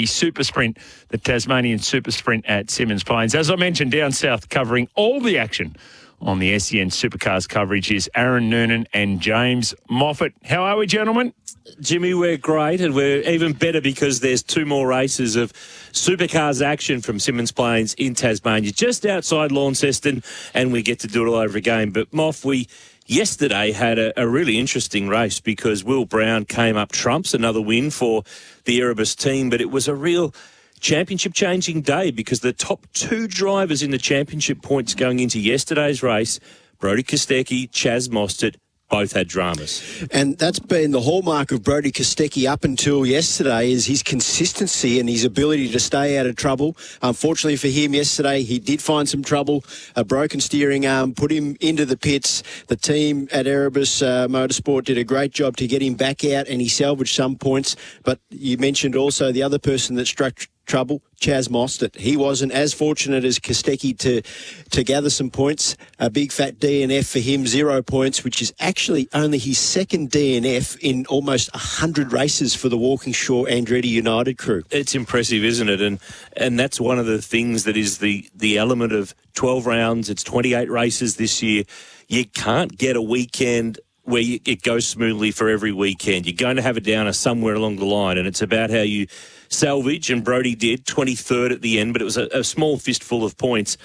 SuperSprint, the Tasmanian SuperSprint at Symmons Plains. As I mentioned, down south covering all the action on the SEN Supercars coverage is Aaron Noonan and James Moffat. How are we, gentlemen? Jimmy, we're great, and we're even better because there's two more races of Supercars action from Symmons Plains in Tasmania, just outside Launceston, and we get to do it all over again. But, Moff, we yesterday had a really interesting race because Will Brown came up trumps, another win for the Erebus team, but it was a real championship-changing day because the top two drivers in the championship points going into yesterday's race, Brodie Kostecki, Chaz Mostert, both had dramas. And that's been the hallmark of Brodie Kostecki up until yesterday, is his consistency and his ability to stay out of trouble. Unfortunately for him yesterday, he did find some trouble. A broken steering arm put him into the pits. The team at Erebus Motorsport did a great job to get him back out, and he salvaged some points. But you mentioned also the other person that struck trouble, Chaz Mostert. He wasn't as fortunate as Kostecki to gather some points. A big fat DNF for him, 0 points, which is actually only his second DNF in almost 100 races for the Walkinshaw Andretti United crew. It's impressive, isn't it? And that's one of the things that is the element of 12 rounds. It's 28 races this year. You can't get a weekend where it goes smoothly for every weekend. You're going to have a downer somewhere along the line, and it's about how you salvage, and Brodie did, 23rd at the end, but it was a small fistful of points.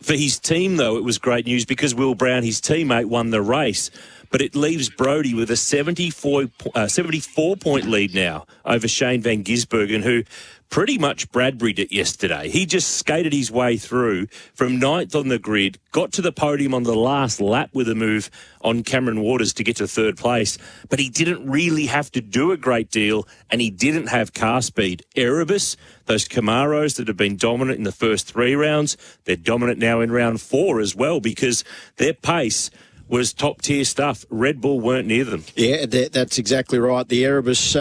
For his team, though, it was great news because Will Brown, his teammate, won the race, but it leaves Brodie with a 74-point lead now over Shane van Gisbergen, who pretty much Bradbury'd it yesterday. He just skated his way through from 9th on the grid, got to the podium on the last lap with a move on Cameron Waters to get to 3rd place, but he didn't really have to do a great deal, and he didn't have car speed. Erebus, those Camaros that have been dominant in the first 3 rounds, they're dominant now in round 4 as well because their pace was top-tier stuff. Red Bull weren't near them. Yeah, that's exactly right. The Erebus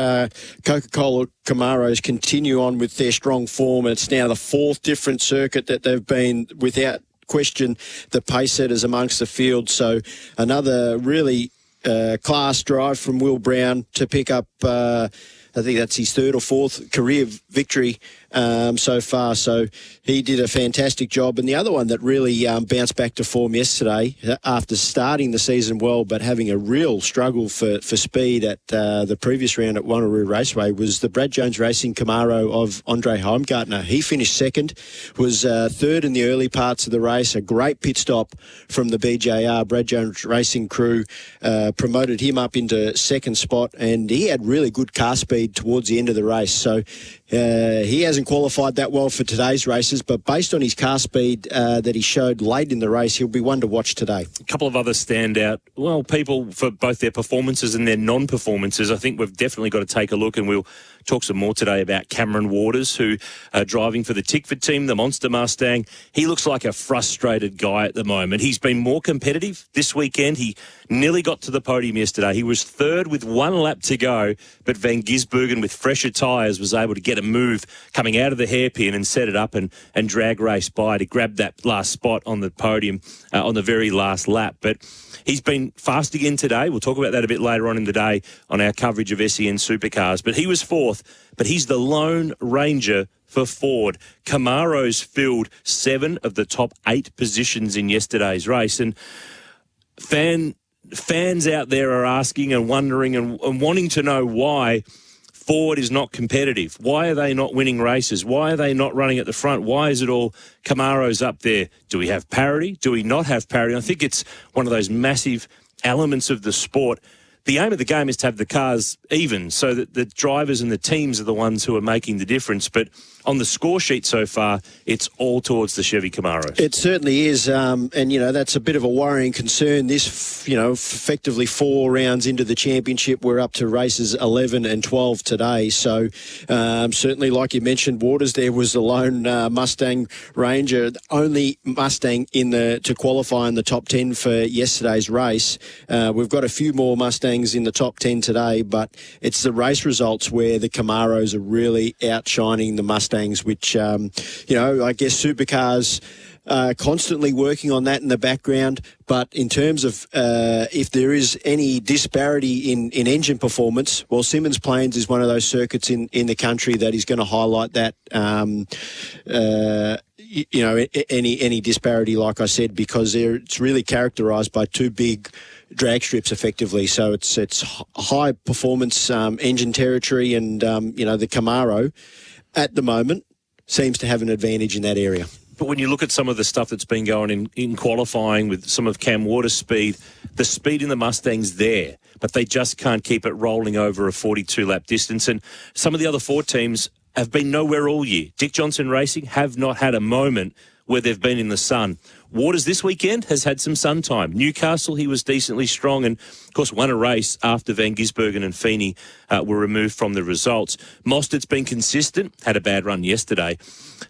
Coca-Cola Camaros continue on with their strong form. It's now the 4th different circuit that they've been, without question, the pace setters amongst the field. So another really class drive from Will Brown to pick up, I think that's his 3rd or 4th career victory so far. So he did a fantastic job. And the other one that really bounced back to form yesterday, after starting the season well but having a real struggle for speed at the previous round at Wanneroo Raceway, was the Brad Jones Racing Camaro of Andre Heimgartner. He finished 2nd, was 3rd in the early parts of the race. A great pit stop from the BJR, Brad Jones Racing crew, promoted him up into 2nd spot, and he had really good car speed towards the end of the race. So he hasn't qualified that well for today's races, but based on his car speed that he showed late in the race, he'll be one to watch today. A couple of other standout, people for both their performances and their non-performances. I think we've definitely got to take a look, and we'll talk some more today about Cameron Waters, who are driving for the Tickford team, the Monster Mustang. He looks like a frustrated guy at the moment. He's been more competitive this weekend. He nearly got to the podium yesterday. He was 3rd with 1 lap to go, but Van Gisbergen, with fresher tyres, was able to get a move coming out of the hairpin and set it up and drag race by to grab that last spot on the podium on the very last lap. But he's been fast again today. We'll talk about that a bit later on in the day on our coverage of SEN Supercars. But he was 4th, but he's the lone ranger for Ford. Camaros filled 7 of the top 8 positions in yesterday's race. And fans out there are asking and wondering and wanting to know why Ford is not competitive. Why are they not winning races? Why are they not running at the front? Why is it all Camaros up there? Do we have parity? Do we not have parity? I think it's one of those massive elements of the sport. The aim of the game is to have the cars even so that the drivers and the teams are the ones who are making the difference. But on the score sheet so far, it's all towards the Chevy Camaros. It certainly is. And, that's a bit of a worrying concern. This, effectively 4 rounds into the championship, we're up to races 11 and 12 today. So certainly, like you mentioned, Waters there was the lone Mustang Ranger, the only Mustang to qualify in the top 10 for yesterday's race. We've got a few more Mustangs Mustangs in the top 10 today, but it's the race results where the Camaros are really outshining the Mustangs, which, I guess Supercars constantly working on that in the background. But in terms of if there is any disparity in engine performance, well, Symmons Plains is one of those circuits in the country that is going to highlight that, any disparity, like I said, because it's really characterised by two big drag strips effectively. So it's high performance engine territory, and, the Camaro at the moment seems to have an advantage in that area. But when you look at some of the stuff that's been going in qualifying with some of Cam Waters' speed, the speed in the Mustang's there, but they just can't keep it rolling over a 42-lap distance. And some of the other four teams have been nowhere all year. Dick Johnson Racing have not had a moment where they've been in the sun. Waters this weekend has had some sun time. Newcastle, he was decently strong and, of course, won a race after Van Gisbergen and Feeney were removed from the results. Mostert's been consistent, had a bad run yesterday.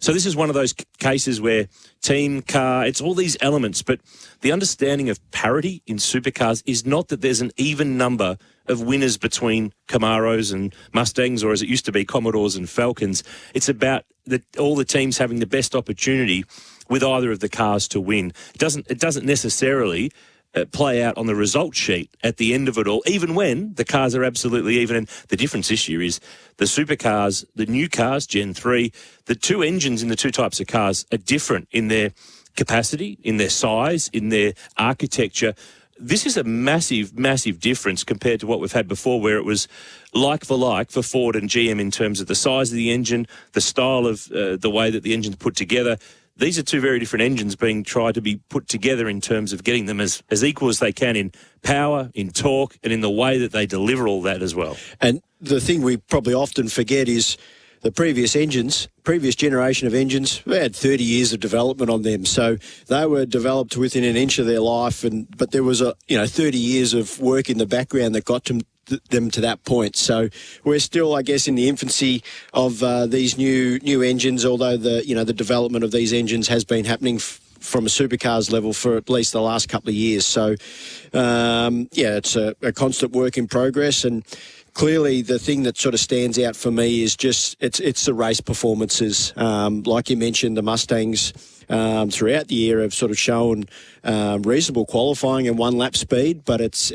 So this is one of those cases where team, car, it's all these elements, but the understanding of parity in supercars is not that there's an even number of winners between Camaros and Mustangs, or as it used to be, Commodores and Falcons. It's about all the teams having the best opportunity with either of the cars to win. It doesn't necessarily play out on the result sheet at the end of it all, even when the cars are absolutely even. And the difference this year is the supercars, the new cars, Gen 3, the two engines in the two types of cars are different in their capacity, in their size, in their architecture. This is a massive, massive difference compared to what we've had before, where it was like for Ford and GM in terms of the size of the engine, the style of the way that the engine's put together. These are two very different engines being tried to be put together in terms of getting them as equal as they can in power, in torque, and in the way that they deliver all that as well. And the thing we probably often forget is the previous generation of engines, we had 30 years of development on them. So they were developed within an inch of their life, but there was 30 years of work in the background that got them to that point. So we're still, I guess, in the infancy of these new engines, although the development of these engines has been happening from a supercars level for at least the last couple of years. So, it's a constant work in progress. And clearly the thing that sort of stands out for me is just it's the race performances. Like you mentioned, the Mustangs throughout the year have sort of shown reasonable qualifying and one-lap speed, but it's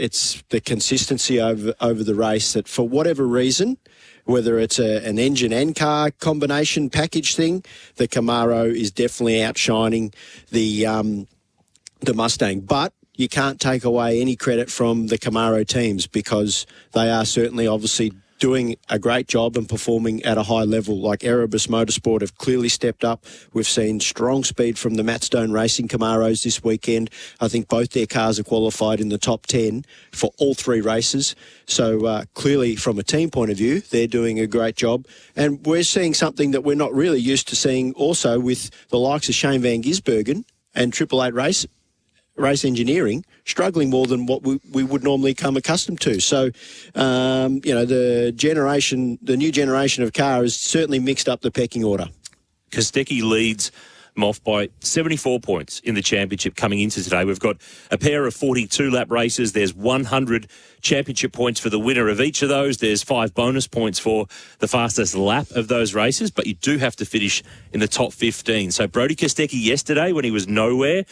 the consistency over the race that, for whatever reason, whether it's an engine and car combination package thing, the Camaro is definitely outshining the Mustang. But you can't take away any credit from the Camaro teams, because they are certainly obviously doing a great job and performing at a high level. Like Erebus Motorsport have clearly stepped up. We've seen strong speed from the Matt Stone Racing Camaros this weekend. I think both their cars are qualified in the top 10 for all three races. So clearly, from a team point of view, they're doing a great job. And we're seeing something that we're not really used to seeing also with the likes of Shane Van Gisbergen and Triple Eight Race Engineering struggling more than what we would normally come accustomed to. So, the new generation of car has certainly mixed up the pecking order. Kostecki leads Moff by 74 points in the championship coming into today. We've got a pair of 42-lap races. There's 100 championship points for the winner of each of those. There's 5 bonus points for the fastest lap of those races, but you do have to finish in the top 15. So Brodie Kostecki yesterday, when he was nowhere,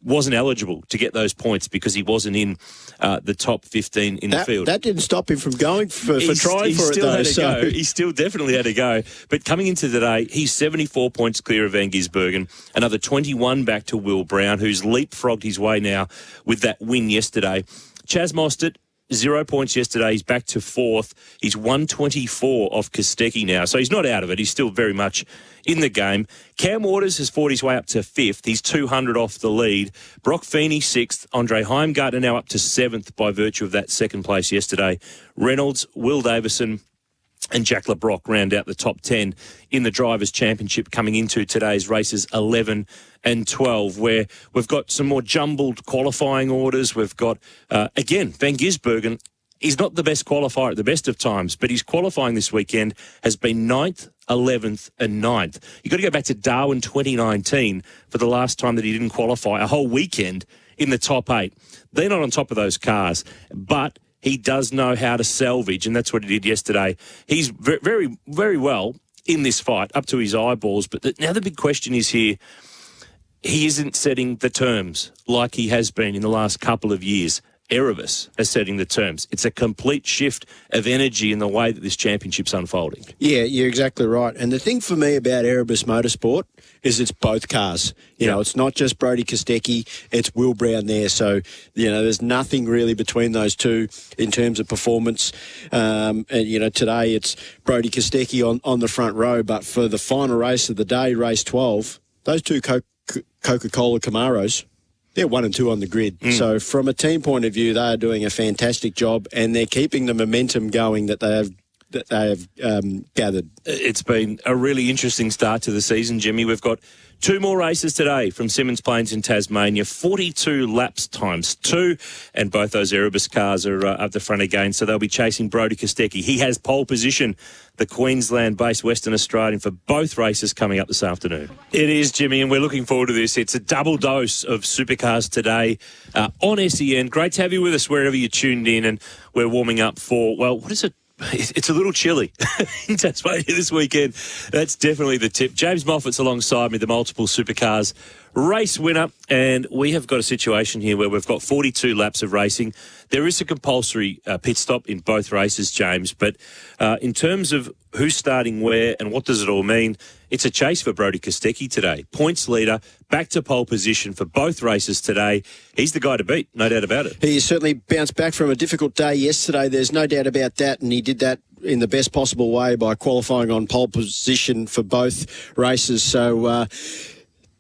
wasn't eligible to get those points because he wasn't in the top 15 in the field. That didn't stop him from going for trying for it, though. He still definitely had to go. But coming into today, he's 74 points clear of Van Gisbergen, another 21 back to Will Brown, who's leapfrogged his way now with that win yesterday. Chaz Mostert, 0 points yesterday. He's back to 4th. He's 124 off Kostecki now. So he's not out of it. He's still very much in the game. Cam Waters has fought his way up to 5th. He's 200 off the lead. Brock Feeney 6th. Andre Heimgartner now up to 7th by virtue of that second place yesterday. Reynolds, Will Davison and Jack LeBrock round out the top 10 in the Drivers' Championship coming into today's races 11 and 12, where we've got some more jumbled qualifying orders. We've got, again, Van Gisbergen. He's not the best qualifier at the best of times, but his qualifying this weekend has been 9th, 11th and 9th. You've got to go back to Darwin 2019 for the last time that he didn't qualify a whole weekend in the top 8. They're not on top of those cars, but he does know how to salvage, and that's what he did yesterday. He's very, very well in this fight, up to his eyeballs. But now the big question is here, he isn't setting the terms like he has been in the last couple of years. Erebus is setting the terms. It's a complete shift of energy in the way that this championship's unfolding. Yeah, you're exactly right. And the thing for me about Erebus Motorsport is it's both cars. You know, it's not just Brodie Kostecki, it's Will Brown there. So, there's nothing really between those two in terms of performance. And, today it's Brodie Kostecki on the front row. But for the final race of the day, race 12, those two Coca-Cola Camaros, they're 1 and 2 on the grid. So from a team point of view, they are doing a fantastic job, and they're keeping the momentum going that they have gathered. It's been a really interesting start to the season, Jimmy. We've got 2 more races today from Symmons Plains in Tasmania, 42 laps times 2, and both those Erebus cars are up the front again, so they'll be chasing Brodie Kostecki. He has pole position, the Queensland-based Western Australian, for both races coming up this afternoon. It is, Jimmy, and we're looking forward to this. It's a double dose of Supercars today on SEN. Great to have you with us wherever you tuned in, and we're warming up for, well, what is it? It's a little chilly in Tasmania this weekend. That's definitely the tip. James Moffat's alongside me, the multiple Supercars race winner, and we have got a situation here where we've got 42 laps of racing. There is a compulsory pit stop in both races, James, but in terms of who's starting where and what does it all mean, it's a chase for Brodie Kostecki today. Points leader, back to pole position for both races today. He's the guy to beat, no doubt about it. He certainly bounced back from a difficult day yesterday. There's no doubt about that, and he did that in the best possible way by qualifying on pole position for both races. So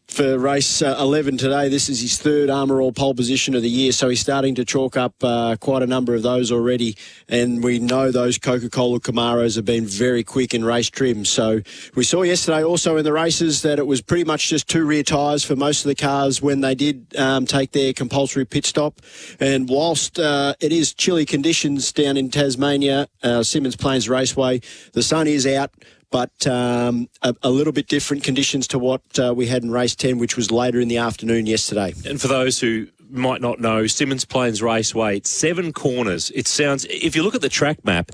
for race 11 today, this is his third Armour All pole position of the year, so he's starting to chalk up quite a number of those already, and we know those Coca-Cola Camaros have been very quick in race trim. So we saw yesterday also in the races that it was pretty much just 2 rear tyres for most of the cars when they did take their compulsory pit stop. And whilst it is chilly conditions down in Tasmania, Symmons Plains Raceway, the sun is out, but a little bit different conditions to what we had in race 10, which was later in the afternoon yesterday. And for those who might not know, Symmons Plains Raceway, it's 7 corners. It sounds, if you look at the track map,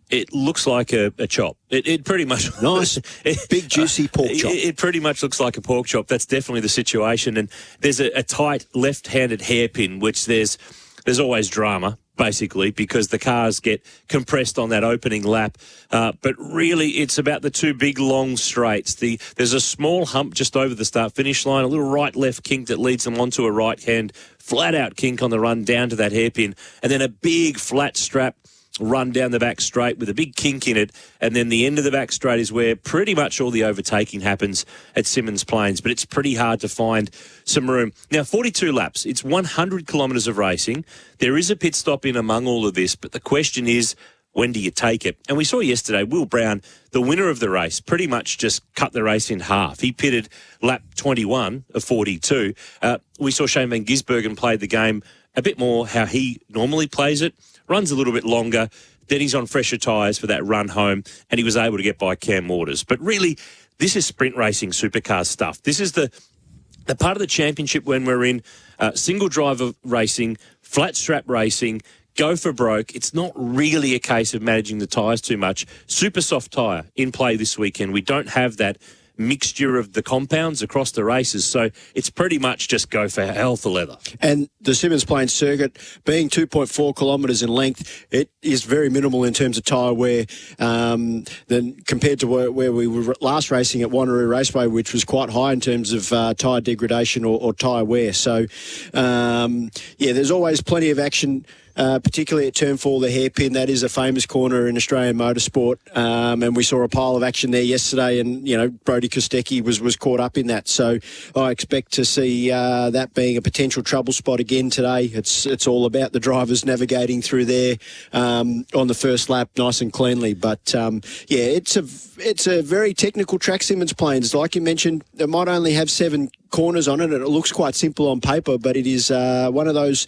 it looks like a chop. It pretty much... Nice, big juicy pork chop. It pretty much looks like a pork chop. That's definitely the situation. And there's a tight left-handed hairpin, which there's always drama, basically, because the cars get compressed on that opening lap. But really, it's about the 2 big, long straights. There's a small hump just over the start-finish line, a little right-left kink that leads them onto a right-hand flat-out kink on the run down to that hairpin, and then a big flat strap run down the back straight with a big kink in it, and then the end of the back straight is where pretty much all the overtaking happens at Symmons Plains, but it's pretty hard to find some room. Now, 42 laps, it's 100 kilometres of racing. There is a pit stop in among all of this, but the question is, when do you take it? And we saw yesterday, Will Brown, the winner of the race, pretty much just cut the race in half. He pitted lap 21 of 42. We saw Shane Van Gisbergen play the game a bit more how he normally plays it, runs a little bit longer, then he's on fresher tyres for that run home, and he was able to get by Cam Waters. But really, this is sprint racing supercar stuff. This is the part of the championship when we're in single driver racing, flat strap racing, go for broke. It's not really a case of managing the tyres too much. Super soft tyre in play this weekend. We don't have that mixture of the compounds across the races, so it's pretty much just go for hell for leather. And the Symmons Plains circuit, being 2.4 kilometres in length, it is very minimal in terms of tyre wear than compared to where we were last racing at Wanneroo Raceway, which was quite high in terms of tyre degradation or tyre wear. So, there's always plenty of action, particularly at Turn 4, the hairpin. That is a famous corner in Australian motorsport, and we saw a pile of action there yesterday, and Brodie Kostecki was caught up in that. So I expect to see that being a potential trouble spot again today. It's all about the drivers navigating through there on the first lap nice and cleanly. But it's a very technical track, Symmons Plains. Like you mentioned, it might only have 7 corners on it, and it looks quite simple on paper, but it is one of those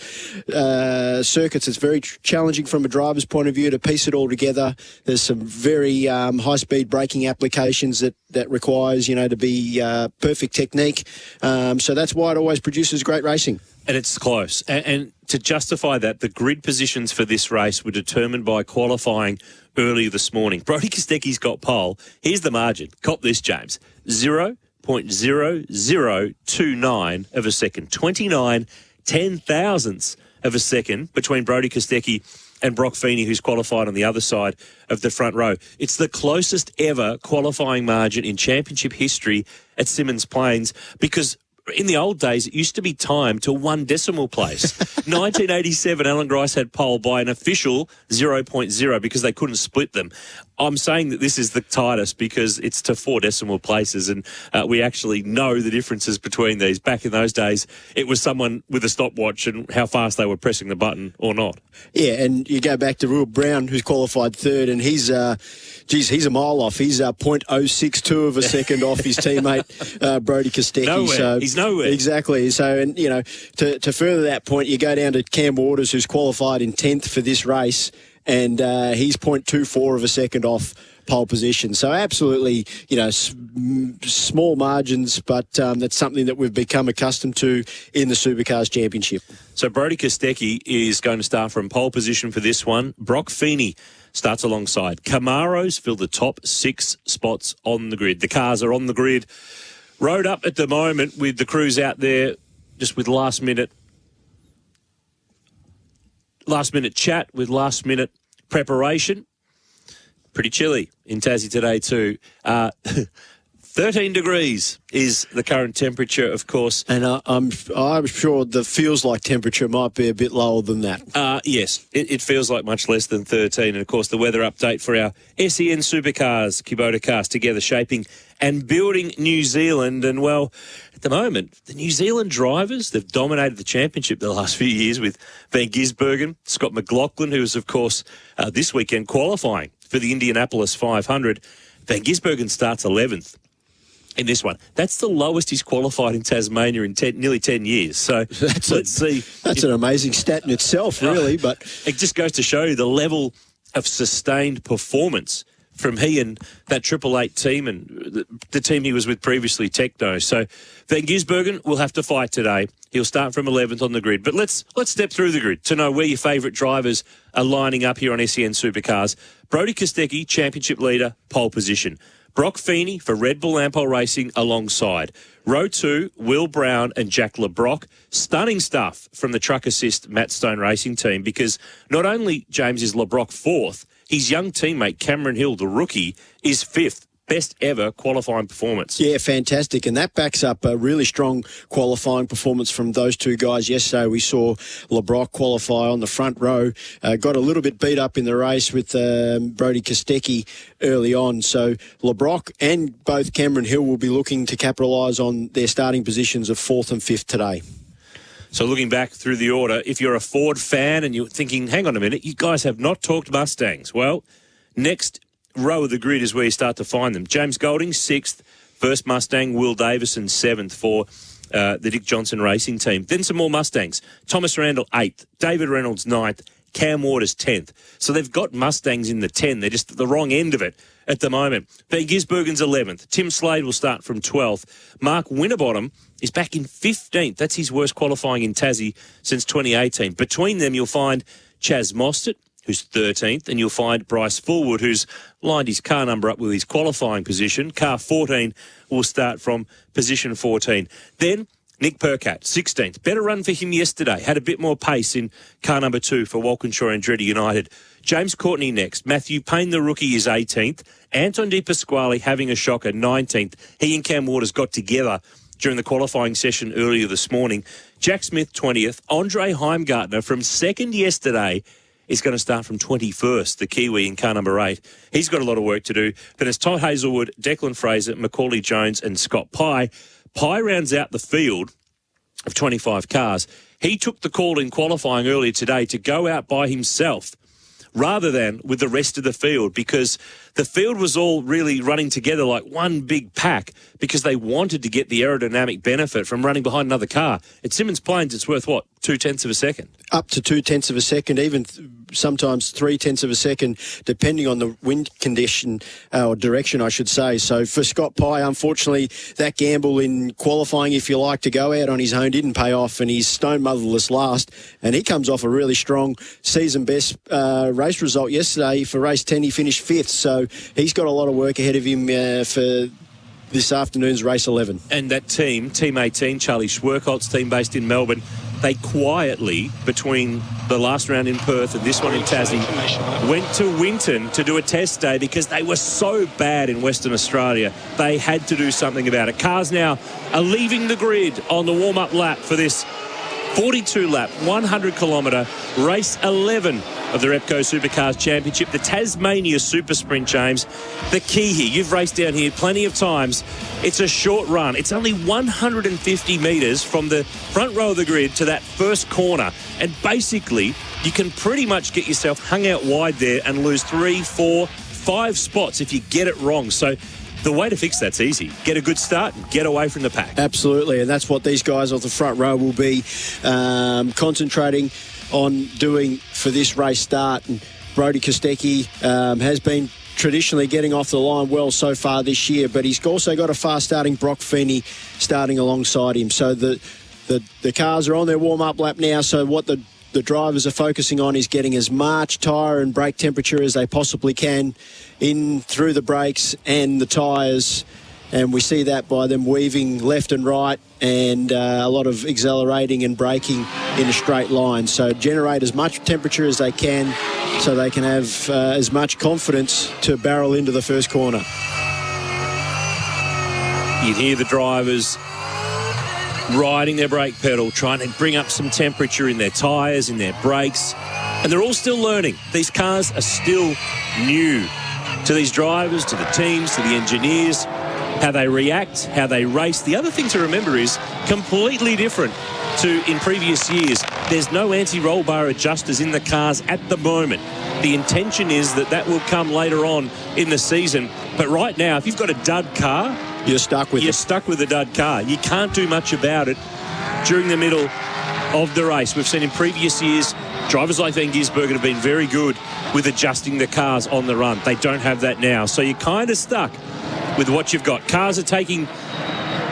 circuits that's very challenging from a driver's point of view to piece it all together. There's some very high-speed braking applications that requires, to be perfect technique. So that's why it always produces great racing. And it's close. And to justify that, the grid positions for this race were determined by qualifying earlier this morning. Brodie Kostecki's got pole. Here's the margin. Cop this, James. 0.0029 of a second. 29 ten-thousandths of a second between Brodie Kostecki and Brock Feeney, who's qualified on the other side of the front row. It's the closest ever qualifying margin in championship history at Symmons Plains, because in the old days, it used to be timed to 1 decimal place. 1987, Alan Grice had pole by an official 0.0 because they couldn't split them. I'm saying that this is the tightest because it's to 4 decimal places, and we actually know the differences between these. Back in those days, it was someone with a stopwatch and how fast they were pressing the button or not. Yeah, and you go back to Will Brown, who's qualified third, and he's a mile off. He's 0.062 of a second off his teammate, Brodie Kostecki. Nowhere. So, he's nowhere. Exactly. So, and you know, to further that point, you go down to Cam Waters, who's qualified in 10th for this race, and he's 0.24 of a second off pole position. So absolutely, you know, small margins, but that's something that we've become accustomed to in the Supercars Championship. So Brodie Kostecki is going to start from pole position for this one. Brock Feeney starts alongside. Camaros fill the top 6 spots on the grid. The cars are on the grid. Rode up at the moment with the crews out there just with last minute chat, with last minute preparation. Pretty chilly in Tassie today too. 13 degrees is the current temperature, of course. And I'm sure the feels like temperature might be a bit lower than that. Yes, it feels like much less than 13. And, of course, the weather update for our SEN Supercars, Kubota cars, together shaping and building New Zealand. And, well, at the moment, the New Zealand drivers, they've dominated the championship the last few years with Van Gisbergen, Scott McLaughlin, who is, of course, this weekend qualifying for the Indianapolis 500. Van Gisbergen starts 11th. In this one. That's the lowest he's qualified in Tasmania in nearly 10 years. So let's see. That's an amazing stat in itself, really. But it just goes to show you the level of sustained performance from he and that 888 team and the team he was with previously, Techno. So Van Gisbergen will have to fight today. He'll start from 11th on the grid. But let's step through the grid to know where your favourite drivers are lining up here on SEN Supercars. Brodie Kostecki, championship leader, pole position. Brock Feeney for Red Bull Ampol Racing alongside. Row 2, Will Brown and Jack LeBrock. Stunning stuff from the Truck Assist Matt Stone Racing team, because not only, James, is LeBrock 4th, his young teammate Cameron Hill, the rookie, is 5th. Best ever qualifying performance. Yeah, fantastic. And that backs up a really strong qualifying performance from those two guys. Yesterday we saw LeBrock qualify on the front row. Got a little bit beat up in the race with Brodie Kostecki early on. So LeBrock and both Cameron Hill will be looking to capitalise on their starting positions of 4th and 5th today. So looking back through the order, if you're a Ford fan and you're thinking, hang on a minute, you guys have not talked Mustangs. Well, next row of the grid is where you start to find them. James Golding, 6th. First Mustang. Will Davison, 7th for the Dick Johnson Racing team. Then some more Mustangs. Thomas Randall, 8th. David Reynolds, 9th. Cam Waters, 10th. So they've got Mustangs in the 10. They're just at the wrong end of it at the moment. Van Gisbergen's 11th. Tim Slade will start from 12th. Mark Winterbottom is back in 15th. That's his worst qualifying in Tassie since 2018. Between them, you'll find Chaz Mostert, who's 13th, and you'll find Bryce Fullwood, who's lined his car number up with his qualifying position. Car 14 will start from position 14. Then Nick Percat, 16th. Better run for him yesterday. Had a bit more pace in car number 2 for Walkinshaw and Andretti United. James Courtney next. Matthew Payne, the rookie, is 18th. Anton Di Pasquale having a shocker, 19th. He and Cam Waters got together during the qualifying session earlier this morning. Jack Smith, 20th. Andre Heimgartner from 2nd yesterday is going to start from 21st, the Kiwi in car number 8. He's got a lot of work to do. Then it's Todd Hazelwood, Declan Fraser, Macaulay Jones and Scott Pye. Pye rounds out the field of 25 cars. He took the call in qualifying earlier today to go out by himself rather than with the rest of the field, because the field was all really running together like one big pack because they wanted to get the aerodynamic benefit from running behind another car. At Simmons Plains, it's worth, what, 0.2 of a second? Up to 0.2 of a second, even sometimes 0.3 of a second, depending on the wind condition or direction, I should say. So for Scott Pye, unfortunately, that gamble in qualifying, if you like, to go out on his own didn't pay off, and he's stone motherless last. And he comes off a really strong season best race result yesterday. For race 10, he finished 5th. So he's got a lot of work ahead of him for this afternoon's race 11. And that team, Team 18, Charlie Schwerkolt's team based in Melbourne, they quietly, between the last round in Perth and this one in Tassie, went to Winton to do a test day because they were so bad in Western Australia. They had to do something about it. Cars now are leaving the grid on the warm-up lap for this 42-lap, 100-kilometre, race 11 of the Repco Supercars Championship, the Tasmania SuperSprint, James. The key here, you've raced down here plenty of times. It's a short run. It's only 150 metres from the front row of the grid to that first corner. And basically, you can pretty much get yourself hung out wide there and lose 3, 4, 5 spots if you get it wrong. So the way to fix that's easy. Get a good start and get away from the pack. Absolutely, and that's what these guys off the front row will be concentrating on doing for this race start. And Brodie Kostecki has been traditionally getting off the line well so far this year, but he's also got a fast-starting Brock Feeney starting alongside him. So the cars are on their warm-up lap now, so what the drivers are focusing on is getting as much tyre and brake temperature as they possibly can in through the brakes and the tyres, and we see that by them weaving left and right and a lot of accelerating and braking in a straight line. So generate as much temperature as they can so they can have as much confidence to barrel into the first corner. You'd hear the drivers riding their brake pedal, trying to bring up some temperature in their tyres, in their brakes. And they're all still learning. These cars are still new to these drivers, to the teams, to the engineers, how they react, how they race. The other thing to remember is completely different to in previous years. There's no anti-roll bar adjusters in the cars at the moment. The intention is that will come later on in the season. But right now, if you've got a dud car, you're stuck with the dud car. You can't do much about it during the middle of the race. We've seen in previous years, drivers like Van Gisbergen have been very good with adjusting the cars on the run. They don't have that now. So you're kind of stuck with what you've got. Cars are taking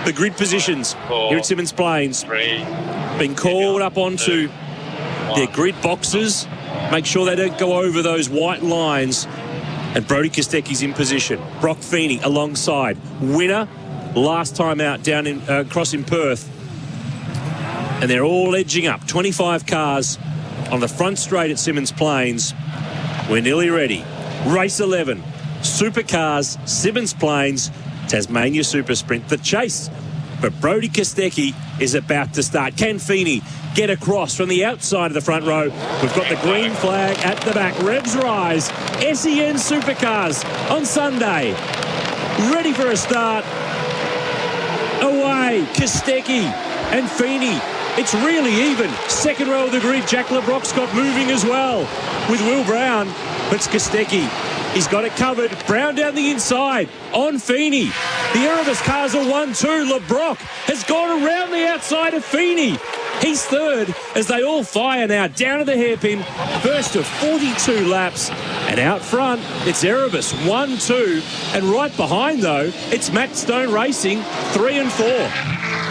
the grid positions here at Simmons Plains, being called up onto their grid boxes. Make sure they don't go over those white lines. And Brodie Kostecki's in position. Brock Feeney alongside. Winner last time out down in across in Perth. And they're all edging up. 25 cars on the front straight at Simmons Plains. We're nearly ready. Race 11. Supercars, Simmons Plains, Tasmania SuperSprint. The chase for Brodie Kostecki is about to start. Can Feeney get across from the outside of the front row? We've got the green flag at the back. Revs rise. SEN Supercars on Sunday. Ready for a start. Away. Kostecki and Feeney. It's really even. Second row of the grid. Jack LeBrock's got moving as well with Will Brown. But it's Kostecki. He's got it covered. Brown down the inside on Feeney. The Erebus cars are 1-2. LeBrock has gone around the outside of Feeney. He's third as they all fire now down to the hairpin. First of 42 laps. And out front, it's Erebus 1-2. And right behind, though, it's Matt Stone Racing 3 and 4.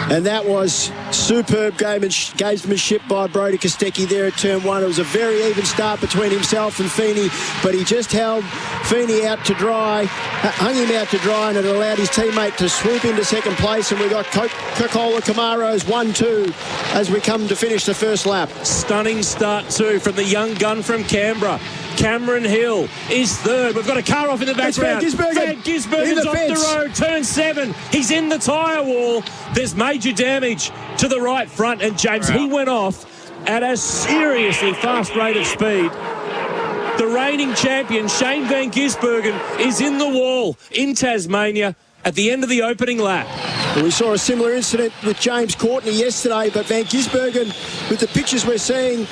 And that was superb gamesmanship by Brodie Kostecki there at turn 1. It was a very even start between himself and Feeney, but he just held Feeney out to dry, hung him out to dry, and it allowed his teammate to swoop into second place. And we got Coca-Cola Camaros 1-2 as we come to finish the first lap. Stunning start too from the young gun from Canberra. Cameron Hill is third. We've got a car off in the background. Van Gisbergen's off the road. Turn 7. He's in the tyre wall. There's major damage to the right front. And James, he went off at a seriously fast rate of speed. The reigning champion, Shane Van Gisbergen, is in the wall in Tasmania at the end of the opening lap. We saw a similar incident with James Courtney yesterday, but Van Gisbergen, with the pictures we're seeing,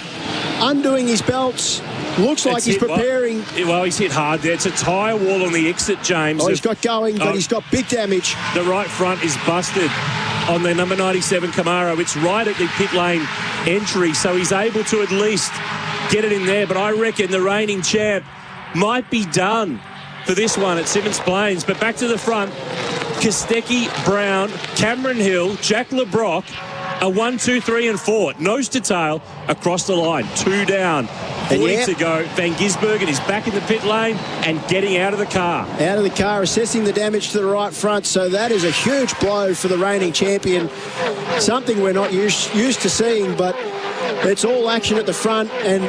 undoing his belts, Looks like he's preparing. Well, he's hit hard there. It's a tyre wall on the exit, James. Oh, he's got going, but he's got big damage. The right front is busted on the number 97 Camaro. It's right at the pit lane entry, so he's able to at least get it in there. But I reckon the reigning champ might be done for this one at Simmons Plains. But back to the front, Kostecki, Brown, Cameron Hill, Jack LeBrock, a 1, 2, 3 and 4. Nose to tail across the line. 2 down. 40 to go. Van Gisbergen is back in the pit lane and getting out of the car. Out of the car, assessing the damage to the right front. So that is a huge blow for the reigning champion. Something we're not used to seeing, but it's all action at the front. And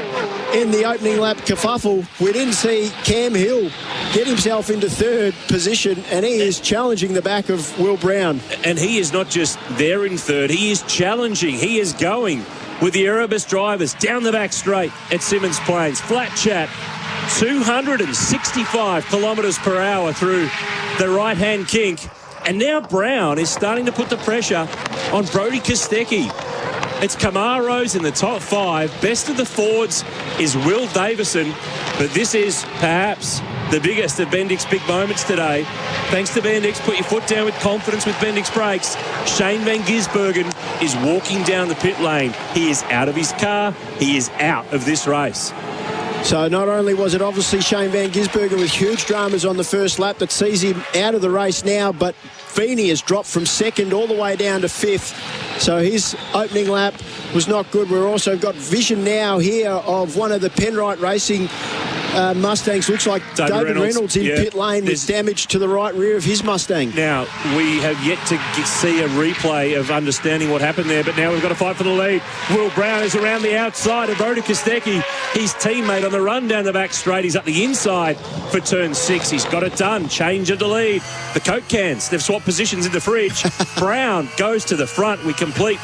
in the opening lap kerfuffle, we didn't see Cam Hill get himself into third position, and he is challenging the back of Will Brown. And he is not just there in third, he is challenging. He is going with the Erebus drivers down the back straight at Simmons Plains. Flat chat, 265 kilometres per hour through the right-hand kink. And now Brown is starting to put the pressure on Brodie Kostecki. It's Camaros in the top 5. Best of the Fords is Will Davison. But this is perhaps the biggest of Bendix's big moments today. Thanks to Bendix. Put your foot down with confidence with Bendix brakes. Shane Van Gisbergen is walking down the pit lane. He is out of his car. He is out of this race. So not only was it obviously Shane Van Gisbergen with huge dramas on the first lap that sees him out of the race now, but Feeney has dropped from second all the way down to 5th. So his opening lap was not good. We've also got vision now here of one of the Penrite Racing Mustangs. Looks like David Reynolds in pit lane with damage to the right rear of his Mustang. Now, we have yet to see a replay of understanding what happened there, but now we've got to fight for the lead. Will Brown is around the outside of Brodie Kostecki. His teammate on the run down the back straight. He's up the inside for turn 6. He's got it done. Change of the lead. The Coke cans, they've swapped positions in the fridge. Brown goes to the front. We complete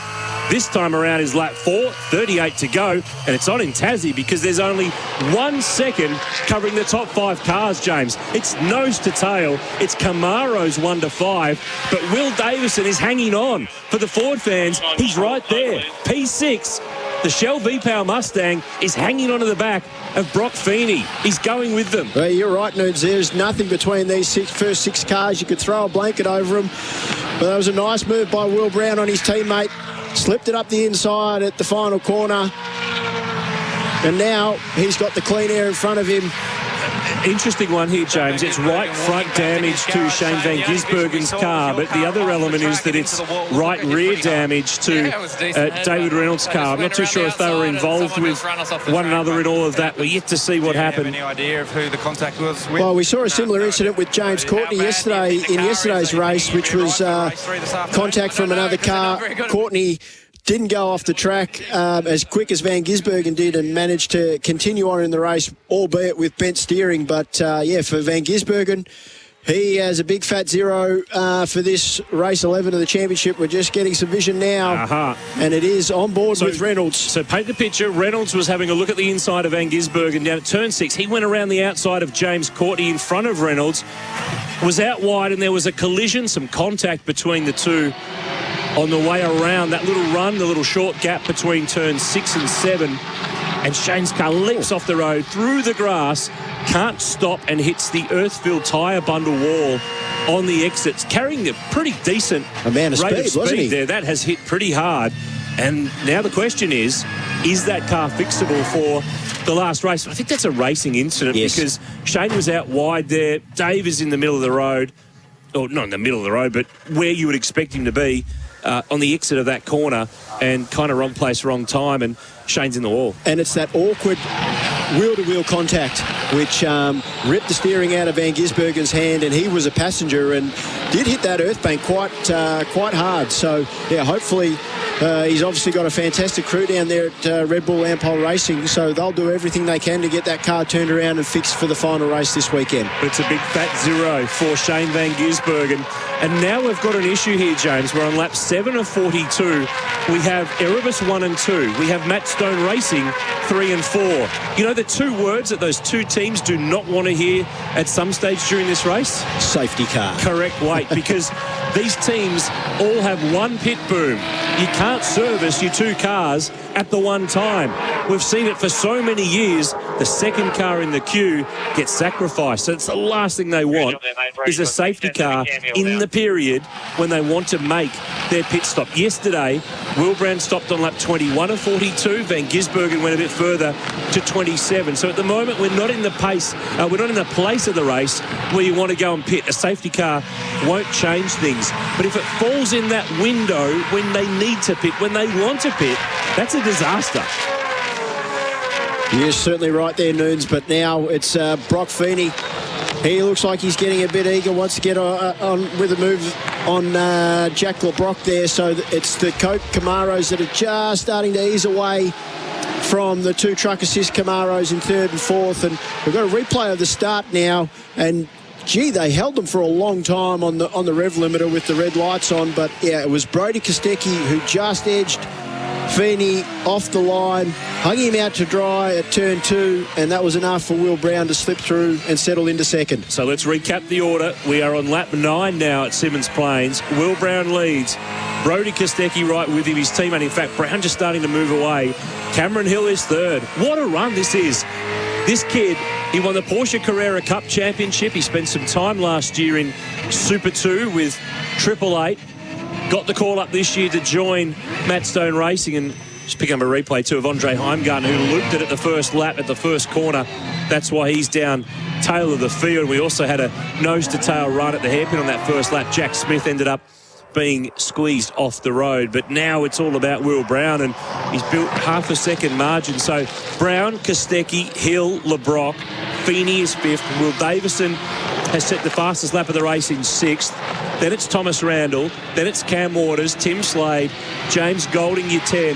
this time around is lap 4, 38 to go, and it's on in Tassie because there's only 1 second covering the top 5 cars, James. It's nose to tail. It's Camaro's 1 to 5, but Will Davison is hanging on. For the Ford fans, he's right there. P6, the Shell V-Power Mustang, is hanging onto the back of Brock Feeney. He's going with them. Well, you're right, Nudes. There's nothing between these first 6 cars. You could throw a blanket over them. But that was a nice move by Will Brown on his teammate. Slipped it up the inside at the final corner. And now he's got the clean air in front of him. Interesting one here, James. It's right front damage to Shane Van Gisbergen's car, but the other element is that it's right rear damage to David Reynolds' car. I'm not too sure if they were involved with one another in all of that. We're yet to see what happened. Any idea of who the contact was with? Well, we saw a similar incident with James Courtney yesterday in yesterday's race, which was contact from another car. Courtney didn't go off the track as quick as Van Gisbergen did and managed to continue on in the race, albeit with bent steering. But, yeah, for Van Gisbergen, he has a big fat 0 for this race 11 of the championship. We're just getting some vision now, and it is on board with Reynolds. So paint the picture. Reynolds was having a look at the inside of Van Gisbergen down at turn 6. He went around the outside of James Courtney in front of Reynolds, was out wide, and there was a collision, some contact between the two on the way around that little run, the little short gap between turns 6 and 7. And Shane's car leaps off the road through the grass, can't stop, and hits the earth-filled tyre bundle wall on the exits, carrying a pretty decent rate of speed there. That has hit pretty hard. And now the question is that car fixable for the last race? I think that's a racing incident because Shane was out wide there. Dave is in the middle of the road. Or not in the middle of the road, but where you would expect him to be. On the exit of that corner, and kind of wrong place, wrong time, and Shane's in the wall. And it's that awkward wheel-to-wheel contact which ripped the steering out of Van Gisbergen's hand, and he was a passenger and did hit that earth bank quite hard. So, yeah, hopefully he's obviously got a fantastic crew down there at Red Bull Ampol Racing, so they'll do everything they can to get that car turned around and fixed for the final race this weekend. But it's a big fat 0 for Shane Van Gisbergen. And now we've got an issue here, James. We're on lap 7 of 42. We have Erebus 1 and 2. We have Matt Stone Racing 3 and 4. You know the 2 words that those 2 teams do not want to hear at some stage during this race? Safety car. Correct weight, because these teams all have one pit boom. You can't service your 2 cars at the one time. We've seen it for so many years the second car in the queue gets sacrificed. So it's the last thing they want is a safety car in the period when they want to make their pit stop. Yesterday, Will Brown stopped on lap 21 of 42. Van Gisbergen went a bit further to 27. So at the moment, we're not in the place of the race where you want to go and pit. A safety car won't change things. But if it falls in that window when they need to pit, when they want to pit, that's a disaster. You're certainly right there, Noons, but now it's Brock Feeney. He looks like he's getting a bit eager, wants to get on with a move on Jack LeBrock there. So it's the Coke Camaros that are just starting to ease away from the two truck assist Camaros in third and fourth. And we've got a replay of the start now. And, gee, they held them for a long time on the rev limiter with the red lights on. But, yeah, it was Brody Kostecki who just edged Feeney off the line, hung him out to dry at turn 2, and that was enough for Will Brown to slip through and settle into second. So let's recap the order. We are on lap 9 now at Symmons Plains. Will Brown leads. Brody Kostecki right with him, his teammate. In fact, Brown just starting to move away. Cameron Hill is third. What a run this is. This kid, he won the Porsche Carrera Cup Championship. He spent some time last year in Super 2 with 888. Got the call up this year to join Matt Stone Racing, and just picking up a replay too of Andre Heimgartner, who looped it at the first lap at the first corner. That's why he's down tail of the field. We also had a nose-to-tail run at the hairpin on that first lap. Jack Smith ended up being squeezed off the road, but now it's all about Will Brown, and he's built half a second margin. So Brown, Kostecki, Hill, LeBrock, Feeney is 5th. Will Davison has set the fastest lap of the race in 6th. Then it's Thomas Randall. Then it's Cam Waters, Tim Slade, James Golding, your 10.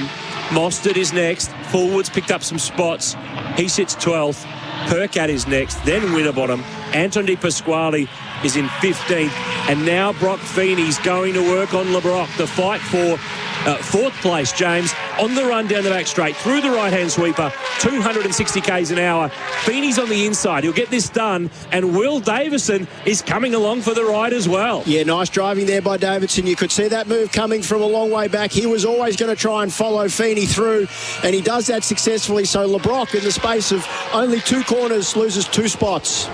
Mostert is next. Fullwood's picked up some spots. He sits 12th. Percat is next. Then Winterbottom. Anton Di Pasquale is in 15th. And now Brock Feeney's going to work on LeBrock. The fight for 4th place, James, on the run down the back straight, through the right-hand sweeper, 260 k's an hour. Feeney's on the inside. He'll get this done, and Will Davison is coming along for the ride as well. Yeah, nice driving there by Davidson. You could see that move coming from a long way back. He was always going to try and follow Feeney through, and he does that successfully. So LeBrock, in the space of only 2 corners, loses 2 spots.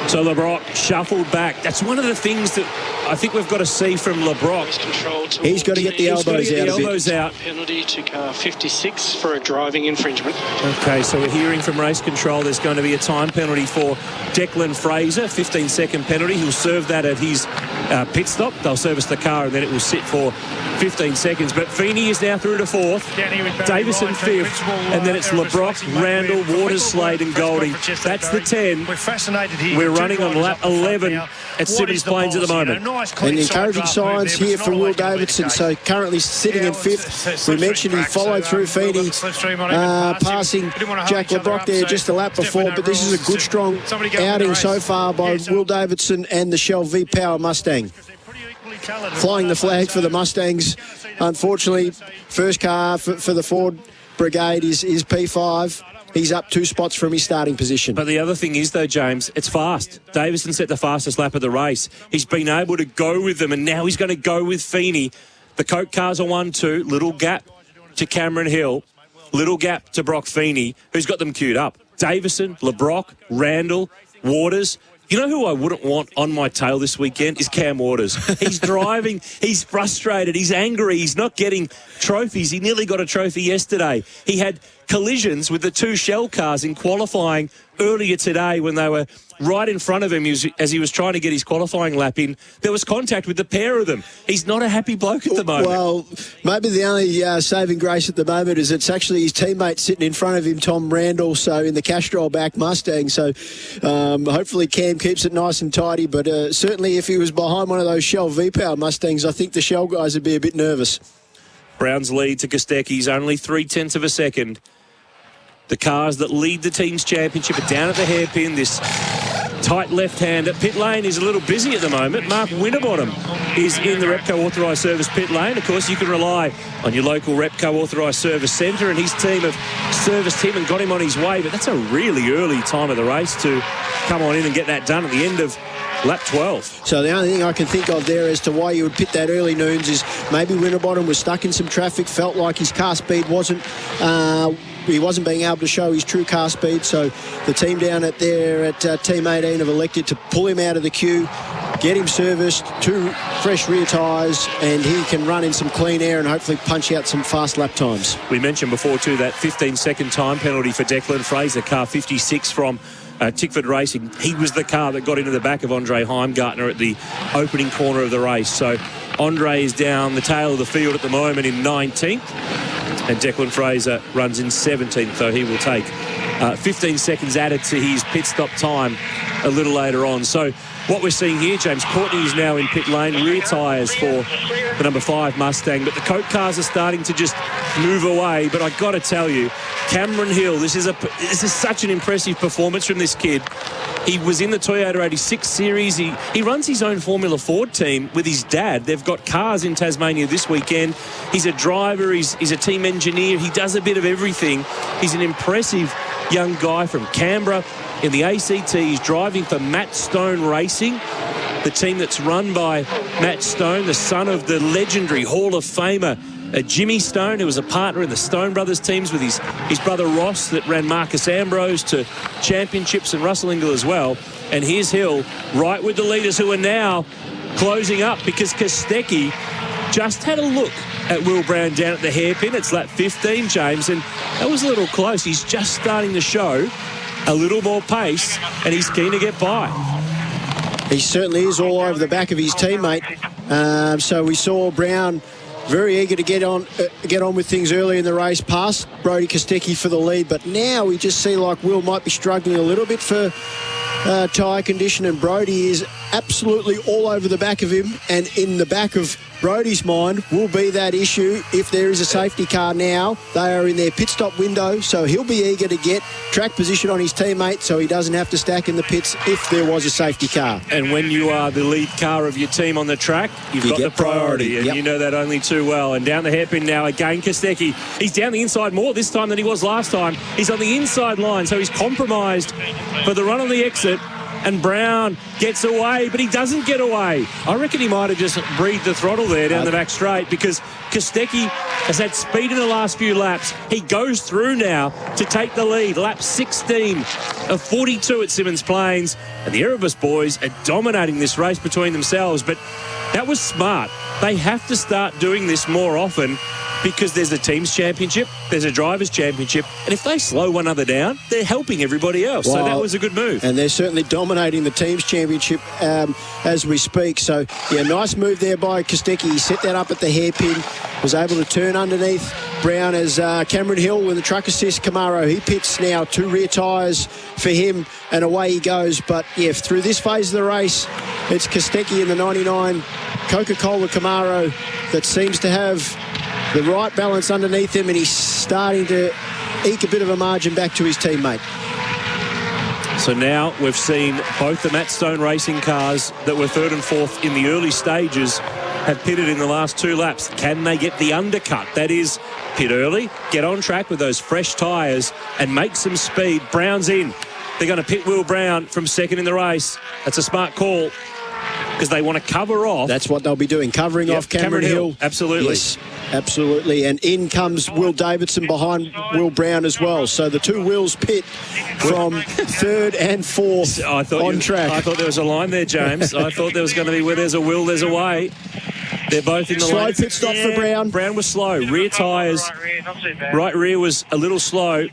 So LeBrock shuffled back. That's one of the things that I think we've got to see from LeBrock. He's got to get the elbows out. Penalty to car 56 for a driving infringement. Okay, so we're hearing from race control there's going to be a time penalty for Declan Fraser, 15-second penalty. He'll serve that at his pit stop. They'll service the car, and then it will sit for 15 seconds. But Feeney is now through to 4th. Davison 5th. And then it's LeBrock, Randall, Waters, Slade and Golding. That's the 10. We're fascinated here. We're running on lap 11 at Symmons Plains at the moment. And encouraging signs here for Will Davidson. So currently sitting in 5th. We mentioned he followed through Feeney, passing Jack LeBrock there just a lap before. But this is a good, strong outing so far by Will Davidson and the Shell V-Power Mustang. Flying the flag for the Mustangs. Unfortunately, first car for the Ford Brigade is P5. He's up 2 spots from his starting position. But the other thing is, though, James, it's fast. Davison set the fastest lap of the race. He's been able to go with them, and now he's going to go with Feeney. The Coke cars are 1-2. Little gap to Cameron Hill. Little gap to Brock Feeney, who's got them queued up. Davison, LeBrock, Randall, Waters. You know who I wouldn't want on my tail this weekend is Cam Waters. He's driving, he's frustrated, he's angry, he's not getting trophies. He nearly got a trophy yesterday. He had collisions with the 2 Shell cars in qualifying earlier today when they were right in front of him as he was trying to get his qualifying lap in. There was contact with the pair of them. He's not a happy bloke at the moment. Well, maybe the only saving grace at the moment is it's actually his teammate sitting in front of him, Tom Randall, so in the Castrol back Mustang. So hopefully Cam keeps it nice and tidy. But certainly if he was behind one of those Shell V-Power Mustangs, I think the Shell guys would be a bit nervous. Brown's lead to Kostecki's only 0.3 of a second. The cars that lead the team's championship are down at the hairpin. This tight left-hander. Pit lane is a little busy at the moment. Mark Winterbottom is in the Repco Authorised Service pit lane. Of course, you can rely on your local Repco Authorised Service centre, and his team have serviced him and got him on his way. But that's a really early time of the race to come on in and get that done at the end of lap 12. So the only thing I can think of there as to why you would pit that early, Noons, is maybe Winterbottom was stuck in some traffic, felt like his car speed wasn't... he wasn't being able to show his true car speed, so the team down at Team 18 have elected to pull him out of the queue, get him serviced, 2 fresh rear tyres, and he can run in some clean air and hopefully punch out some fast lap times. We mentioned before too that 15-second time penalty for Declan Fraser, car 56 from Tickford Racing. He was the car that got into the back of Andre Heimgartner at the opening corner of the race. So Andre is down the tail of the field at the moment in 19th, and Declan Fraser runs in 17th, so he will take 15 seconds added to his pit stop time a little later on. So what we're seeing here, James, Courtney is now in pit lane, rear tyres for the number 5 Mustang, but the Coke cars are starting to just move away. But I got to tell you, Cameron Hill, this is such an impressive performance from this kid. He was in the Toyota 86 series. He runs his own Formula Ford team with his dad. They've got cars in Tasmania this weekend. He's a driver. He's a team engineer. He does a bit of everything. He's an impressive young guy from Canberra. In the ACT, he's driving for Matt Stone Racing, the team that's run by Matt Stone, the son of the legendary Hall of Famer Jimmy Stone, who was a partner in the Stone Brothers teams with his brother Ross that ran Marcus Ambrose to championships, and Russell Ingall as well. And here's Hill right with the leaders, who are now closing up because Kostecki just had a look at Will Brown down at the hairpin. It's lap 15, James, and that was a little close. He's just starting to show a little more pace, and he's keen to get by. He certainly is all over the back of his teammate. So we saw Brown very eager to get on with things early in the race, past Brodie Kostecki for the lead. But now we just see like Will might be struggling a little bit for tyre condition, and Brodie is absolutely all over the back of him. And in the back of Brodie's mind will be that issue if there is a safety car now. They are in their pit stop window, so he'll be eager to get track position on his teammate so he doesn't have to stack in the pits if there was a safety car. And when you are the lead car of your team on the track, you've got the priority, and you know that only too well. And down the hairpin now again, Kostecki. He's down the inside more this time than he was last time. He's on the inside line, so he's compromised for the run on the exit. And Brown gets away, but he doesn't get away. I reckon he might have just breathed the throttle there down the back straight, because Kostecki has had speed in the last few laps. He goes through now to take the lead. Lap 16 of 42 at Symmons Plains. And the Erebus boys are dominating this race between themselves. But that was smart. They have to start doing this more often, because there's a team's championship, there's a driver's championship, and if they slow one other down, they're helping everybody else. So that was a good move. And they're certainly dominating the team's championship as we speak. So, yeah, nice move there by Kostecki. He set that up at the hairpin, was able to turn underneath Brown as Cameron Hill with the truck assist. Camaro, he pits now, 2 rear tyres for him, and away he goes. But, yeah, through this phase of the race, it's Kostecki in the 99 Coca-Cola Camaro that seems to have the right balance underneath him, and he's starting to eke a bit of a margin back to his teammate. So now we've seen both the Matt Stone Racing cars that were 3rd and 4th in the early stages have pitted in the last 2 laps. Can they get the undercut? That is, pit early, get on track with those fresh tyres and make some speed. Brown's in. They're going to pit Will Brown from 2nd in the race. That's a smart call, because they want to cover off. That's what they'll be doing, covering off Cameron Hill. Absolutely. Yes, absolutely. And in comes Will Davidson behind Will Brown as well. So the 2 Wills pit from 3rd and 4th on track. I thought there was a line there, James. I thought there was going to be, where there's a Will, there's a way. They're both in the slow line. Pit stop for Brown. Brown was slow. Rear tyres. Right rear was a little slow.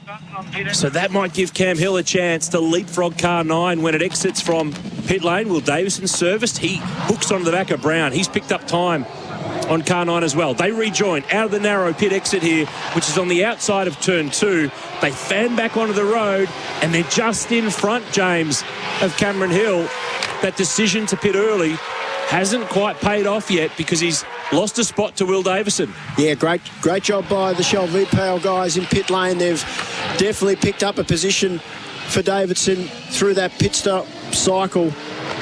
So that might give Cam Hill a chance to leapfrog car 9 when it exits from pit lane. Will Davison serviced. He hooks onto the back of Brown. He's picked up time on car 9 as well. They rejoin out of the narrow pit exit here, which is on the outside of turn 2. They fan back onto the road, and they're just in front, James, of Cameron Hill. That decision to pit early hasn't quite paid off yet, because he's lost a spot to Will Davison. Yeah, great job by the Shell V-Power guys in pit lane. They've definitely picked up a position for Davidson through that pit stop cycle.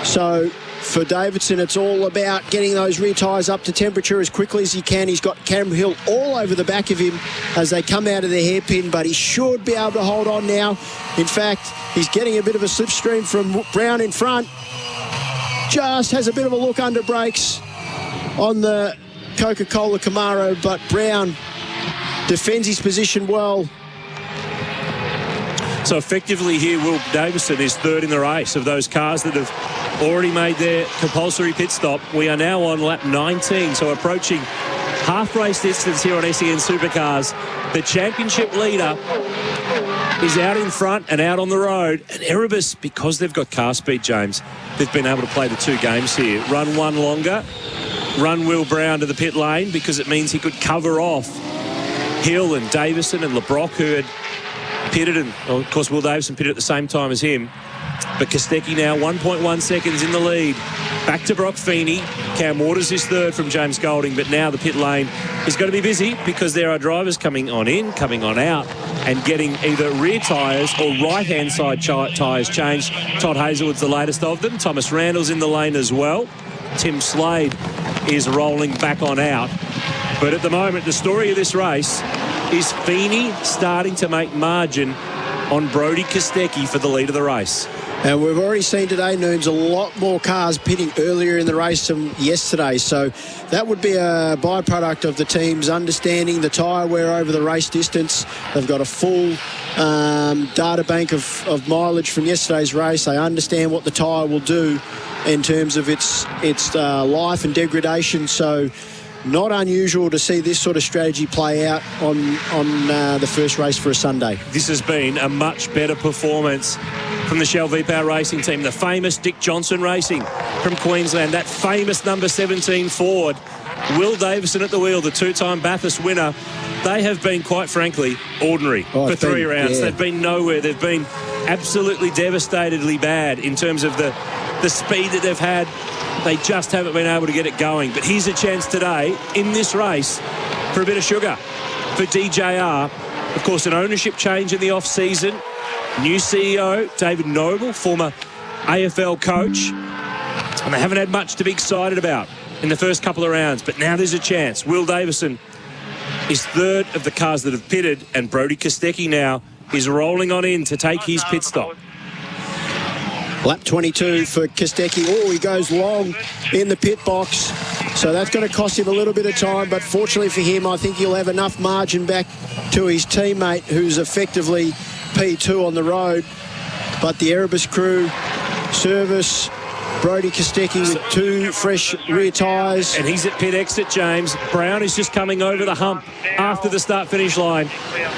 So for Davidson, it's all about getting those rear tyres up to temperature as quickly as he can. He's got Cameron Hill all over the back of him as they come out of the hairpin, but he should be able to hold on now. In fact, he's getting a bit of a slipstream from Brown in front. just has a bit of a look under brakes on the Coca-Cola Camaro, but Brown defends his position well. So effectively here, Will Davison is third in the race of those cars that have already made their compulsory pit stop. We are now on lap 19, so approaching half race distance here on SEN Supercars. The championship leader is out in front and out on the road. And Erebus, because they've got car speed, James, they've been able to play the two games here. Run one longer, run Will Brown to the pit lane because it means he could cover off Hill and Davison and LeBrock, who had pitted, and of course Will Davison pitted at the same time as him. But Kostecki now 1.1 seconds in the lead. Back to Brock Feeney. Cam Waters is third from James Golding, but now the pit lane is going to be busy because there are drivers coming on in, coming on out, and getting either rear tyres or right-hand side tyres changed. Todd Hazelwood's the latest of them. Thomas Randall's in the lane as well. Tim Slade is rolling back on out. But at the moment, the story of this race is Feeney starting to make margin on Brodie Kostecki for the lead of the race. And we've already seen today, Noons, a lot more cars pitting earlier in the race than yesterday. So that would be a byproduct of the teams understanding the tyre wear over the race distance. They've got a full data bank of mileage from yesterday's race. They understand what the tyre will do in terms of its life and degradation. So not unusual to see this sort of strategy play out on the first race for a Sunday. This has been a much better performance from the Shell V-Power Racing team. The famous Dick Johnson Racing from Queensland, that famous number 17 Ford. Will Davison at the wheel, the two-time Bathurst winner. They have been, quite frankly, ordinary for 3 rounds. Yeah. They've been nowhere. They've been absolutely devastatingly bad in terms of the speed that they've had. They just haven't been able to get it going. But here's a chance today in this race for a bit of sugar for DJR. Of course, an ownership change in the off-season. New CEO, David Noble, former AFL coach. And they haven't had much to be excited about in the first couple of rounds. But now there's a chance. Will Davison is third of the cars that have pitted. And Brodie Kostecki now is rolling on in to take his pit stop. Lap 22 for Kostecki. Oh, he goes long in the pit box. So that's going to cost him a little bit of time. But fortunately for him, I think he'll have enough margin back to his teammate, who's effectively P2 on the road. But the Erebus crew service Brodie Kostecki with 2 fresh rear tyres. And he's at pit exit, James. Brown is just coming over the hump after the start-finish line.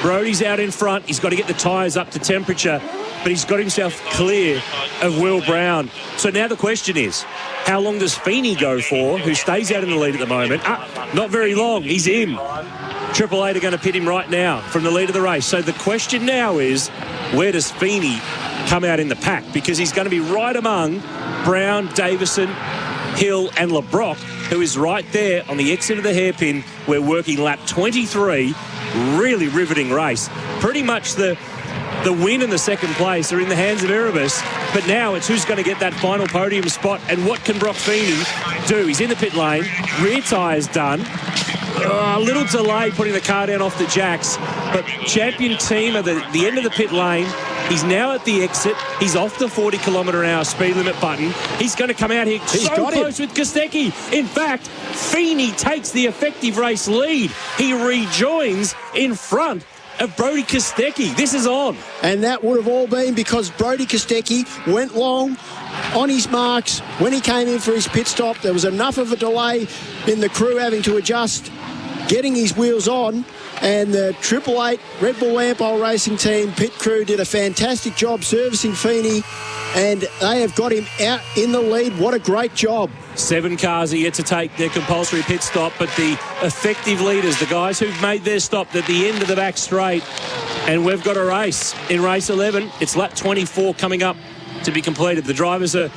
Brodie's out in front. He's got to get the tyres up to temperature, but he's got himself clear of Will Brown. So now the question is, how long does Feeney go for, who stays out in the lead at the moment? Not very long. He's in. Triple Eight are going to pit him right now from the lead of the race. So the question now is, where does Feeney come out in the pack? Because he's going to be right among Brown, Davison, Hill and LeBrock, who is right there on the exit of the hairpin. We're working lap 23. Really riveting race. Pretty much the win and the second place are in the hands of Erebus, but now it's who's going to get that final podium spot, and what can Brock Feeney do? He's in the pit lane, rear tyres done. A little delay putting the car down off the jacks, but champion team at the end of the pit lane. He's now at the exit. He's off the 40km/h speed limit button. He's going to come out here so close with Kostecki. In fact, Feeney takes the effective race lead. He rejoins in front of Brodie Kostecki. This is on. And that would have all been because Brodie Kostecki went long on his marks when he came in for his pit stop. There was enough of a delay in the crew having to adjust, getting his wheels on, and the 888 Red Bull Lampole Racing Team pit crew did a fantastic job servicing Feeney, and they have got him out in the lead. What a great job. 7 cars are yet to take their compulsory pit stop, but the effective leaders, the guys who've made their stop at the end of the back straight, and we've got a race in race 11. It's lap 24 coming up to be completed. The drivers are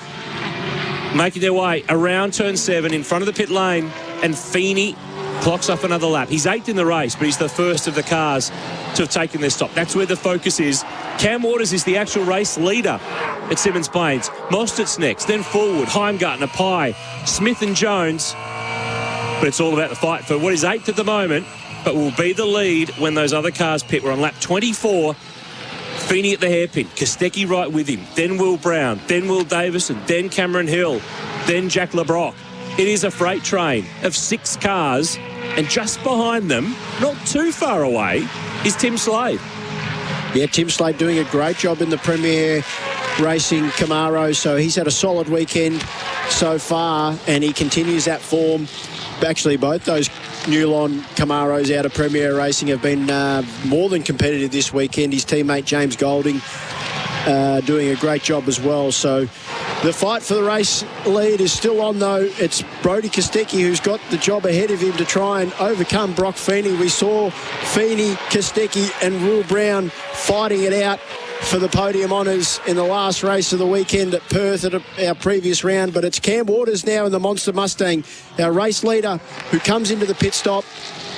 making their way around turn 7 in front of the pit lane, and Feeney clocks off another lap. He's 8th in the race, but he's the first of the cars to have taken their stop. That's where the focus is. Cam Waters is the actual race leader at Simmons Plains. Mostert's next, then Forward, Heimgartner, Pye, Smith and Jones. But it's all about the fight for what is 8th at the moment, but will be the lead when those other cars pit. We're on lap 24. Feeney at the hairpin, Kostecki right with him, then Will Brown, then Will Davison, then Cameron Hill, then Jack LeBrock. It is a freight train of 6 cars, and just behind them, not too far away, is Tim Slade. Yeah, Tim Slade doing a great job in the Premier Racing Camaro, so he's had a solid weekend so far, and he continues that form. Actually, both those Newlon Camaros out of Premier Racing have been more than competitive this weekend. His teammate James Golding doing a great job as well. So the fight for the race lead is still on, though. It's Brodie Kostecki who's got the job ahead of him to try and overcome Brock Feeney. We saw Feeney, Kostecki and Will Brown fighting it out for the podium honours in the last race of the weekend at Perth at our previous round. But it's Cam Waters now in the Monster Mustang, our race leader, who comes into the pit stop.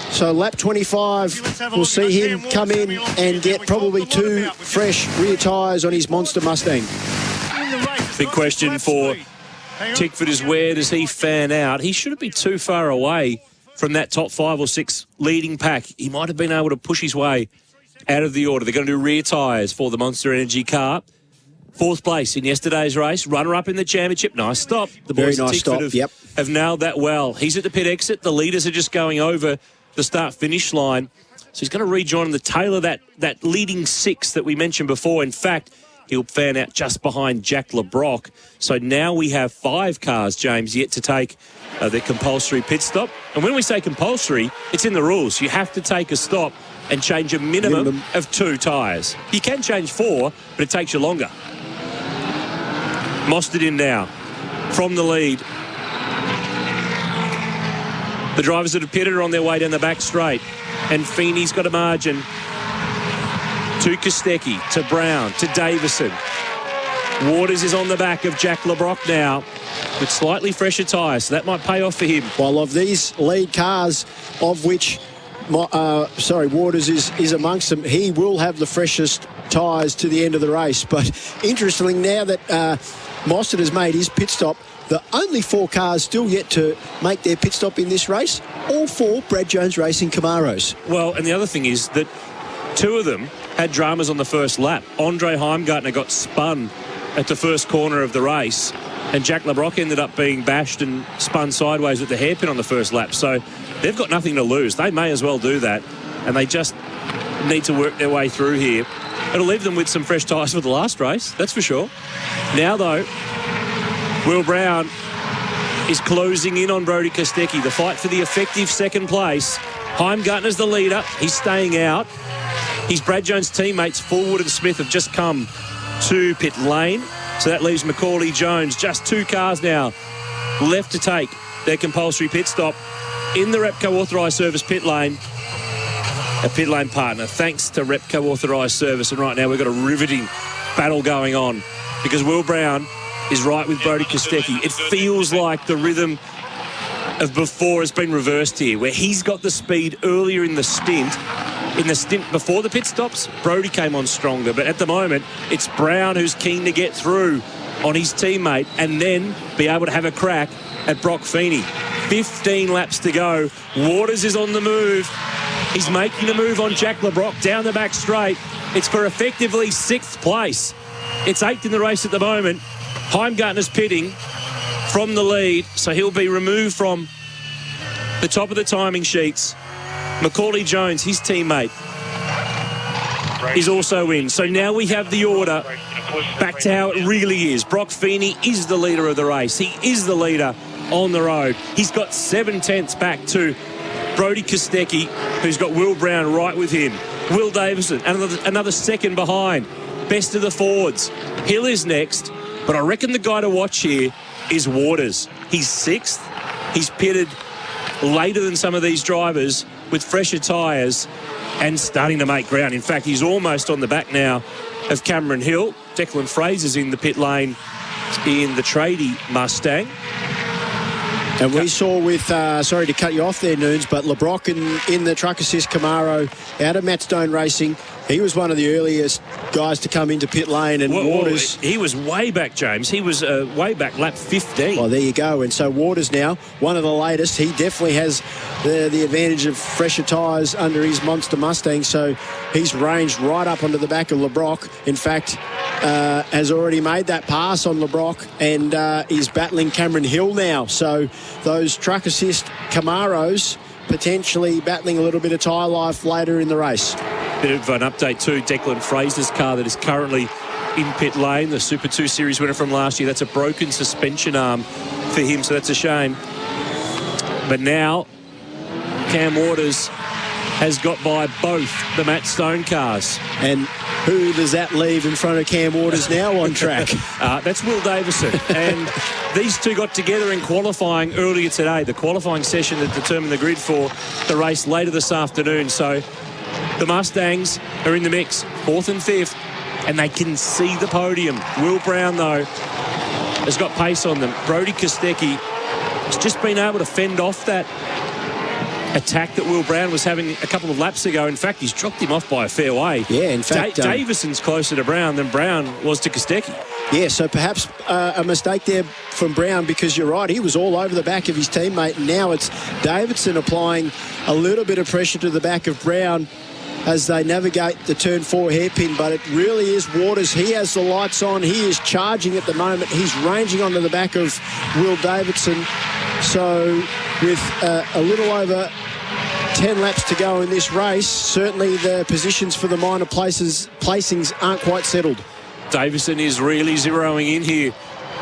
So lap 25, we'll see him come in and get probably 2 fresh rear tyres on his Monster Mustang. Big question for Tickford is, where does he fan out? He shouldn't be too far away from that top 5 or 6 leading pack. He might have been able to push his way out of the order. They're going to do rear tyres for the Monster Energy car. 4th place in yesterday's race, runner-up in the championship. Nice stop. The boys at Tickford have nailed that well. He's at the pit exit. The leaders are just going over the start-finish line. So he's going to rejoin the tail of that leading 6 that we mentioned before. In fact, he'll fan out just behind Jack LeBrock. So now we have 5 cars, James, yet to take their compulsory pit stop. And when we say compulsory, it's in the rules. You have to take a stop and change a minimum of 2 tyres. You can change 4, but it takes you longer. Mostert in now from the lead. The drivers that have pitted are on their way down the back straight. And Feeney's got a margin to Kostecki, to Brown, to Davison. Waters is on the back of Jack LeBrock now with slightly fresher tyres, so that might pay off for him. Well, of these lead cars, of which Waters is amongst them, he will have the freshest tyres to the end of the race. But interestingly, now that Mostert has made his pit stop, the only 4 cars still yet to make their pit stop in this race, all 4 Brad Jones Racing Camaros. Well, and the other thing is that 2 of them had dramas on the first lap. Andre Heimgartner got spun at the first corner of the race, and Jack LeBrock ended up being bashed and spun sideways at the hairpin on the first lap. So they've got nothing to lose. They may as well do that, and they just need to work their way through here. It'll leave them with some fresh tyres for the last race, that's for sure. Now, though, Will Brown is closing in on Brodie Kostecki. The fight for the effective second place. Heimgartner's the leader. He's staying out. His Brad Jones teammates, Fullwood and Smith, have just come to pit lane. So that leaves Macaulay Jones. Just 2 cars now left to take their compulsory pit stop in the Repco authorised service pit lane. A pit lane partner, thanks to Repco authorised service. And right now we've got a riveting battle going on because Will Brown is right with Brodie Kostecki. It feels like the rhythm of before has been reversed here, where he's got the speed earlier in the stint. In the stint before the pit stops, Brodie came on stronger. But at the moment, it's Brown who's keen to get through on his teammate and then be able to have a crack at Brock Feeney. 15 laps to go. Waters is on the move. He's making a move on Jack LeBrock down the back straight. It's for effectively 6th place. It's 8th in the race at the moment. Heimgartner's pitting from the lead, so he'll be removed from the top of the timing sheets. Macaulay Jones, his teammate, is also in. So now we have the order back to how it really is. Brock Feeney is the leader of the race. He is the leader on the road. He's got 7 tenths back to Brodie Kostecki, who's got Will Brown right with him. Will Davison, another second behind. Best of the Fords. Hill is next, but I reckon the guy to watch here is Waters. He's 6th. He's pitted later than some of these drivers with fresher tyres and starting to make ground. In fact, he's almost on the back now of Cameron Hill. Declan Fraser's in the pit lane in the tradie Mustang. And we saw with, sorry to cut you off there, Noons, but LeBrock in the truck assist Camaro out of Matt Stone Racing, he was one of the earliest guys to come into pit lane, and Waters... He was way back, James. He was way back, lap 15. Well, there you go. And so Waters now, one of the latest, he definitely has the advantage of fresher tyres under his Monster Mustang, so he's ranged right up onto the back of LeBrock. In fact, has already made that pass on LeBrock and is battling Cameron Hill now. So those truck assist Camaros potentially battling a little bit of tyre life later in the race. Bit of an update too. Declan Fraser's car that is currently in pit lane, the Super 2 Series winner from last year. That's a broken suspension arm for him, so that's a shame. But now Cam Waters has got by both the Matt Stone cars. And who does that leave in front of Cam Waters now on track? That's Will Davison. And these two got together in qualifying earlier today, the qualifying session that determined the grid for the race later this afternoon. So the Mustangs are in the mix, 4th and 5th, and they can see the podium. Will Brown, though, has got pace on them. Brody Kostecki has just been able to fend off that attack that Will Brown was having a couple of laps ago. In fact, he's dropped him off by a fair way. Yeah, in fact... Davison's closer to Brown than Brown was to Kostecki. Yeah, so perhaps a mistake there from Brown, because you're right, he was all over the back of his teammate, and now it's Davidson applying a little bit of pressure to the back of Brown as they navigate the turn 4 hairpin, but it really is Waters. He has the lights on. He is charging at the moment. He's ranging onto the back of Will Davidson. So with a little over 10 laps to go in this race, certainly the positions for the minor placings aren't quite settled. Davison is really zeroing in here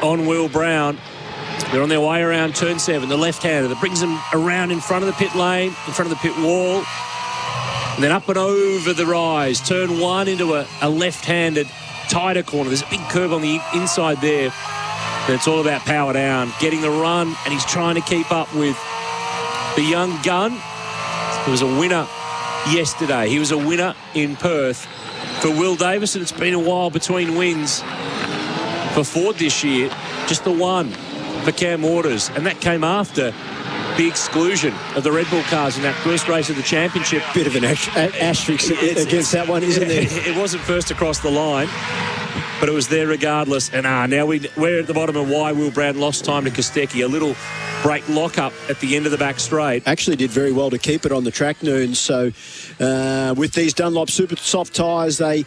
on Will Brown. They're on their way around turn 7, the left-hander that brings them around in front of the pit lane, in front of the pit wall. And then up and over the rise. Turn 1 into a left-handed tighter corner. There's a big curve on the inside there. And it's all about power down, getting the run, and he's trying to keep up with the young gun. He was a winner yesterday. He was a winner in Perth. For Will Davison, it's been a while between wins for Ford this year. Just the one for Cam Waters. And that came after the exclusion of the Red Bull cars in that first race of the championship. Bit of an asterisk against that one, isn't there? It wasn't first across the line, but it was there regardless. And now we're at the bottom of why Will Brown lost time to Kostecki. A little brake lock-up at the end of the back straight. Actually did very well to keep it on the track, Noon. So with these Dunlop Super Soft tyres, they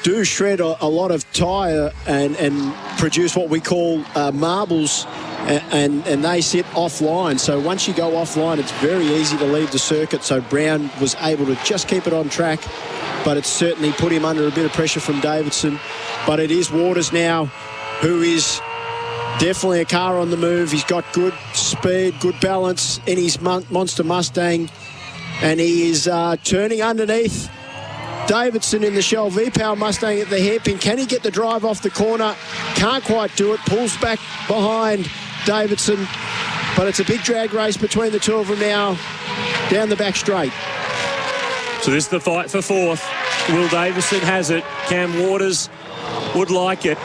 do shred a lot of tyre and produce what we call marbles, and they sit offline. So once you go offline, it's very easy to leave the circuit. So Brown was able to just keep it on track, but it's certainly put him under a bit of pressure from Davidson. But it is Waters now who is definitely a car on the move. He's got good speed, good balance in his Monster Mustang, and he is turning underneath Davidson in the Shell V-Power Mustang at the hairpin. Can he get the drive off the corner? Can't quite do it. Pulls back behind Davidson, but it's a big drag race between the two of them now down the back straight. So this is the fight for 4th. Will Davison has it. Cam Waters would like it.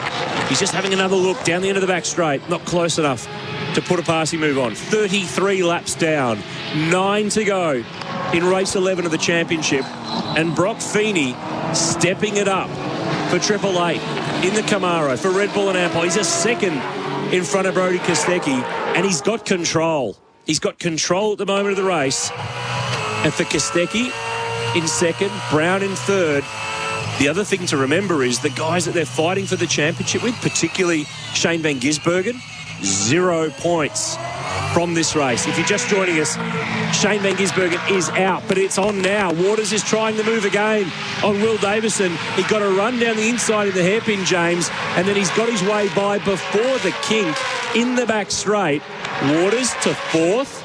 He's just having another look down the end of the back straight. Not close enough to put a passing move on. 33 laps down. 9 to go in race 11 of the championship. And Brock Feeney stepping it up for Triple Eight in the Camaro for Red Bull and Ampol. He's a second in front of Brody Kostecki, and he's got control. He's got control at the moment of the race. And for Kostecki in second, Brown in third. The other thing to remember is the guys that they're fighting for the championship with, particularly Shane van Gisbergen, 0 points from this race. If you're just joining us, Shane van Gisbergen is out, but it's on now. Waters is trying to move again on Will Davison. He got a run down the inside of the hairpin, James, and then he's got his way by before the kink in the back straight. Waters to 4th.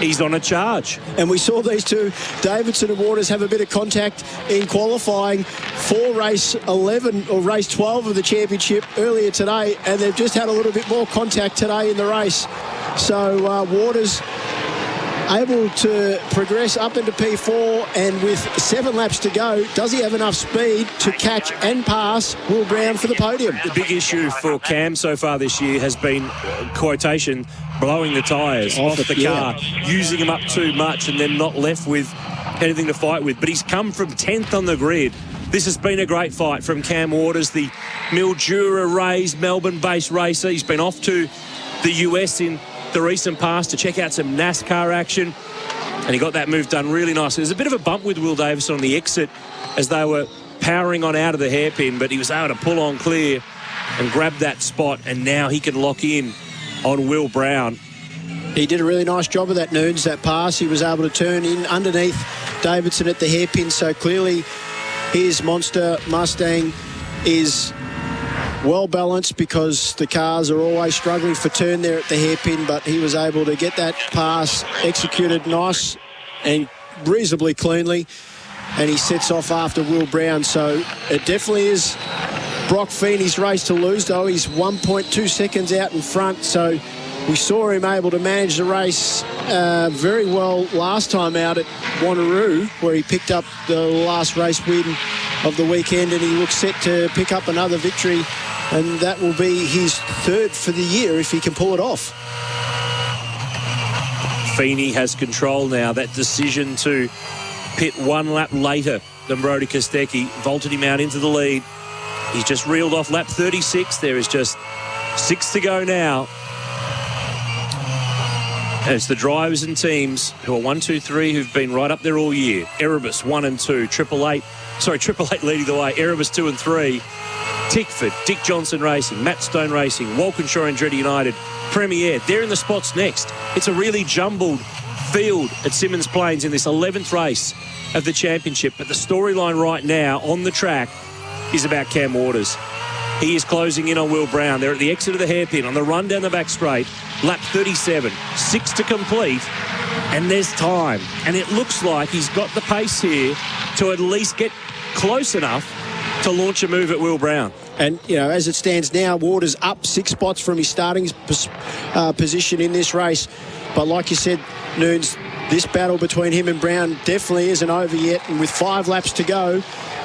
He's on a charge. And we saw these two, Davidson and Waters, have a bit of contact in qualifying for race 11 or race 12 of the championship earlier today, and they've just had a little bit more contact today in the race. So Waters able to progress up into P4, and with 7 laps to go, does he have enough speed to catch and pass Will Brown for the podium? The big issue for Cam so far this year has been, quotation, blowing the tyres off the car, using them up too much and then not left with anything to fight with. But he's come from 10th on the grid. This has been a great fight from Cam Waters, the Mildura-raised Melbourne-based racer. He's been off to the US in the recent past to check out some NASCAR action, and he got that move done really nice. There's a bit of a bump with Will Davison on the exit as they were powering on out of the hairpin, but he was able to pull on clear and grab that spot, and now he can lock in on Will Brown. He did a really nice job of that, Noons, that pass. He was able to turn in underneath Davidson at the hairpin, so clearly his monster Mustang is well balanced, because the cars are always struggling for turn there at the hairpin, but he was able to get that pass executed nice and reasonably cleanly, and he sets off after Will Brown. So it definitely is Brock Feeney's race to lose, though. He's 1.2 seconds out in front, so we saw him able to manage the race very well last time out at Wanneroo, where he picked up the last race win of the weekend, and he looks set to pick up another victory, and that will be his 3rd for the year if he can pull it off. Feeney has control now. That decision to pit 1 lap later than Brodie Kostecki vaulted him out into the lead. He's just reeled off lap 36. There is just 6 to go now. And it's the drivers and teams who are 1, 2, 3 who've been right up there all year. Erebus 1 and 2, Triple Eight leading the way. Erebus 2 and 3. Tickford, Dick Johnson Racing, Matt Stone Racing, Walkinshaw Andretti United, Premier. They're in the spots next. It's a really jumbled field at Symmons Plains in this 11th race of the championship. But the storyline right now on the track is about Cam Waters. He is closing in on Will Brown. They're at the exit of the hairpin on the run down the back straight. Lap 37, 6 to complete, and there's time. And it looks like he's got the pace here to at least get close enough to launch a move at Will Brown. And, you know, as it stands now, Waters up 6 spots from his starting position in this race. But like you said, Noons, this battle between him and Brown definitely isn't over yet. And with 5 laps to go,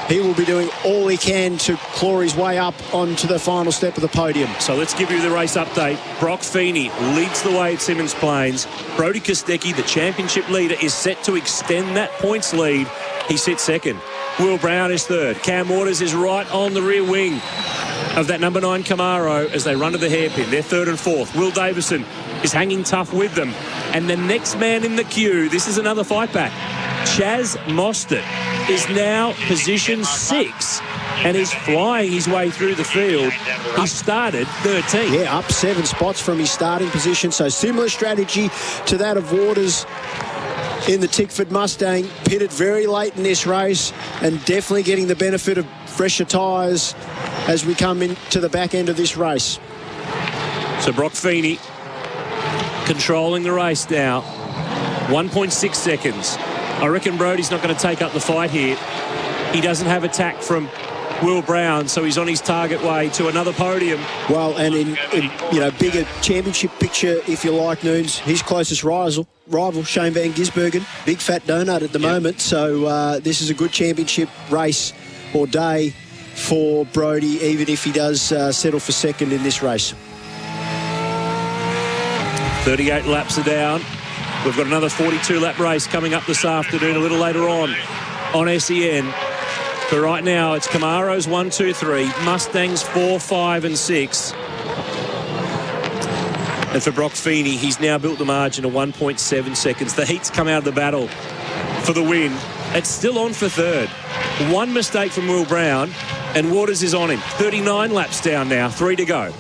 he will be doing all he can to claw his way up onto the final step of the podium. So let's give you the race update. Brock Feeney leads the way at Symmons Plains. Brodie Kostecki, the championship leader, is set to extend that points lead. He sits 2nd. Will Brown is 3rd. Cam Waters is right on the rear wing of that number 9 Camaro as they run to the hairpin. They're 3rd and 4th. Will Davison is hanging tough with them. And the next man in the queue, this is another fight back. Chaz Mostert is now position 6 and is flying his way through the field. He started 13th. Yeah, up 7 spots from his starting position. So similar strategy to that of Waters in the Tickford Mustang. Pitted very late in this race and definitely getting the benefit of fresher tyres as we come into the back end of this race. So Brock Feeney controlling the race now. 1.6 seconds. I reckon Brodie's not going to take up the fight here. He doesn't have attack from Will Brown, so he's on his target way to another podium. Well, and in you know, bigger championship picture, if you like, Noons, his closest rival Shane Van Gisbergen, big fat donut at the moment. So this is a good championship race or day for Brodie, even if he does settle for 2nd in this race. 38 laps are down. We've got another 42-lap race coming up this afternoon a little later on SEN. But right now, it's Camaros 1, 2, 3, Mustangs 4, 5 and 6. And for Brock Feeney, he's now built the margin of 1.7 seconds. The heat's come out of the battle for the win. It's still on for 3rd. 1 mistake from Will Brown, and Waters is on him. 39 laps down now, 3 to go.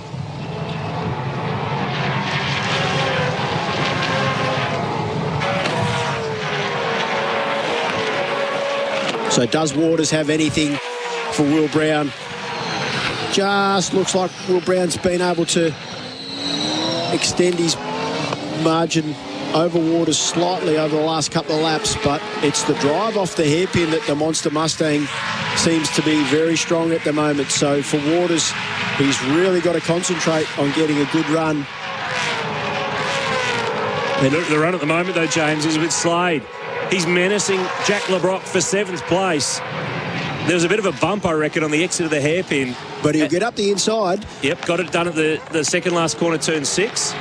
So does Waters have anything for Will Brown? Just looks like Will Brown's been able to extend his margin over Waters slightly over the last couple of laps, but it's the drive off the hairpin that the Monster Mustang seems to be very strong at the moment. So for Waters, he's really got to concentrate on getting a good run The run at the moment, though, James, is with Slade. He's menacing Jack LeBrock for 7th place. There was a bit of a bump, I reckon, on the exit of the hairpin. But he'll get up the inside. Yep, got it done at the second last corner, turn 6.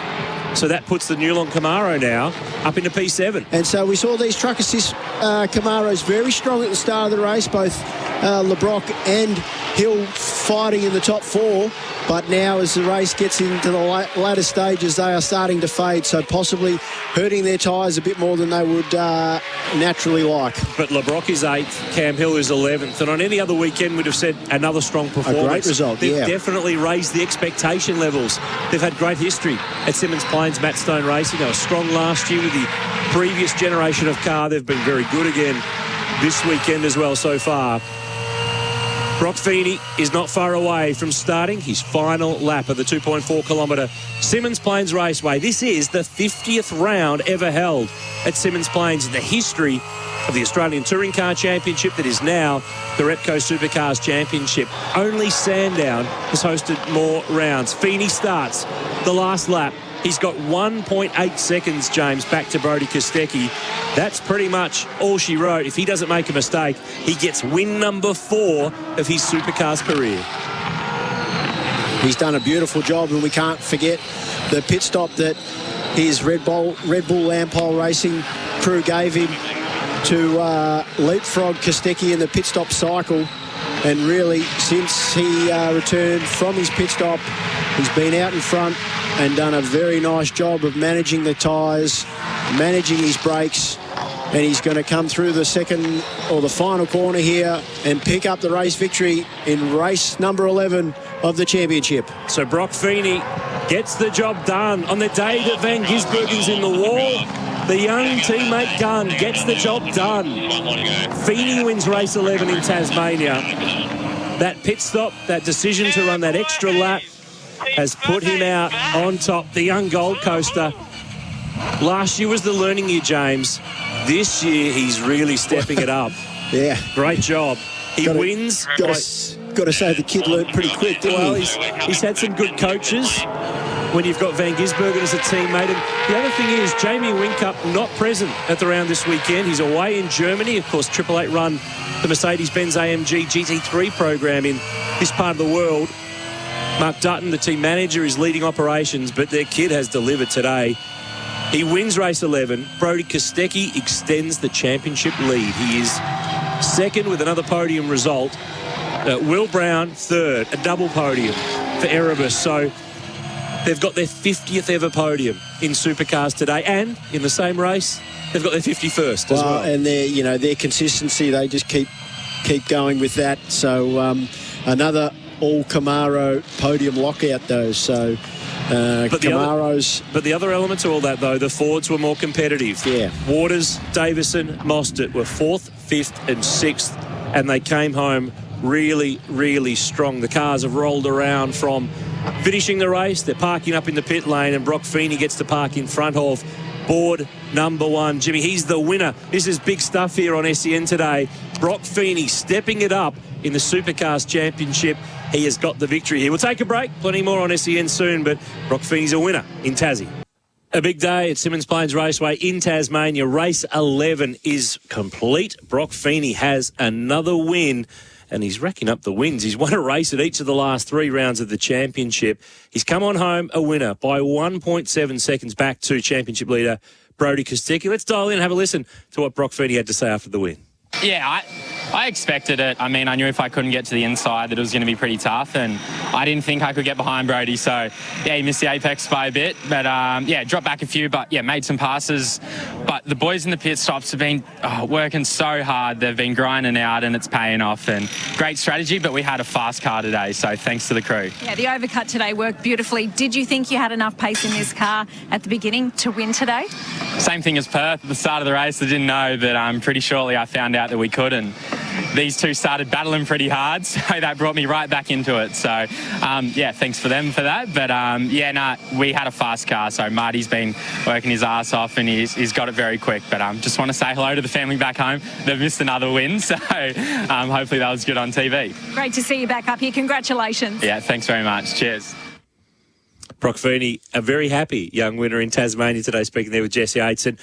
So that puts the Noonan Camaro now up into P7. And so we saw these truck assist Camaros very strong at the start of the race, both LeBrock and Hill fighting in the top 4. But now as the race gets into the latter stages, they are starting to fade, so possibly hurting their tyres a bit more than they would naturally like. But LeBrock is 8th, Cam Hill is 11th. And on any other weekend, we'd have said another strong performance. A great result, They've definitely raised the expectation levels. They've had great history at Simmons Plains, Matt Stone Racing. They were strong last year with the previous generation of car. They've been very good again this weekend as well so far. Brock Feeney is not far away from starting his final lap of the 2.4 kilometre Simmons Plains Raceway. This is the 50th round ever held at Simmons Plains in the history of the Australian Touring Car Championship that is now the Repco Supercars Championship. Only Sandown has hosted more rounds. Feeney starts the last lap. He's got 1.8 seconds, James, back to Brody Kostecki. That's pretty much all she wrote. If he doesn't make a mistake, he gets win number 4 of his Supercars career. He's done a beautiful job, and we can't forget the pit stop that his Red Bull Lampole Racing crew gave him to leapfrog Kostecki in the pit stop cycle. And really, since he returned from his pit stop, he's been out in front and done a very nice job of managing the tyres, managing his brakes, and he's going to come through the second or the final corner here and pick up the race victory in race number 11 of the championship. So Brock Feeney gets the job done on the day that Van Gisbergen's in the wall. The young teammate Gunn gets the job done. Feeney wins race 11 in Tasmania. That pit stop, that decision to run that extra lap has put him out on top. The young Gold Coaster. Last year was the learning year, James. This year he's really stepping it up. Yeah. Great job. He wins. Got to say the kid learned pretty quick, didn't he? He's had some good coaches when you've got Van Gisbergen as a teammate. And the other thing is, Jamie Whincup not present at the round this weekend. He's away in Germany. Of course, Triple Eight run the Mercedes-Benz AMG GT3 program in this part of the world. Mark Dutton, the team manager, is leading operations, but their kid has delivered today. He wins race 11. Brody Kostecki extends the championship lead. He is second with another podium result. Will Brown, third, a double podium for Erebus. So they've got their 50th ever podium in Supercars today, and in the same race, they've got their 51st as well. And their consistency, they just keep going with that. So another all Camaro podium lockout, though. So Camaros. But the other element to all that, though, the Fords were more competitive. Yeah. Waters, Davison, Mostert were 4th, 5th and 6th, and they came home really, really strong. The cars have rolled around from finishing the race. They're parking up in the pit lane, and Brock Feeney gets to park in front of board number 1. Jimmy, he's the winner. This is big stuff here on SEN today. Brock Feeney stepping it up in the Supercars Championship. He has got the victory here. We'll take a break. Plenty more on SEN soon, but Brock Feeney's a winner in Tassie. A big day at Simmons Plains Raceway in Tasmania. Race 11 is complete. Brock Feeney has another win, and he's racking up the wins. He's won a race at each of the last 3 rounds of the championship. He's come on home a winner by 1.7 seconds back to championship leader Brody Kostecki. Let's dial in and have a listen to what Brock Feeney had to say after the win. Yeah, I expected it. I mean, I knew if I couldn't get to the inside that it was going to be pretty tough, and I didn't think I could get behind Brody. So, yeah, he missed the apex by a bit, but, dropped back a few, but, yeah, made some passes. But the boys in the pit stops have been working so hard. They've been grinding out, and it's paying off. And great strategy, but we had a fast car today, so thanks to the crew. Yeah, the overcut today worked beautifully. Did you think you had enough pace in this car at the beginning to win today? Same thing as Perth at the start of the race. I didn't know, but pretty shortly I found out that we could, and these two started battling pretty hard, so that brought me right back into it. So, thanks for them for that. But, we had a fast car, so Marty's been working his ass off, and he's got it very quick. But just want to say hello to the family back home. They've missed another win, so hopefully that was good on TV. Great to see you back up here. Congratulations. Yeah, thanks very much. Cheers. Brock Feeney, a very happy young winner in Tasmania today, speaking there with Jesse Yates. And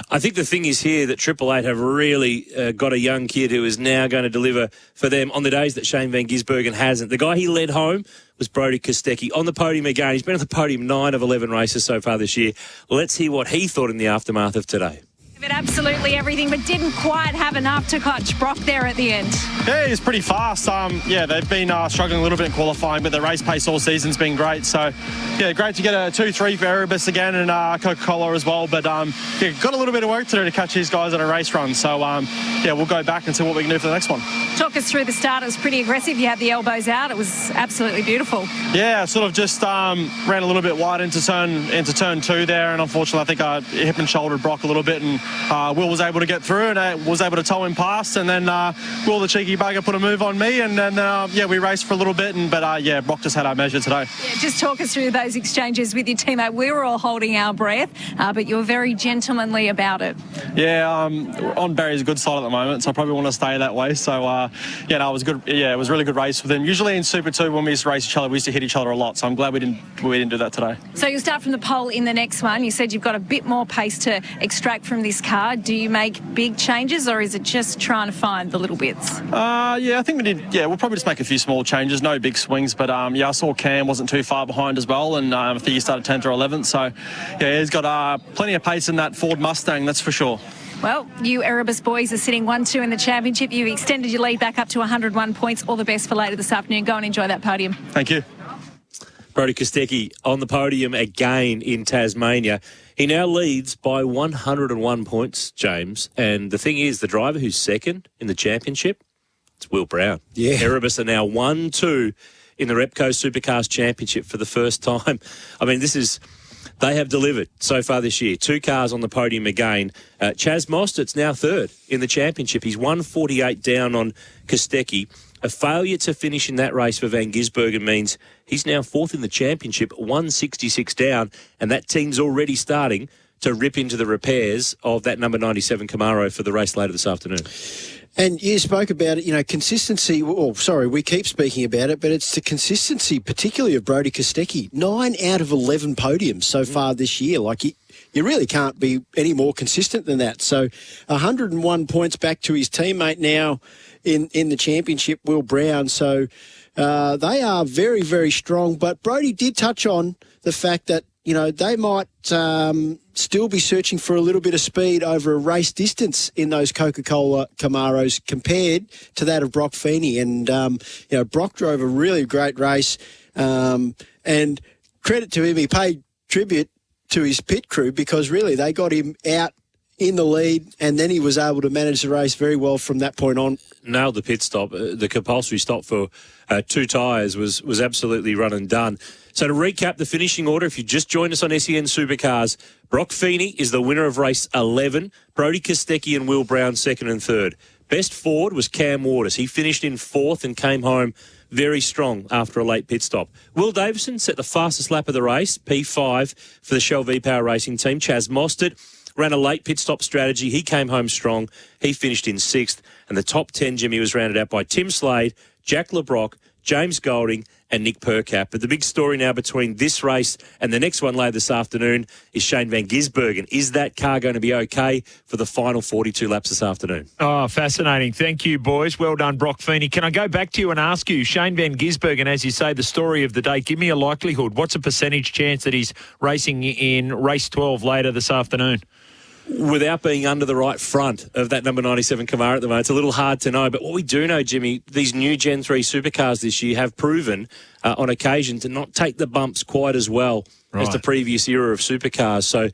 I think the thing is here that Triple Eight have really got a young kid who is now going to deliver for them on the days that Shane Van Gisbergen hasn't. The guy he led home was Brodie Kostecki on the podium again. He's been on the podium 9 of 11 races so far this year. Let's hear what he thought in the aftermath of today. But absolutely everything, but didn't quite have enough to catch Brock there at the end. Yeah, he's pretty fast. They've been struggling a little bit in qualifying, but the race pace all season's been great. So, yeah, great to get a 2-3 for Erebus again and Coca-Cola as well. But, got a little bit of work to do to catch these guys at a race run. So, we'll go back and see what we can do for the next one. Talk us through the start. It was pretty aggressive. You had the elbows out. It was absolutely beautiful. Yeah, sort of just ran a little bit wide into turn 2 there, and unfortunately I think I hip and shouldered Brock a little bit, and Will was able to get through and I was able to tow him past, and then Will, the cheeky bugger, put a move on me, and then we raced for a little bit, but Brock just had our measure today. Yeah, just talk us through those exchanges with your teammate. We were all holding our breath, but you were very gentlemanly about it. Yeah, on Barry's good side at the moment, so I probably want to stay that way. So it was good. Yeah, it was a really good race with him. Usually in Super 2 when we used to race each other, we used to hit each other a lot, so I'm glad we didn't do that today. So you'll start from the pole in the next one. You said you've got a bit more pace to extract from this car. Do you make big changes, or is it just trying to find the little bits? I think we did. Yeah, we'll probably just make a few small changes, no big swings. But I saw Cam wasn't too far behind as well, and I think he started 10th or 11th. So yeah, he's got plenty of pace in that Ford Mustang, that's for sure. Well, you Erebus boys are sitting 1-2 in the championship. You've extended your lead back up to 101 points. All the best for later this afternoon. Go and enjoy that podium. Thank you. Brodie Kostecki on the podium again in Tasmania. He now leads by 101 points, James. And the thing is, the driver who's second in the championship, it's Will Brown. Yeah. Erebus are now 1-2 in the Repco Supercars Championship for the first time. I mean, they have delivered so far this year. 2 cars on the podium again. Chaz Mostert's now third in the championship. He's 148 down on Kostecki. A failure to finish in that race for Van Gisbergen means he's now 4th in the championship, 166 down, and that team's already starting to rip into the repairs of that number 97 Camaro for the race later this afternoon. And you spoke about it, consistency. We keep speaking about it, but it's the consistency, particularly of Brodie Kostecki. 9 out of 11 podiums so far this year. Like, you really can't be any more consistent than that. So 101 points back to his teammate now in the championship, Will Brown. So they are very, very strong. But Brodie did touch on the fact that, they might still be searching for a little bit of speed over a race distance in those Coca-Cola Camaros compared to that of Brock Feeney. And, Brock drove a really great race. And credit to him, he paid tribute to his pit crew because really they got him out in the lead, and then he was able to manage the race very well from that point on. Nailed the pit stop. The compulsory stop for 2 tyres was absolutely run and done. So to recap the finishing order, if you just joined us on SEN Supercars, Brock Feeney is the winner of race 11. Brodie Kostecki and Will Brown second and third. Best forward was Cam Waters. He finished in 4th and came home very strong after a late pit stop. Will Davison set the fastest lap of the race, P5 for the Shell V-Power Racing team. Chaz Mostert ran a late pit stop strategy. He came home strong. He finished in 6th. And the top 10, Jimmy, was rounded out by Tim Slade, Jack LeBrock, James Golding and Nick Percap. But the big story now between this race and the next one later this afternoon is Shane Van Gisbergen. Is that car going to be okay for the final 42 laps this afternoon? Oh, fascinating. Thank you, boys. Well done, Brock Feeney. Can I go back to you and ask you, Shane Van Gisbergen, as you say, the story of the day, give me a likelihood. What's a percentage chance that he's racing in race 12 later this afternoon? Without being under the right front of that number 97 Camaro at the moment, it's a little hard to know. But what we do know, Jimmy, these new Gen 3 supercars this year have proven on occasion to not take the bumps quite as well as the previous era of supercars. So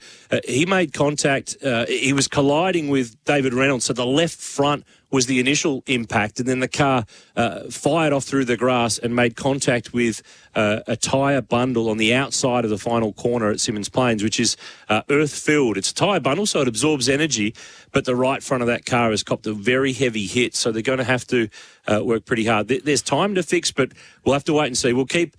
he made contact. He was colliding with David Reynolds. So the left front was the initial impact, and then the car fired off through the grass and made contact with a tyre bundle on the outside of the final corner at Symmons Plains, which is earth-filled. It's a tyre bundle, so it absorbs energy, but the right front of that car has copped a very heavy hit, so they're going to have to work pretty hard. There's time to fix, but we'll have to wait and see. We'll keep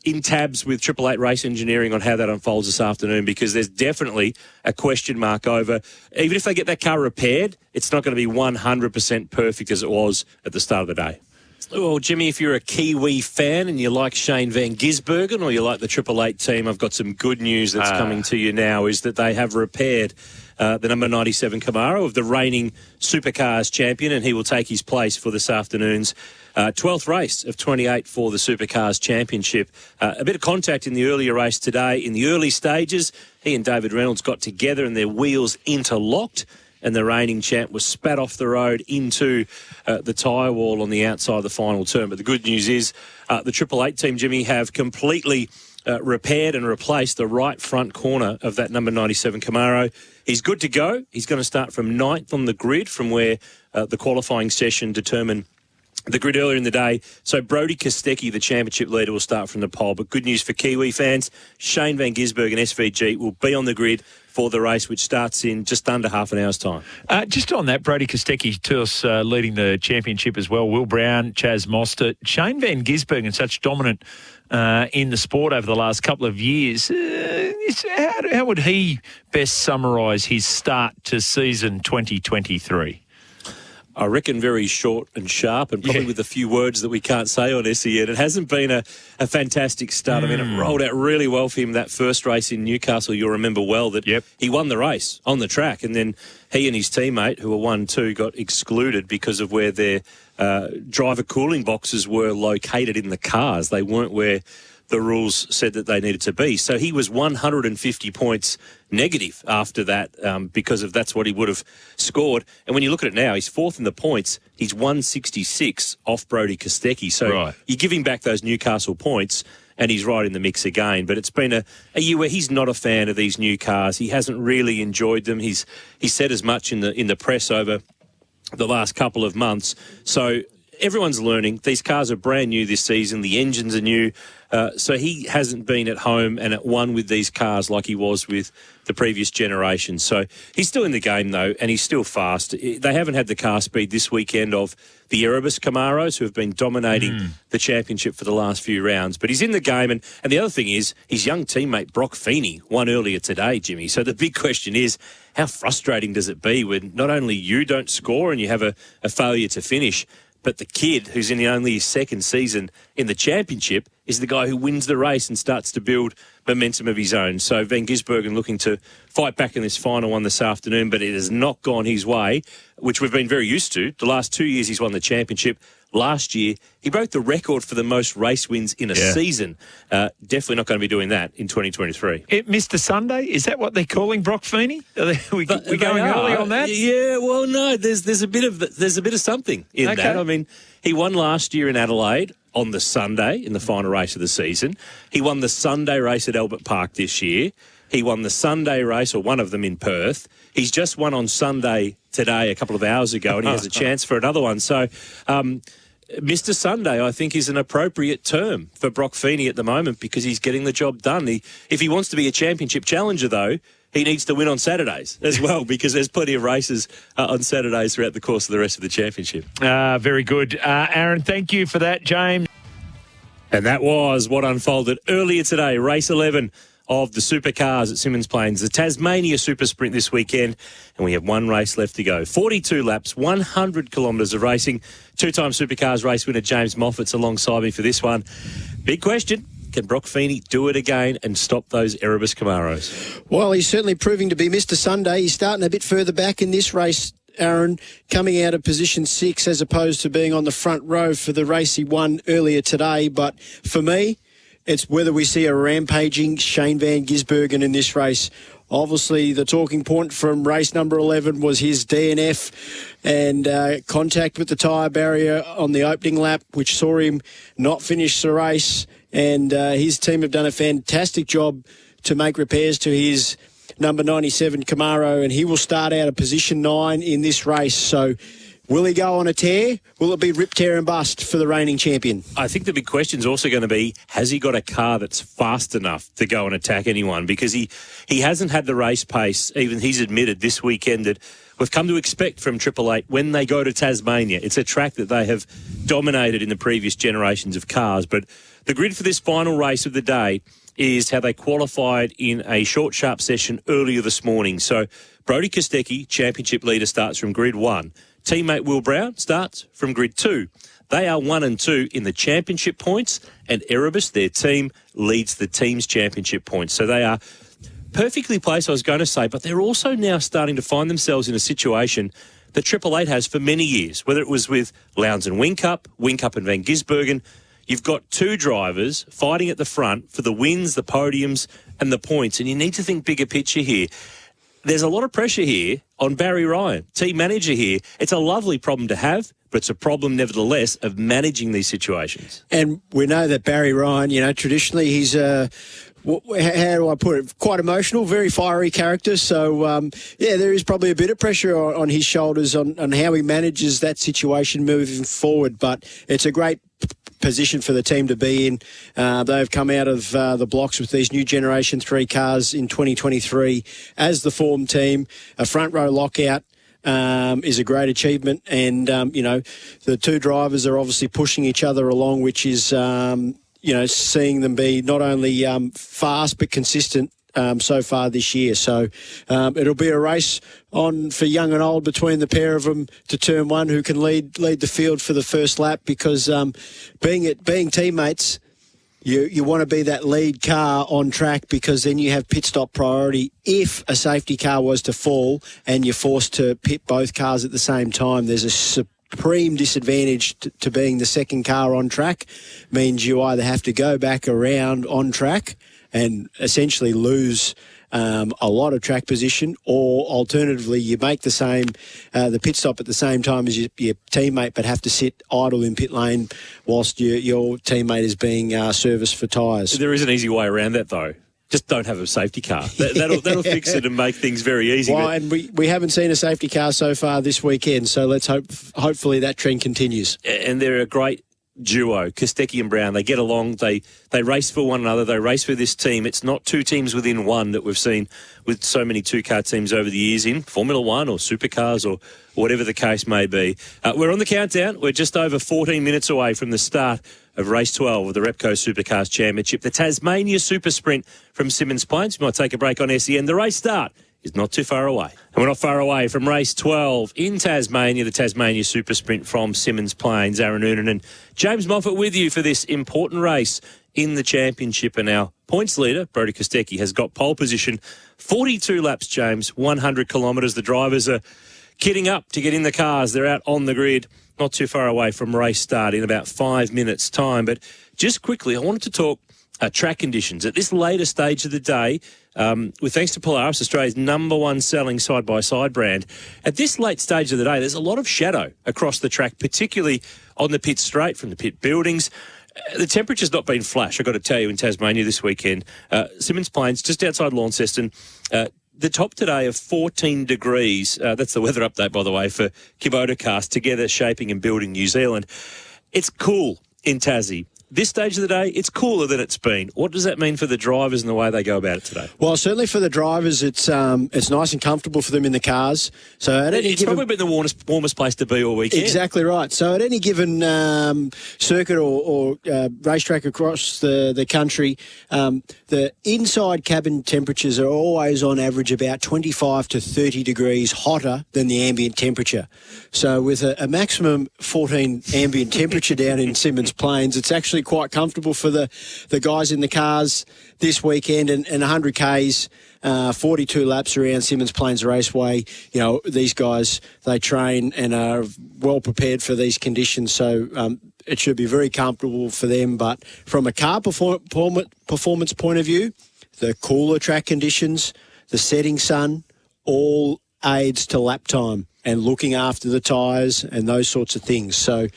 in tabs with Triple Eight Race Engineering on how that unfolds this afternoon, because there's definitely a question mark over, even if they get that car repaired, it's not going to be 100% perfect as it was at the start of the day. Well, Jimmy, if you're a Kiwi fan and you like Shane van Gisbergen or you like the 888 team, I've got some good news that's coming to you now, is that they have repaired the number 97 Camaro of the reigning Supercars champion, and he will take his place for this afternoon's 12th race of 28 for the Supercars Championship. A bit of contact in the earlier race today. In the early stages, he and David Reynolds got together and their wheels interlocked, and the reigning champ was spat off the road into the tyre wall on the outside of the final turn. But the good news is the 888 team, Jimmy, have completely repaired and replaced the right front corner of that number 97 Camaro. He's good to go. He's going to start from 9th on the grid, from where the qualifying session determined the grid earlier in the day. So Brodie Kostecki, the championship leader, will start from the pole. But good news for Kiwi fans, Shane van Gisbergen SVG will be on the grid for the race, which starts in just under half an hour's time. Just on that, Brodie Kostecki to us leading the championship as well. Will Brown, Chaz Mostert, Shane van Gisbergen, such dominant in the sport over the last couple of years. How would he best summarise his start to season 2023? I reckon very short and sharp, and probably with a few words that we can't say on SEN. It hasn't been a fantastic start. I mean, it rolled out really well for him that first race in Newcastle. You'll remember well that he won the race on the track, and then he and his teammate, who were 1-2, got excluded because of where their driver cooling boxes were located in the cars. They weren't where the rules said that they needed to be. So he was 150 points negative after that because of that's what he would have scored. And when you look at it now, he's 4th in the points. He's 166 off Brodie Kostecki. So you give him back those Newcastle points and he's right in the mix again. But it's been a year where he's not a fan of these new cars. He hasn't really enjoyed them. He said as much in the press over the last couple of months. So everyone's learning. These cars are brand new this season. The engines are new. So he hasn't been at home and at one with these cars like he was with the previous generation. So he's still in the game, though, and he's still fast. They haven't had the car speed this weekend of the Erebus Camaros, who have been dominating the championship for the last few rounds. But he's in the game. And the other thing is his young teammate, Brock Feeney, won earlier today, Jimmy. So the big question is, how frustrating does it be when not only you don't score and you have a failure to finish, but the kid, who's in only his second season in the championship, is the guy who wins the race and starts to build momentum of his own. So Van Gisbergen looking to fight back in this final one this afternoon, but it has not gone his way, which we've been very used to. The last 2 years he's won the championship. Last year, he broke the record for the most race wins in a season. Definitely not going to be doing that in 2023. Mr. Sunday, is that what they're calling Brock Feeney? We going early on that? Yeah, well, no, there's a bit of something in that. I mean, he won last year in Adelaide on the Sunday in the final race of the season. He won the Sunday race at Albert Park this year. He won the Sunday race, or one of them, in Perth. He's just won on Sunday today, a couple of hours ago, and he has a chance for another one. So, Mr. Sunday, I think, is an appropriate term for Brock Feeney at the moment because he's getting the job done. If he wants to be a championship challenger, though, he needs to win on Saturdays as well because there's plenty of races on Saturdays throughout the course of the rest of the championship. Very good. Aaron, thank you for that, James. And that was what unfolded earlier today, race 11 of the Supercars at Symmons Plains, the Tasmania SuperSprint this weekend, and we have one race left to go. 42 laps, 100 kilometres of racing. Two-time Supercars race winner James Moffat's alongside me for this one. Big question. Can Brock Feeney do it again and stop those Erebus Camaros? Well, he's certainly proving to be Mr. Sunday. He's starting a bit further back in this race, Aaron, coming out of position 6 as opposed to being on the front row for the race he won earlier today. But for me, it's whether we see a rampaging Shane van Gisbergen in this race. Obviously, the talking point from race number 11 was his DNF and contact with the tyre barrier on the opening lap, which saw him not finish the race. And his team have done a fantastic job to make repairs to his number 97 Camaro, and he will start out of position 9 in this race. So will he go on a tear? Will it be rip, tear and bust for the reigning champion? I think the big question is also going to be, has he got a car that's fast enough to go and attack anyone? Because he hasn't had the race pace, even he's admitted this weekend, that we've come to expect from 888 when they go to Tasmania. It's a track that they have dominated in the previous generations of cars. But the grid for this final race of the day is how they qualified in a short, sharp session earlier this morning. So Brodie Kostecki, championship leader, starts from grid 1. Teammate Will Brown starts from grid 2. They are 1 and 2 in the championship points, and Erebus, their team, leads the team's championship points. So they are perfectly placed, I was going to say, but they're also now starting to find themselves in a situation that Triple Eight has for many years, whether it was with Lowndes and Whincup and Van Gisbergen. You've got two drivers fighting at the front for the wins, the podiums, and the points, and you need to think bigger picture here. There's a lot of pressure here on Barry Ryan, team manager here. It's a lovely problem to have, but it's a problem, nevertheless, of managing these situations. And we know that Barry Ryan, traditionally he's how do I put it? Quite emotional, very fiery character. So, there is probably a bit of pressure on his shoulders on how he manages that situation moving forward. But it's a great position for the team to be in. They've come out of the blocks with these new Generation 3 cars in 2023 as the form team. A front row lockout is a great achievement. And, the two drivers are obviously pushing each other along, which is, seeing them be not only fast but consistent so far this year. So it'll be a race on for young and old between the pair of them to turn one, who can lead the field for the first lap, because being teammates, you want to be that lead car on track, because then you have pit stop priority if a safety car was to fall and you're forced to pit both cars at the same time. There's a supreme disadvantage to being the second car on track. Means you either have to go back around on track and essentially lose a lot of track position, or alternatively you make the pit stop at the same time as your teammate, but have to sit idle in pit lane whilst your teammate is being serviced for tyres. There is an easy way around that, though. Just don't have a safety car. That'll fix it and make things very easy. Well, and we haven't seen a safety car so far this weekend, so let's hopefully that trend continues. And they're a great duo, Kostecki and Brown. They get along. They race for one another. They race for this team. It's not two teams within one that we've seen with so many two-car teams over the years in Formula One or Supercars or whatever the case may be. We're on the countdown. We're just over 14 minutes away from the start of race 12 of the Repco Supercars Championship, the Tasmania SuperSprint from Symmons Plains. We might take a break on SEN. The race start is not too far away. And we're not far away from race 12 in Tasmania, the Tasmania SuperSprint from Symmons Plains. Aaron Noonan and James Moffat with you for this important race in the championship. And our points leader, Brodie Kostecki, has got pole position. 42 laps, James, 100 kilometres. The drivers are kitting up to get in the cars. They're out on the grid, not too far away from race start in about 5 minutes' time. But just quickly, I wanted to talk track conditions. At this later stage of the day, with thanks to Polaris, Australia's #1 selling side-by-side brand, at this late stage of the day, there's a lot of shadow across the track, particularly on the pit straight from the pit buildings. The temperature's not been flash, I've got to tell you, in Tasmania this weekend. Symmons Plains, just outside Launceston, the top today of 14 degrees. That's the weather update, by the way, for Kubota Cast, Together Shaping and Building New Zealand. It's cool in Tassie. This stage of the day, it's cooler than it's been. What does that mean for the drivers and the way they go about it today? Well, certainly for the drivers, it's nice and comfortable for them in the cars. So it's probably been the warmest place to be all weekend. Exactly right. So at any given circuit or racetrack across the country, the inside cabin temperatures are always on average about 25 to 30 degrees hotter than the ambient temperature. So with a maximum 14 ambient temperature down in Symmons Plains, it's actually quite comfortable for the guys in the cars this weekend, and 100 Ks, 42 laps around Symmons Plains Raceway. These guys, they train and are well prepared for these conditions, so it should be very comfortable for them. But from a car performance point of view, the cooler track conditions, the setting sun, all aids to lap time and looking after the tyres and those sorts of things. So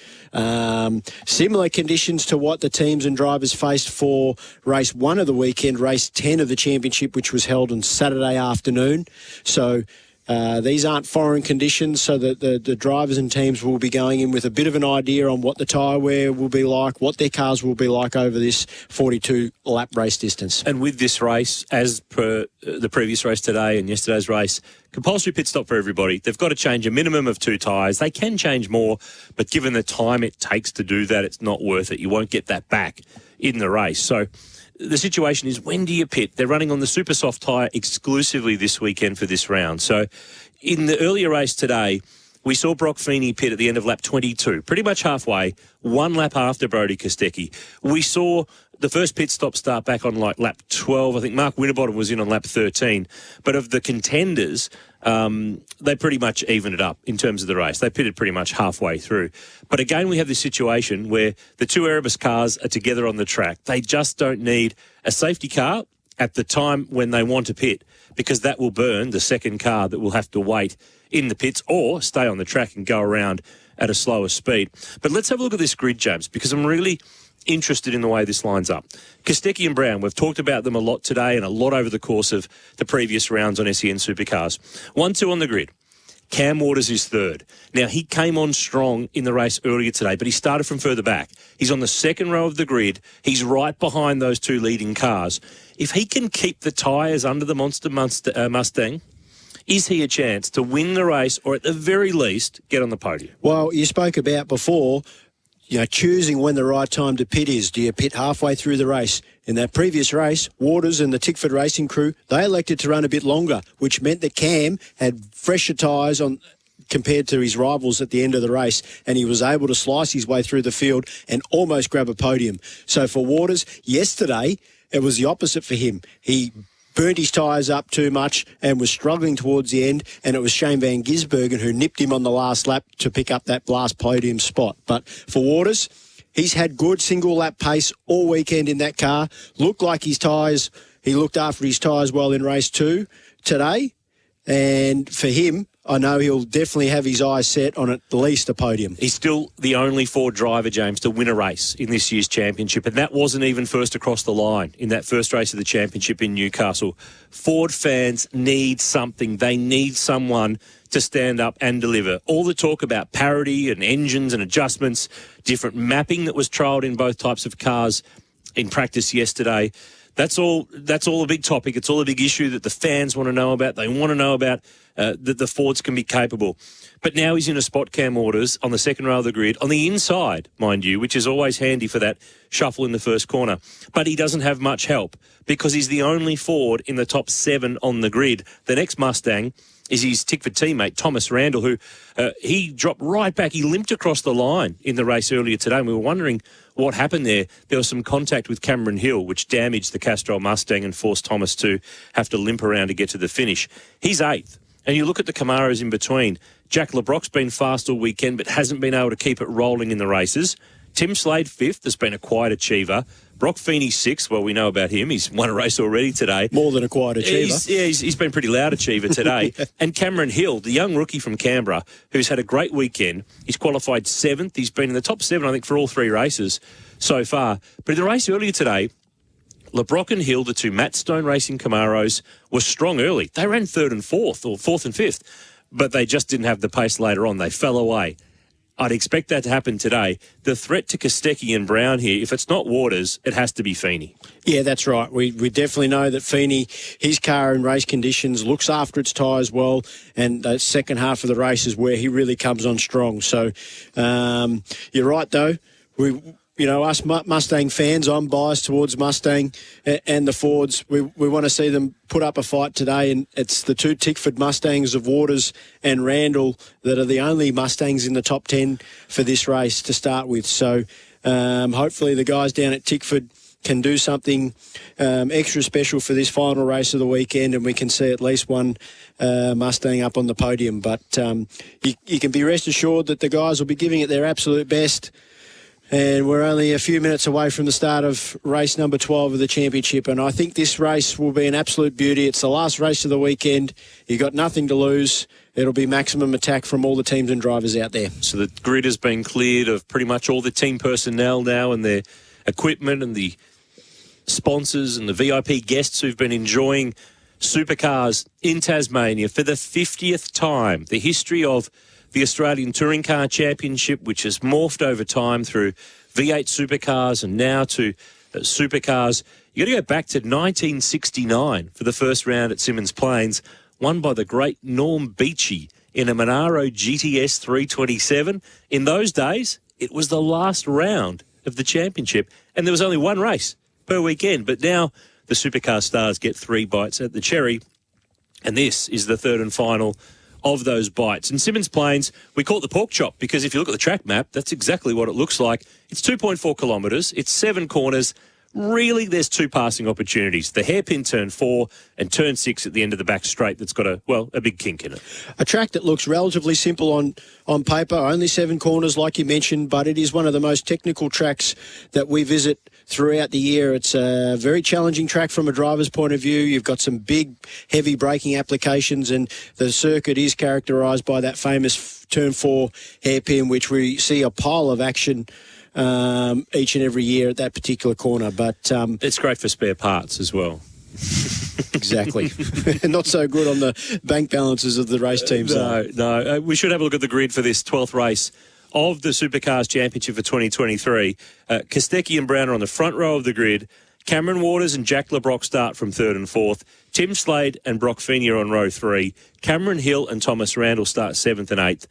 similar conditions to what the teams and drivers faced for race 1 of the weekend, race 10 of the championship, which was held on Saturday afternoon. So these aren't foreign conditions, so that the drivers and teams will be going in with a bit of an idea on what the tyre wear will be like, what their cars will be like over this 42-lap race distance. And with this race, as per the previous race today and yesterday's race, compulsory pit stop for everybody. They've got to change a minimum of 2 tyres. They can change more, but given the time it takes to do that, it's not worth it. You won't get that back in the race. So the situation is, when do you pit? They're running on the super soft tyre exclusively this weekend for this round. So in the earlier race today, We saw Brock Feeney pit at the end of lap 22, pretty much halfway, one lap after Brodie Kostecki. We saw the first pit stop start back on like lap 12. I think Mark Winterbottom was in on lap 13. But of the contenders, they pretty much evened it up in terms of the race. They pitted pretty much halfway through. But again, we have this situation where the two Erebus cars are together on the track. They just don't need a safety car at the time when they want to pit, because that will burn the second car that will have to wait in the pits or stay on the track and go around at a slower speed. But let's have a look at this grid, James, because I'm really interested in the way this lines up. Kostecki and Brown, we've talked about them a lot today and a lot over the course of the previous rounds on SEN Supercars. 1-2 on the grid. Cam Waters is third. Now, he came on strong in the race earlier today, but he started from further back. He's on the second row of the grid. He's right behind those two leading cars. If he can keep the tyres under the Monster Mustang, is he a chance to win the race or at the very least get on the podium? Well, you spoke about before, choosing when the right time to pit is. Do you pit halfway through the race? In that previous race, Waters and the Tickford racing crew, they elected to run a bit longer, which meant that Cam had fresher tyres on compared to his rivals at the end of the race, and he was able to slice his way through the field and almost grab a podium. So for Waters, yesterday, it was the opposite for him. He burnt his tyres up too much and was struggling towards the end, and it was Shane Van Gisbergen who nipped him on the last lap to pick up that last podium spot. But for Waters, he's had good single-lap pace all weekend in that car. Looked like his tyres, he looked after his tyres well in race 2 today, and for him, I know he'll definitely have his eyes set on at least a podium. He's still the only Ford driver, James, to win a race in this year's championship, and that wasn't even first across the line in that first race of the championship in Newcastle. Ford fans need something. They need someone to stand up and deliver. All the talk about parity and engines and adjustments, different mapping that was trialled in both types of cars in practice yesterday, that's all a big topic. It's all a big issue that the fans want to know about. They want to know about that the Fords can be capable. But now he's in a spot, Cam Waters, on the second row of the grid, on the inside, mind you, which is always handy for that shuffle in the first corner. But he doesn't have much help because he's the only Ford in the top 7 on the grid. The next Mustang is his Tickford teammate, Thomas Randall, who he dropped right back. He limped across the line in the race earlier today, and we were wondering what happened there. There was some contact with Cameron Hill, which damaged the Castrol Mustang and forced Thomas to have to limp around to get to the finish. He's 8th. And you look at the Camaros in between. Jack LeBrock's been fast all weekend, but hasn't been able to keep it rolling in the races. Tim Slade, 5th, has been a quiet achiever. Brock Feeney, 6th. Well, we know about him. He's won a race already today. More than a quiet achiever. He's been a pretty loud achiever today. And Cameron Hill, the young rookie from Canberra, who's had a great weekend. He's qualified 7th. He's been in the top 7, I think, for all 3 races so far. But in the race earlier today, LeBrock and Hill, the two Matt Stone Racing Camaros, were strong early. They ran 3rd and 4th, or 4th and 5th, but they just didn't have the pace later on. They fell away. I'd expect that to happen today. The threat to Kostecki and Brown here, if it's not Waters, it has to be Feeney. Yeah, that's right. We definitely know that Feeney, his car in race conditions, looks after its tyres well, and the second half of the race is where he really comes on strong. So you're right, though. Us Mustang fans, I'm biased towards Mustang and the Fords. We want to see them put up a fight today, and it's the two Tickford Mustangs of Waters and Randall that are the only Mustangs in the top 10 for this race to start with. So hopefully the guys down at Tickford can do something extra special for this final race of the weekend, and we can see at least one Mustang up on the podium. But you can be rest assured that the guys will be giving it their absolute best. And we're only a few minutes away from the start of race number 12 of the championship. And I think this race will be an absolute beauty. It's the last race of the weekend. You've got nothing to lose. It'll be maximum attack from all the teams and drivers out there. So the grid has been cleared of pretty much all the team personnel now and their equipment and the sponsors and the VIP guests who've been enjoying Supercars in Tasmania for the 50th time. The history of the Australian Touring Car Championship, which has morphed over time through V8 Supercars and now to Supercars. You got to go back to 1969 for the first round at Symmons Plains, won by the great Norm Beachy in a Monaro GTS 327. In those days, it was the last round of the championship, and there was only one race per weekend. But now the Supercar stars get 3 bites at the cherry, and this is the third and final of those bites. And Simmons Plains, we call it the pork chop because if you look at the track map, that's exactly what it looks like. It's 2.4 kilometres. It's 7 corners. Really, there's 2 passing opportunities. The hairpin turn 4 and turn 6 at the end of the back straight that's got a big kink in it. A track that looks relatively simple on paper, only 7 corners like you mentioned, but it is one of the most technical tracks that we visit throughout the year. It's a very challenging track from a driver's point of view. You've got some big, heavy braking applications, and the circuit is characterised by that famous turn 4 hairpin, which we see a pile of action each and every year at that particular corner. But it's great for spare parts as well. Exactly. Not so good on the bank balances of the race teams. No. We should have a look at the grid for this 12th race of the Supercars Championship for 2023. Kostecki and Brown are on the front row of the grid. Cameron Waters and Jack LeBrock start from 3rd and 4th. Tim Slade and Brock Feeney are on row 3. Cameron Hill and Thomas Randall start 7th and 8th.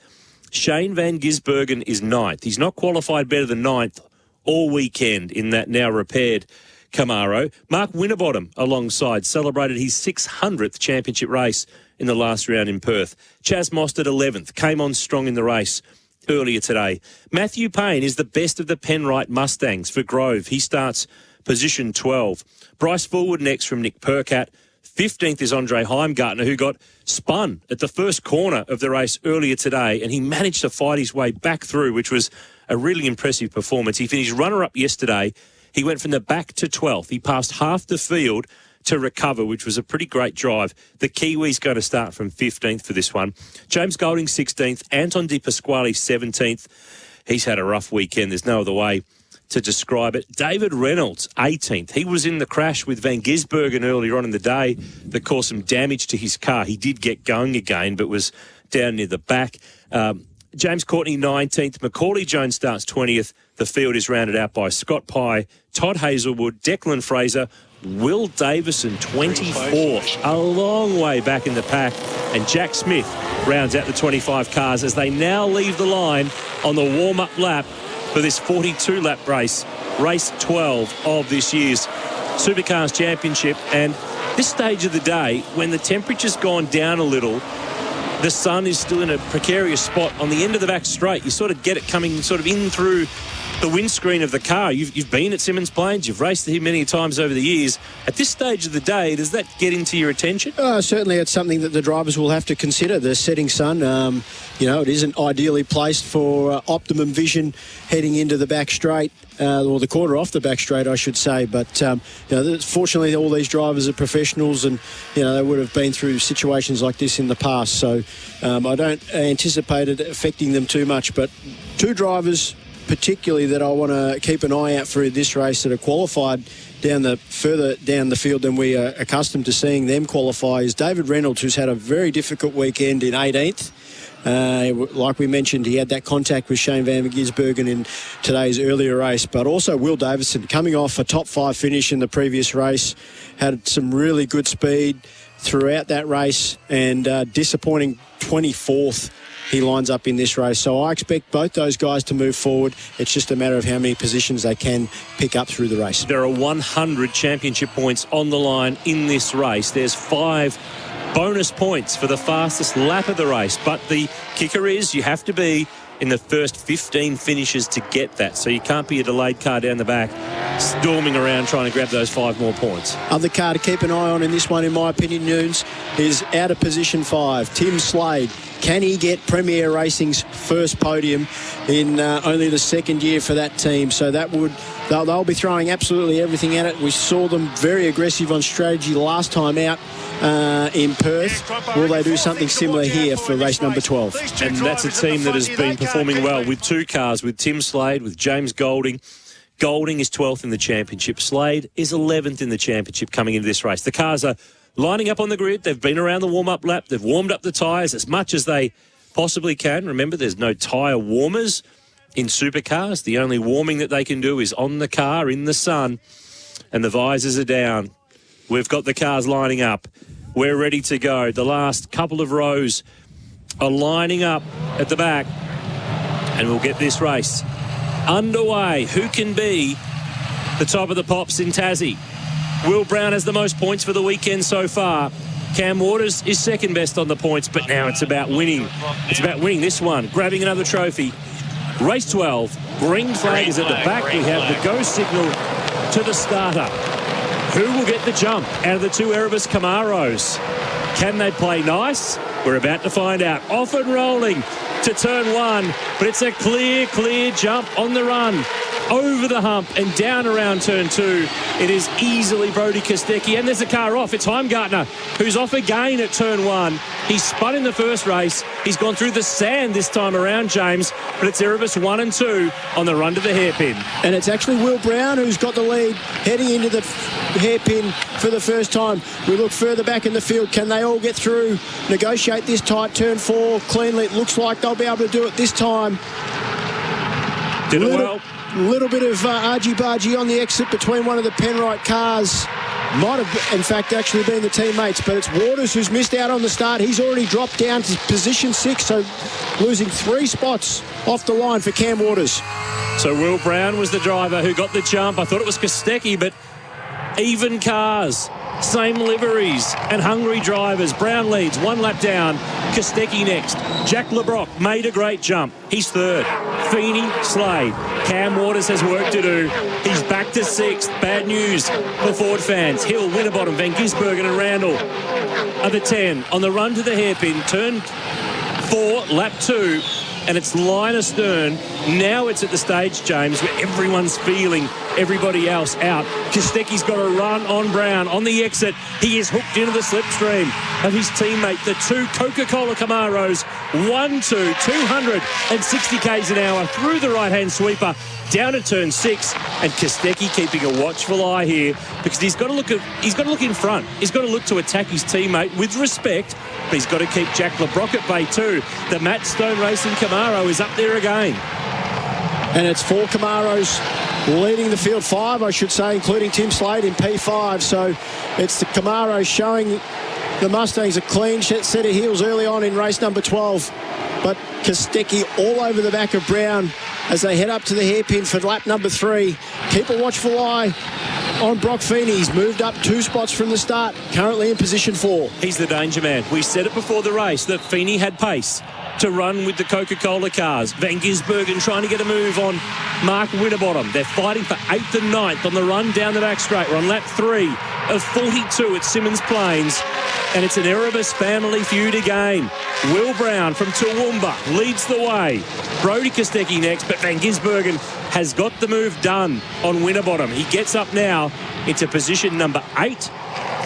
Shane Van Gisbergen is 9th. He's not qualified better than 9th all weekend in that now repaired Camaro. Mark Winterbottom alongside celebrated his 600th championship race in the last round in Perth. Chaz Mostert 11th, came on strong in the race earlier today. Matthew Payne is the best of the Penrite Mustangs for Grove. He starts position 12. Bryce Fullwood next from Nick Percat. 15th is Andre Heimgartner, who got spun at the first corner of the race earlier today, and he managed to fight his way back through, which was a really impressive performance. He finished runner-up yesterday. He went from the back to 12th. He passed half the field to recover, which was a pretty great drive. The Kiwi's going to start from 15th for this one. James Golding 16th. Anton Di Pasquale 17th. He's had a rough weekend. There's no other way to describe it. David Reynolds 18th. He was in the crash with Van Gisbergen earlier on in the day that caused some damage to his car. He did get going again, but was down near the back. James Courtney 19th. Macaulay Jones starts 20th. The field is rounded out by Scott Pye, Todd Hazelwood, Declan Fraser, Will Davison 24th. A long way back in the pack. And Jack Smith rounds out the 25 cars as they now leave the line on the warm-up lap for this 42-lap race, race 12 of this year's Supercars Championship. And this stage of the day, when the temperature's gone down a little, the sun is still in a precarious spot on the end of the back straight. You sort of get it coming sort of in through the windscreen of the car. You've been at Simmons Plains, you've raced here many times over the years. At this stage of the day, does that get into your attention? Certainly it's something that the drivers will have to consider. The setting sun, it isn't ideally placed for optimum vision heading into the back straight, or the corner off the back straight, I should say. But fortunately, all these drivers are professionals, and they would have been through situations like this in the past. So I don't anticipate it affecting them too much. But 2 drivers particularly that I want to keep an eye out for in this race that are qualified further down the field than we are accustomed to seeing them qualify is David Reynolds, who's had a very difficult weekend in 18th. Like we mentioned, he had that contact with Shane Van Gisbergen in today's earlier race, but also Will Davison coming off a top 5 finish in the previous race, had some really good speed throughout that race, and disappointing 24th he lines up in this race. So I expect both those guys to move forward. It's just a matter of how many positions they can pick up through the race. There are 100 championship points on the line in this race. There's 5 bonus points for the fastest lap of the race. But the kicker is you have to be in the first 15 finishes to get that. So you can't be a delayed car down the back storming around trying to grab those 5 more points. Other car to keep an eye on in this one, in my opinion, Nunes, is out of position 5, Tim Slade. Can he get Premier Racing's first podium in only the second year for that team? So they'll be throwing absolutely everything at it. We saw them very aggressive on strategy last time out in Perth. Will they do something similar here for race number 12? And that's a team that has been performing well with 2 cars, with Tim Slade, with James Golding. Golding is 12th in the championship. Slade is 11th in the championship coming into this race. The cars are lining up on the grid. They've been around the warm-up lap. They've warmed up the tyres as much as they possibly can. Remember, there's no tyre warmers in supercars. The only warming that they can do is on the car in the sun, and the visors are down. We've got the cars lining up. We're ready to go. The last couple of rows are lining up at the back, and we'll get this race underway. Who can be the top of the pops in Tassie? Will Brown has the most points for the weekend so far. Cam Waters is second best on the points, but now it's about winning. It's about winning this one, grabbing another trophy. Race 12, green flag is at the back. We have the go signal to the starter. Who will get the jump out of the two Erebus Camaros? Can they play nice? We're about to find out. Off and rolling to turn 1, but it's a clear jump on the run. Over the hump and down around turn 2. It is easily Brody Kostecki, and there's a car off. It's Heimgartner, who's off again at turn 1. He spun in the first race. He's gone through the sand this time around, James, but it's Erebus 1 and 2 on the run to the hairpin. And it's actually Will Brown who's got the lead, heading into the hairpin for the first time. We look further back in the field. Can they all get through, negotiate this tight turn 4 cleanly? It looks like they'll be able to do it this time. Did it well. Little bit of argy-bargy on the exit between one of the Penrite cars. Might have, in fact, actually been the teammates, but it's Waters who's missed out on the start. He's already dropped down to position 6, so losing 3 spots off the line for Cam Waters. So Will Brown was the driver who got the jump. I thought it was Kostecki, but even cars, same liveries and hungry drivers. Brown leads, 1 lap down. Kostecki next. Jack LeBrock made a great jump. He's third. Feeney, Slade. Cam Waters has work to do. He's back to 6th. Bad news for Ford fans. Hill, Winterbottom, Van Gisbergen and Randall are the 10 on the run to the hairpin. Turn 4, lap 2. And it's line astern. Now it's at the stage, James, where everyone's feeling everybody else out. Kostecki's got a run on Brown on the exit. He is hooked into the slipstream of his teammate, the 2 Coca-Cola Camaros. 1-2, 260 k's an hour through the right-hand sweeper down to turn 6, and Kostecki keeping a watchful eye here because he's got to look in front. He's got to look to attack his teammate with respect, but he's got to keep Jack LeBrock at bay too. The Matt Stone Racing Camaro is up there again. And it's 4 Camaros leading the field, 5 I should say, including Tim Slade in P5. So it's the Camaros showing the Mustangs a clean set of heels early on in race number 12. But Kostecki all over the back of Brown as they head up to the hairpin for lap number 3. Keep a watchful eye on Brock Feeney. He's moved up 2 spots from the start, currently in position 4. He's the danger man. We said it before the race that Feeney had pace to run with the Coca-Cola cars. Van Gisbergen trying to get a move on Mark Winterbottom. They're fighting for 8th and 9th on the run down the back straight. We're on lap 3 of 42 at Symmons Plains. And it's an Erebus family feud again. Will Brown from Toowoomba leads the way. Brody Kostecki next, but Van Gisbergen has got the move done on Winterbottom. He gets up now into position number 8.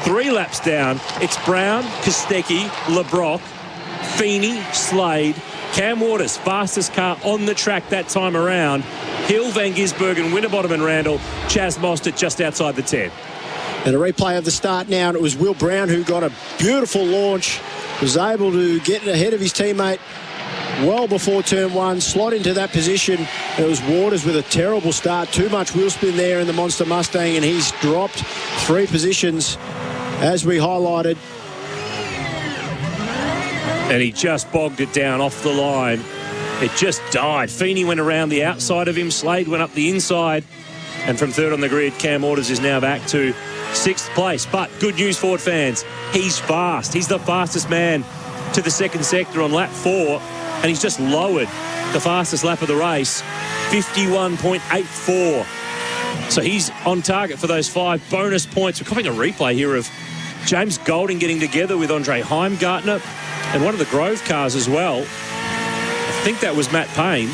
3 laps down. It's Brown, Kostecki, LeBrock, Feeney, Slade, Cam Waters, fastest car on the track that time around. Hill, Van Gisbergen, Winterbottom and Randall. Chaz Mostert just outside the 10. And a replay of the start now, and it was Will Brown who got a beautiful launch, was able to get ahead of his teammate well before turn 1, slot into that position. And it was Waters with a terrible start, too much wheel spin there in the Monster Mustang, and he's dropped 3 positions as we highlighted. And he just bogged it down off the line. It just died. Feeney went around the outside of him. Slade went up the inside. And from 3rd on the grid, Cam Waters is now back to 6th place. But good news, Ford fans. He's fast. He's the fastest man to the 2nd sector on lap 4. And he's just lowered the fastest lap of the race, 51.84. So he's on target for those 5 bonus points. We're copying a replay here of James Golding getting together with Andre Heimgartner and one of the Grove cars as well. I think that was Matt Payne.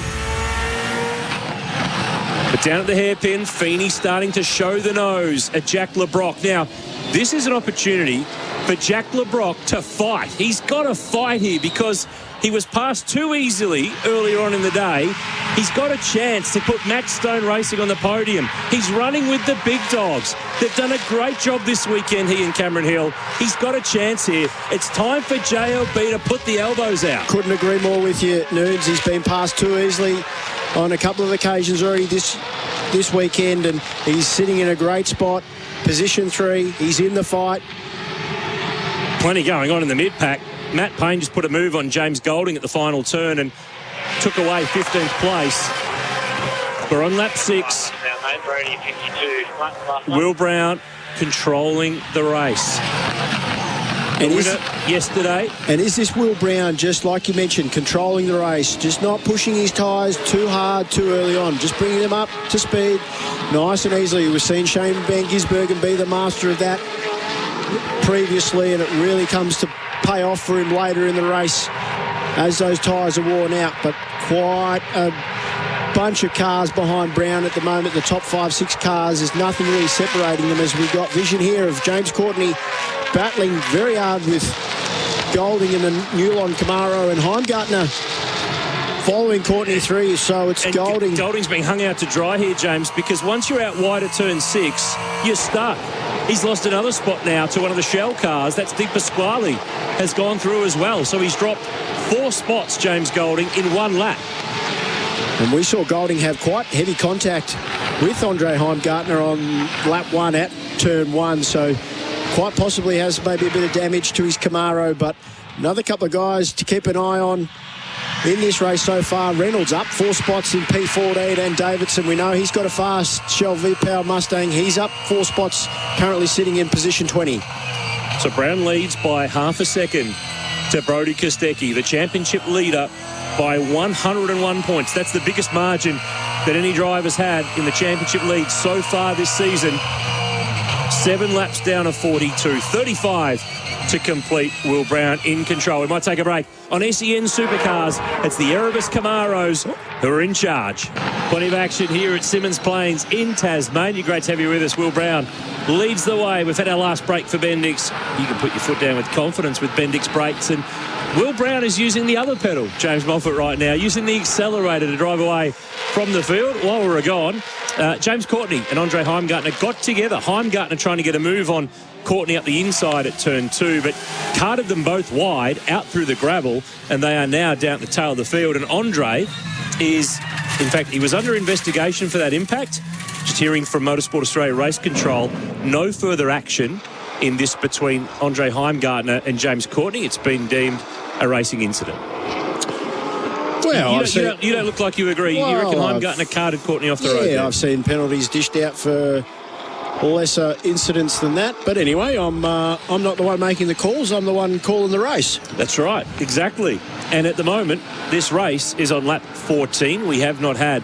But down at the hairpin, Feeney starting to show the nose at Jack LeBrock. Now, this is an opportunity for Jack LeBrock to fight. He's got to fight here because he was passed too easily earlier on in the day. He's got a chance to put Matt Stone Racing on the podium. He's running with the big dogs. They've done a great job this weekend, he and Cameron Hill. He's got a chance here. It's time for JLB to put the elbows out. Couldn't agree more with you, Noons. He's been passed too easily on a couple of occasions already this weekend, and he's sitting in a great spot. Position 3, he's in the fight. Plenty going on in the mid-pack. Matt Payne just put a move on James Golding at the final turn and took away 15th place. We're on lap 6. Will Brown controlling the race. And winner yesterday. And is this Will Brown, just like you mentioned, controlling the race, just not pushing his tyres too hard, too early on, just bringing them up to speed nice and easily? We've seen Shane Van Gisbergen be the master of that previously, and it really comes to pay off for him later in the race as those tyres are worn out. But quite a bunch of cars behind Brown at the moment. The top 5-6 cars, there's nothing really separating them, as we've got vision here of James Courtney battling very hard with Golding in the Noonan Camaro, and Heimgartner following Courtney through. So it's Golding. Golding's being hung out to dry here, James, because once you're out wide at turn 6, you're stuck. He's lost another spot now to one of the Shell cars. That's Dick Pasquale has gone through as well. So he's dropped 4 spots, James Golding, in 1 lap. And we saw Golding have quite heavy contact with Andre Heimgartner on lap 1 at turn 1. So quite possibly has maybe a bit of damage to his Camaro. But another couple of guys to keep an eye on in this race so far. Reynolds up 4 spots in P14, and Davidson, we know he's got a fast Shell V-Power Mustang. He's up 4 spots, currently sitting in position 20. So Brown leads by half a second to Brodie Kostecki, the championship leader, by 101 points. That's the biggest margin that any driver's had in the championship lead so far this season. 7 laps down of 42, 35 to complete. Will Brown in control. We might take a break. On SEN Supercars, it's the Erebus Camaros who are in charge. Plenty of action here at Symmons Plains in Tasmania. Great to have you with us. Will Brown leads the way. We've had our last break for Bendix. You can put your foot down with confidence with Bendix brakes, and Will Brown is using the other pedal, James Moffat, right now, using the accelerator to drive away from the field. While we were gone, James Courtney and Andre Heimgartner got together. Heimgartner trying to get a move on Courtney up the inside at turn 2, but carted them both wide out through the gravel, and they are now down at the tail of the field. And Andre is, in fact, he was under investigation for that impact. Just hearing from Motorsport Australia Race Control, no further action in this between Andre Heimgartner and James Courtney. It's been deemed a racing incident. Well, you don't look like you agree. Well, you reckon Heimgartner carted Courtney off the road? Yeah, I've seen penalties dished out for lesser incidents than that. But anyway, I'm not the one making the calls. I'm the one calling the race. That's right, exactly. And at the moment, this race is on lap 14. We have not had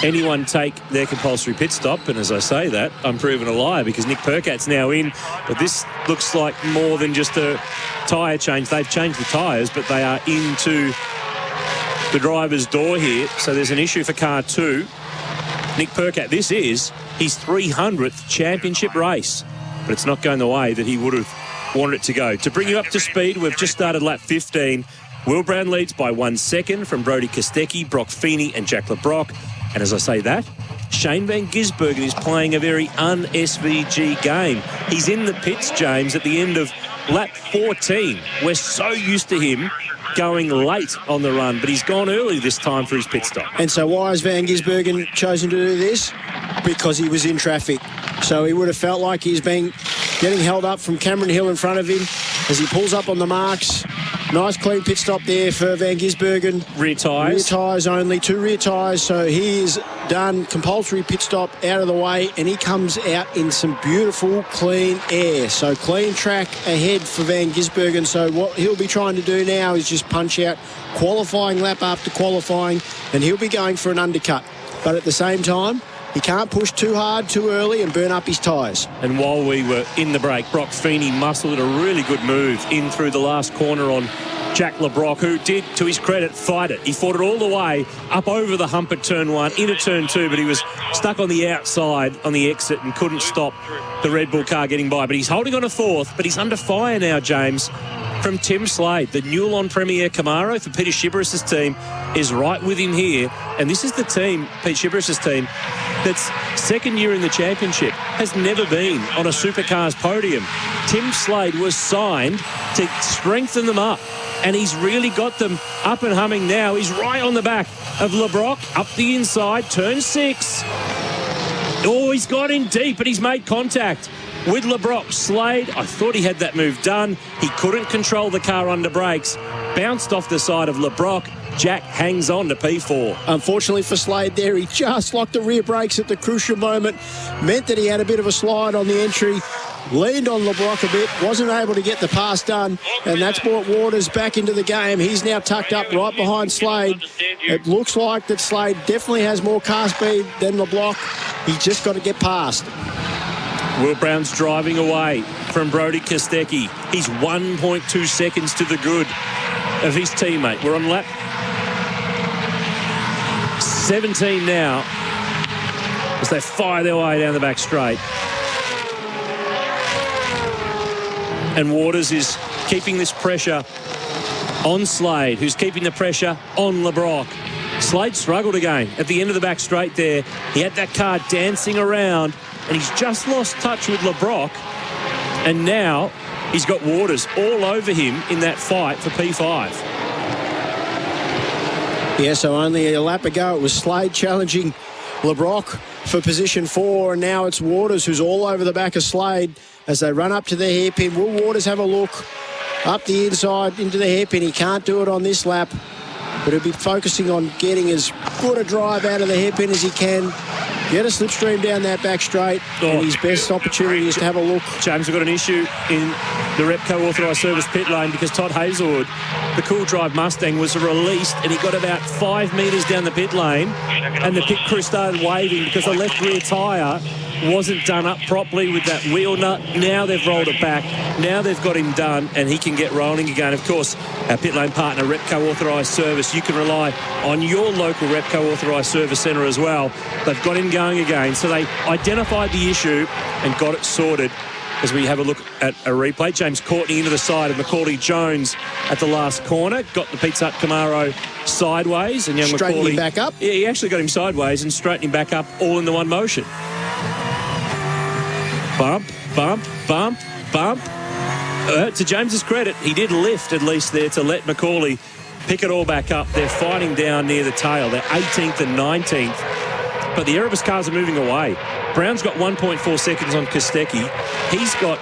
anyone take their compulsory pit stop. And as I say that, I'm proven a liar, because Nick Percat's now in. But this looks like more than just a tyre change. They've changed the tyres, but they are into the driver's door here. So there's an issue for car 2. Nick Percat, this is his 300th championship race, but it's not going the way that he would have wanted it to go. To bring you up to speed, we've just started lap 15. Will Brown leads by 1 second from Brodie Kostecki, Brock Feeney and Jack LeBrock. And as I say that, Shane Van Gisbergen is playing a very un-SVG game. He's in the pits, James, at the end of lap 14. We're so used to him going late on the run, but he's gone early this time for his pit stop. And so why has Van Gisbergen chosen to do this? Because he was in traffic. So he would have felt like he's been getting held up from Cameron Hill in front of him as he pulls up on the marks. Nice clean pit stop there for Van Gisbergen. Rear tyres. Rear tyres only, 2 rear tyres. So he's done compulsory pit stop out of the way, and he comes out in some beautiful clean air. So clean track ahead for Van Gisbergen. So what he'll be trying to do now is just punch out qualifying lap after qualifying, and he'll be going for an undercut. But at the same time, he can't push too hard, too early, and burn up his tyres. And while we were in the break, Brock Feeney muscled a really good move in through the last corner on Jack LeBrock, who did, to his credit, fight it. He fought it all the way up over the hump at turn 1, into turn 2, but he was stuck on the outside on the exit and couldn't stop the Red Bull car getting by. But he's holding on a 4th, but he's under fire now, James, from Tim Slade. The Noonan Premier Camaro for Peter Shiveris's team is right with him here. And this is the team, Pete Shiveris's team, that's second year in the championship, has never been on a Supercars podium. Tim Slade was signed to strengthen them up, and he's really got them up and humming now. He's right on the back of LeBrock, up the inside, turn 6. Oh, he's got in deep, but he's made contact with LeBrock. Slade, I thought he had that move done. He couldn't control the car under brakes. Bounced off the side of LeBrock. Jack hangs on to P4. Unfortunately for Slade there, he just locked the rear brakes at the crucial moment. Meant that he had a bit of a slide on the entry. leaned on LeBrock a bit, wasn't able to get the pass done, and that's brought Waters back into the game. He's now tucked up right behind Slade. It looks like that Slade definitely has more car speed than LeBrock. He's just got to get past. Will Brown's driving away from Brodie Kostecki. He's 1.2 seconds to the good of his teammate. We're on lap 17 now as they fire their way down the back straight. And Waters is keeping this pressure on Slade, who's keeping the pressure on LeBrock. Slade struggled again at the end of the back straight there. He had that car dancing around, and he's just lost touch with LeBrock. And now he's got Waters all over him in that fight for P5. Yeah, so only a lap ago it was Slade challenging LeBrock for position 4, and now it's Waters who's all over the back of Slade as they run up to the hairpin. Will Waters have a look up the inside into the hairpin? He can't do it on this lap, but he'll be focusing on getting as good a drive out of the hairpin as he can. Get a slipstream down that back straight, and his best opportunity is to have a look. James, we've got an issue in the Repco authorised service pit lane because Todd Hazelwood, the Cool Drive Mustang, was released, and he got about 5 metres down the pit lane, and the pit crew started waving because the left rear tyre wasn't done up properly with that wheel nut. Now they've rolled it back. Now they've got him done, and he can get rolling again. Of course, our pit lane partner, Repco Authorised Service, you can rely on your local Repco Authorised Service Centre as well. They've got him going again. So they identified the issue and got it sorted. As we have a look at a replay, James Courtney into the side of Macaulay Jones at the last corner. Got the Pizza Hut Camaro sideways, and young Straighten Macaulay him back up. Yeah, he actually got him sideways and straightened him back up all in the one motion. Bump, bump, bump, bump. To James's credit, he did lift at least there to let Macaulay pick it all back up. They're fighting down near the tail. They're 18th and 19th. But the Erebus cars are moving away. Brown's got 1.4 seconds on Kostecki. He's got,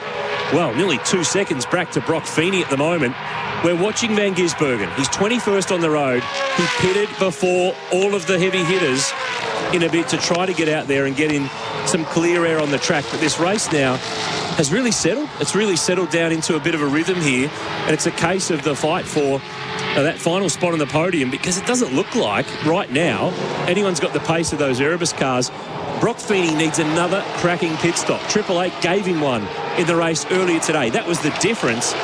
well, nearly 2 seconds back to Brock Feeney at the moment. We're watching Van Gisbergen. He's 21st on the road. He pitted before all of the heavy hitters in a bit to try to get out there and get in some clear air on the track. But this race now has really settled. It's really settled down into a bit of a rhythm here. And it's a case of the fight for that final spot on the podium, because it doesn't look like right now anyone's got the pace of those Erebus cars. Brock Feeney needs another cracking pit stop. 888 gave him one in the race earlier today. That was the difference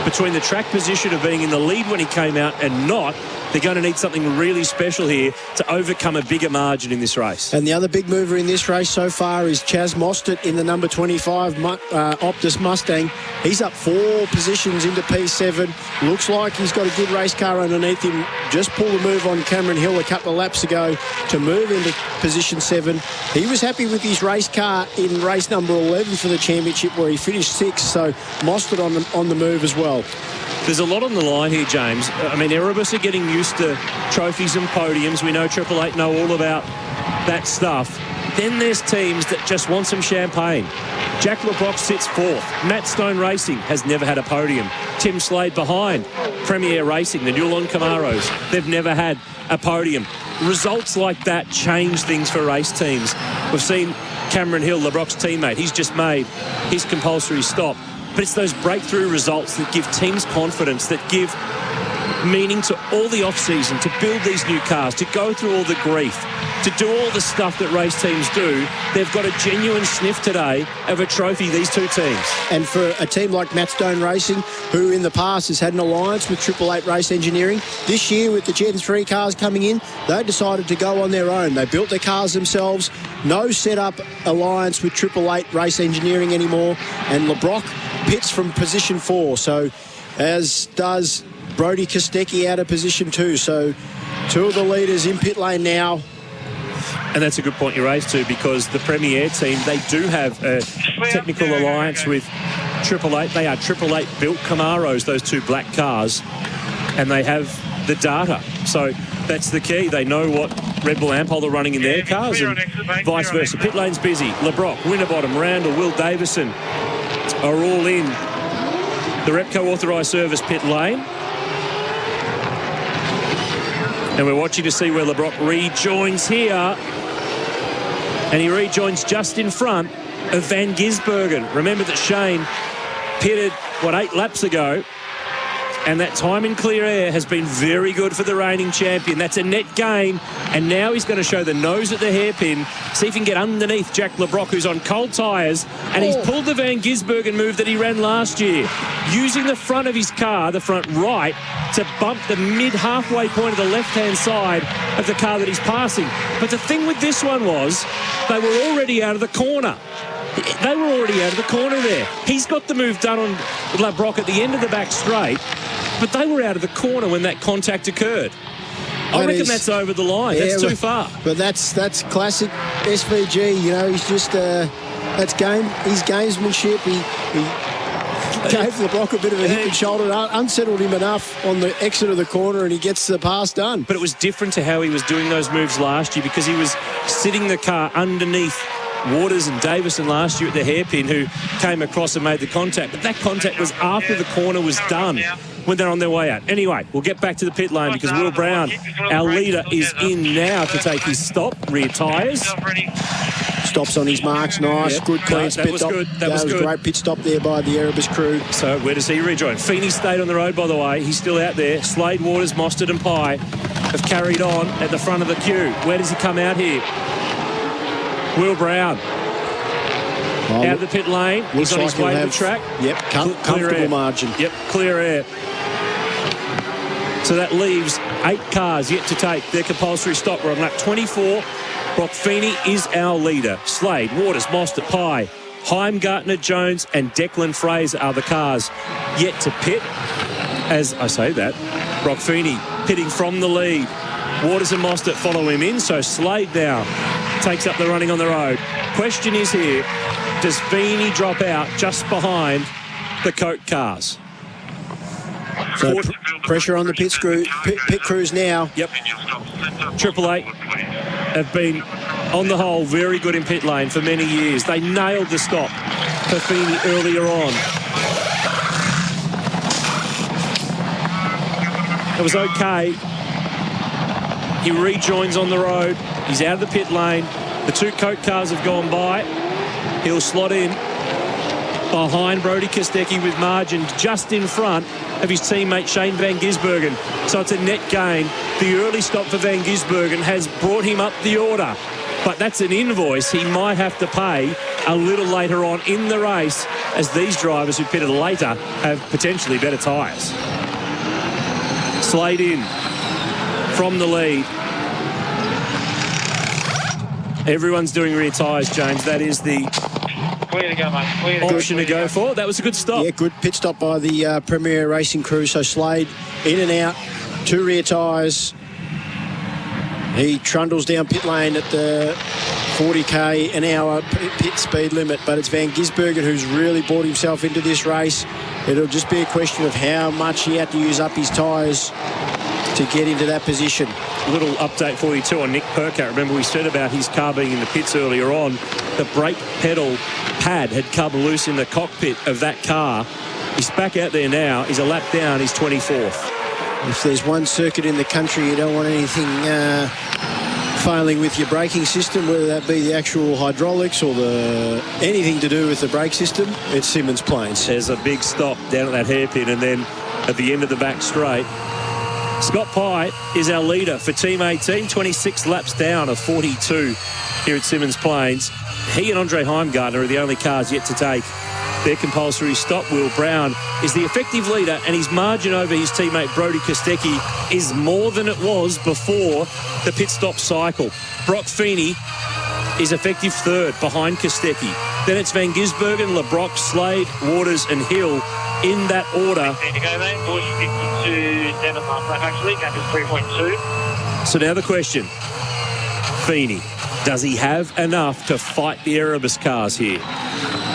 between the track position of being in the lead when he came out and not. They're going to need something really special here to overcome a bigger margin in this race. And the other big mover in this race so far is Chaz Mostert in the number 25 Optus Mustang. He's up 4 positions into P7. Looks like he's got a good race car underneath him. Just pulled a move on Cameron Hill a couple of laps ago to move into position 7. He was happy with his race car in race number 11 for the championship, where he finished 6th. So Mostert on the move as well. There's a lot on the line here, James. I mean, Erebus are getting used to trophies and podiums. We know 888 know all about that stuff. Then there's teams that just want some champagne. Jack LeBrock sits 4th. Matt Stone Racing has never had a podium. Tim Slade behind. Premier Racing, the Noonan Camaros, they've never had a podium. Results like that change things for race teams. We've seen Cameron Hill, LeBrock's teammate. He's just made his compulsory stop. But it's those breakthrough results that give teams confidence, that give meaning to all the off-season, to build these new cars, to go through all the grief, to do all the stuff that race teams do. They've got a genuine sniff today of a trophy, these two teams. And for a team like Matt Stone Racing, who in the past has had an alliance with 888 Race Engineering, this year with the Gen 3 cars coming in, they decided to go on their own. They built their cars themselves. No set-up alliance with 888 Race Engineering anymore. And LeBrock pits from position 4. So as does Brodie Kostecki out of position 2. So 2 of the leaders in pit lane now. And that's a good point you raised too, because the Premier team, they do have a technical alliance with 888. They are 888 built Camaros, those 2 black cars, and they have the data. So that's the key. They know what Red Bull Ampol are running in their cars, and vice versa. Pit lane's busy. LeBrock, Winterbottom, Randall, Will Davison are all in the Repco authorised service pit lane. And we're watching to see where LeBrock rejoins here. And he rejoins just in front of Van Gisbergen. Remember that Shane pitted, 8 laps ago, and that time in clear air has been very good for the reigning champion. That's a net gain, and now he's going to show the nose at the hairpin, see if he can get underneath Jack LeBrock, who's on cold tyres, and he's pulled the Van Gisbergen move that he ran last year, using the front of his car, the front right, to bump the mid-halfway point of the left-hand side of the car that he's passing. But the thing with this one was they were already out of the corner. They were already out of the corner there. He's got the move done on LeBrock at the end of the back straight, but they were out of the corner when that contact occurred. I reckon that's over the line. Yeah, that's too far. But that's classic SVG. You know, he's just that's his gamesmanship. He gave LeBrock a bit of a hip and shoulder, unsettled him enough on the exit of the corner, and he gets the pass done. But it was different to how he was doing those moves last year, because he was sitting the car underneath Waters and Davison last year at the hairpin, who came across and made the contact. But that contact was after the corner was done, when they're on their way out. Anyway, we'll get back to the pit lane, because Will Brown, our leader, is in now to take his stop. Rear tyres. Stops on his marks. Nice. Yep. Good, clean That was good. That was good. A great pit stop there by the Erebus crew. So where does he rejoin? Feeney stayed on the road, by the way. He's still out there. Slade, Waters, Mostert and Pye have carried on at the front of the queue. Where does he come out here? Will Brown. Out of the pit lane. He's on his way to the track. Yep, comfortable margin. Yep, clear air. So that leaves 8 cars yet to take their compulsory stop. We're on lap 24. Brock Feeney is our leader. Slade, Waters, Mostert, Pye, Heimgartner, Jones and Declan Fraser are the cars yet to pit. As I say that, Brock Feeney pitting from the lead. Waters and Mostert follow him in, so Slade now takes up the running on the road. Question is here, does Feeney drop out just behind the Coke cars? So pressure on the pit crews now. Yep. Triple Eight have been, on the whole, very good in pit lane for many years. They nailed the stop for Feeney earlier on. It was okay. He rejoins on the road. He's out of the pit lane. The 2 Coke cars have gone by. He'll slot in behind Brodie Kostecki with margin just in front of his teammate Shane Van Gisbergen. So it's a net gain. The early stop for Van Gisbergen has brought him up the order. But that's an invoice he might have to pay a little later on in the race, as these drivers who pitted later have potentially better tyres. Slade in from the lead. Everyone's doing rear tyres, James. That is the Clear to go, mate. Clear option to go for. That was a good stop. Yeah, good pit stop by the Premier Racing crew. So Slade in and out, 2 rear tyres. He trundles down pit lane at the 40k an hour pit speed limit, but it's Van Gisbergen who's really brought himself into this race. It'll just be a question of how much he had to use up his tyres to get into that position. Little update for you too on Nick Percat. Remember we said about his car being in the pits earlier on. The brake pedal pad had come loose in the cockpit of that car. He's back out there now. He's a lap down. He's 24th. If there's one circuit in the country you don't want anything failing with your braking system, whether that be the actual hydraulics or anything to do with the brake system, it's Symmons Plains. There's a big stop down at that hairpin, and then at the end of the back straight, Scott Pye is our leader for Team 18, 26 laps down of 42 here at Symmons Plains. He and Andre Heimgartner are the only cars yet to take their compulsory stop. Will Brown is the effective leader, and his margin over his teammate Brodie Kostecki is more than it was before the pit stop cycle. Brock Feeney is effective third behind Kostecki. Then it's Van Gisbergen, LeBrock, Slade, Waters and Hill in that order. So now the question, Feeney, does he have enough to fight the Erebus cars here?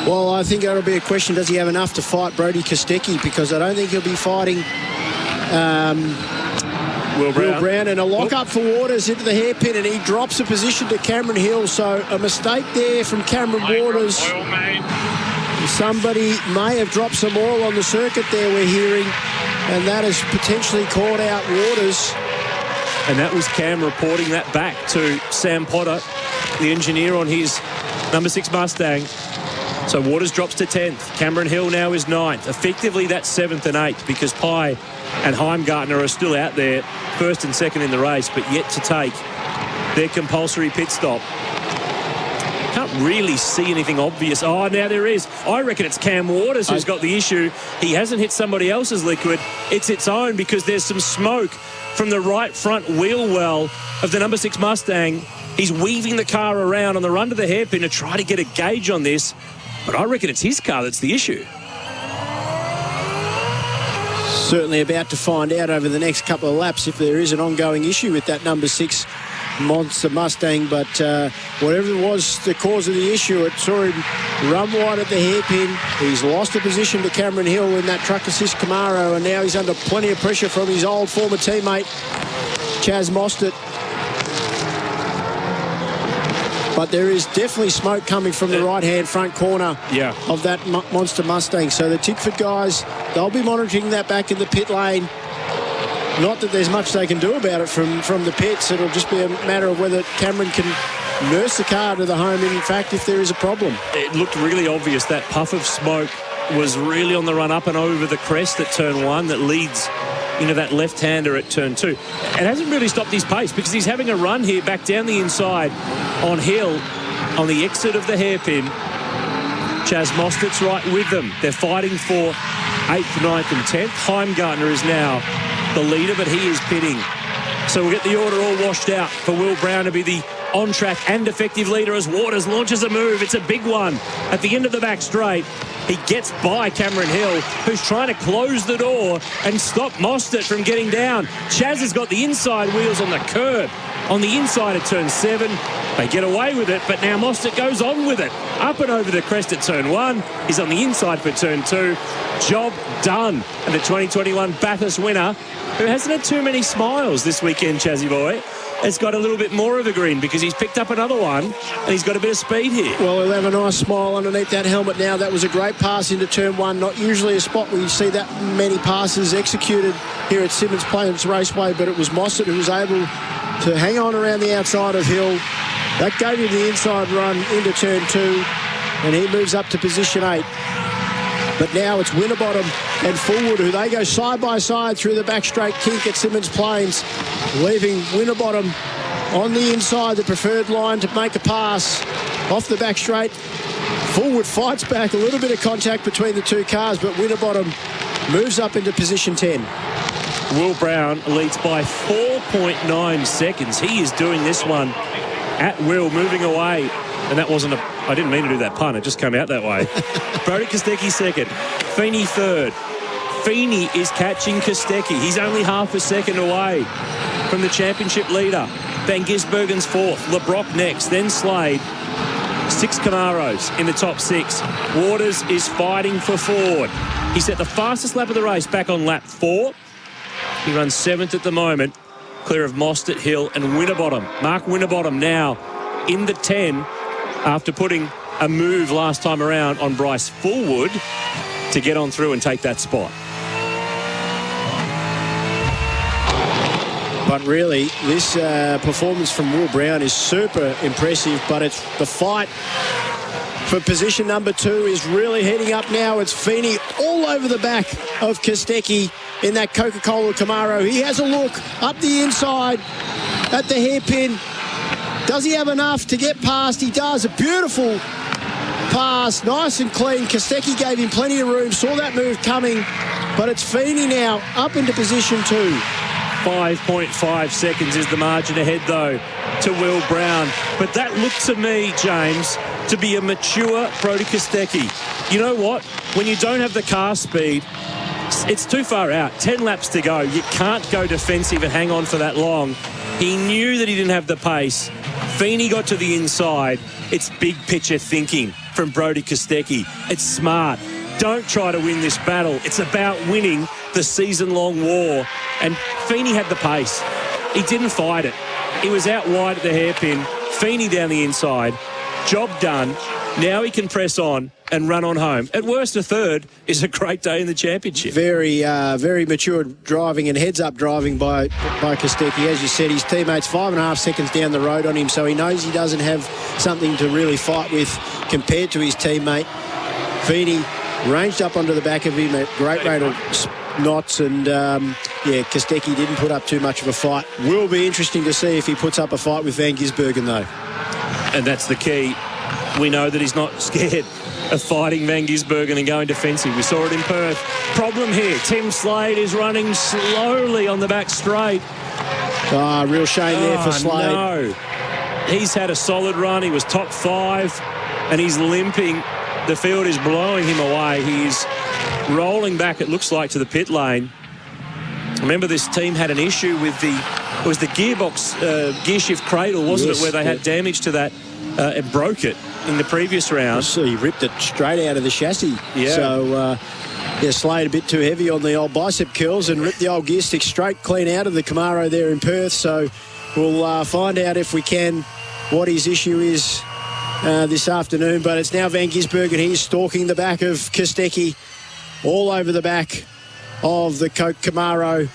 Well, I think that'll be a question, does he have enough to fight Brodie Kostecki? Because I don't think he'll be fighting Will Brown. And a lock-up for Waters into the hairpin, and he drops a position to Cameron Hill. So a mistake there from Cameron Waters. Somebody may have dropped some oil on the circuit there, we're hearing, and that has potentially caught out Waters. And that was Cam reporting that back to Sam Potter, the engineer, on his Number 6 Mustang. So Waters drops to 10th. Cameron Hill now is 9th. Effectively, that's 7th and 8th because Pye and Heimgartner are still out there, 1st and 2nd in the race, but yet to take their compulsory pit stop. Can't really see anything obvious. Oh, now there is. I reckon it's Cam Waters who's got the issue. He hasn't hit somebody else's liquid. It's its own because there's some smoke from the right front wheel well of the number 6 Mustang. He's weaving the car around on the run to the hairpin to try to get a gauge on this. But I reckon it's his car that's the issue. Certainly about to find out over the next couple of laps if there is an ongoing issue with that number 6 Monster Mustang, but whatever was the cause of the issue, it saw him run wide at the hairpin. He's lost a position to Cameron Hill in that truck assist Camaro, and now he's under plenty of pressure from his old former teammate Chaz Mostert. But there is definitely smoke coming from the right-hand front corner of that Monster Mustang. So the Tickford guys, they'll be monitoring that back in the pit lane. Not that there's much they can do about it from the pits. It'll just be a matter of whether Cameron can nurse the car to the home, in fact, if there is a problem. It looked really obvious. That puff of smoke was really on the run up and over the crest at turn 1 that leads into that left-hander at turn 2. It hasn't really stopped his pace because he's having a run here back down the inside on Hill on the exit of the hairpin. Chaz Mostert's right with them. They're fighting for 8th, 9th and 10th. Heimgartner is now the leader, but he is pitting. So we'll get the order all washed out for Will Brown to be the on-track and effective leader as Waters launches a move. It's a big one at the end of the back straight. He gets by Cameron Hill, who's trying to close the door and stop Mostert from getting down. Chaz has got the inside wheels on the curb on the inside of turn 7. They get away with it, but now Mostert goes on with it. Up and over the crest at turn 1. He's on the inside for turn 2. Job done. And the 2021 Bathurst winner, who hasn't had too many smiles this weekend, Chazzy boy, has got a little bit more of a grin because he's picked up another one and he's got a bit of speed here. Well, he'll have a nice smile underneath that helmet now. That was a great pass into turn 1. Not usually a spot where you see that many passes executed here at Simmons Plains Raceway, but it was Moffat who was able to hang on around the outside of Hill. That gave him the inside run into turn 2, and he moves up to position 8. But now it's Winterbottom and Fullwood, who they go side by side through the back straight kink at Simmons Plains, leaving Winterbottom on the inside, the preferred line to make a pass off the back straight. Fullwood fights back, a little bit of contact between the two cars, but Winterbottom moves up into position 10. Will Brown leads by 4.9 seconds. He is doing this one at will, moving away. And that wasn't I didn't mean to do that pun. It just came out that way. Brody Kostecki 2nd. Feeney 3rd. Feeney is catching Kostecki. He's only half a second away from the championship leader. Van Gisbergen's 4th. LeBrock next. Then Slade. 6 Camaros in the top 6. Waters is fighting for Ford. He set the fastest lap of the race back on lap 4. He runs 7th at the moment, clear of Mostert, Hill and Winterbottom. Mark Winterbottom now in the 10 after putting a move last time around on Bryce Fullwood to get on through and take that spot. But really, this performance from Will Brown is super impressive, but it's the fight for position number 2 is really heading up now. It's Feeney all over the back of Kostecki in that Coca-Cola Camaro. He has a look up the inside at the hairpin. Does he have enough to get past? He does. A beautiful pass, nice and clean. Kostecki gave him plenty of room, saw that move coming, but it's Feeney now up into position 2. 5.5 seconds is the margin ahead, though, to Will Brown. But that looked to me, James, to be a mature Brody Kostecki. You know what? When you don't have the car speed, it's too far out. 10 laps to go. You can't go defensive and hang on for that long. He knew that he didn't have the pace. Feeney got to the inside. It's big picture thinking from Brody Kostecki. It's smart. Don't try to win this battle. It's about winning the season-long war. And Feeney had the pace. He didn't fight it. He was out wide at the hairpin. Feeney down the inside. Job done. Now he can press on and run on home. At worst, a third is a great day in the championship. Very mature driving and heads-up driving by Kostecki. As you said, his teammate's 5.5 seconds down the road on him, so he knows he doesn't have something to really fight with compared to his teammate. Feeney ranged up onto the back of him at great rate of knots, and Kostecki didn't put up too much of a fight. Will be interesting to see if he puts up a fight with Van Gisbergen, though. And that's the key. We know that he's not scared of fighting Van Gisbergen and going defensive. We saw it in Perth. Problem here, Tim Slade is running slowly on the back straight. Real shame there for Slade. No. He's had a solid run. He was top 5 and he's limping. The field is blowing him away. He's rolling back, it looks like, to the pit lane. Remember, this team had an issue with the gearbox gear shift cradle, wasn't it, where they had damage to that and broke it in the previous round. So he ripped it straight out of the chassis. Yeah. So, Slade a bit too heavy on the old bicep curls and ripped the old gear stick straight clean out of the Camaro there in Perth. So we'll find out if we can what his issue is this afternoon. But it's now Van Gisbergen. He's stalking the back of Kostecki, all over the back of the Coke Camaro.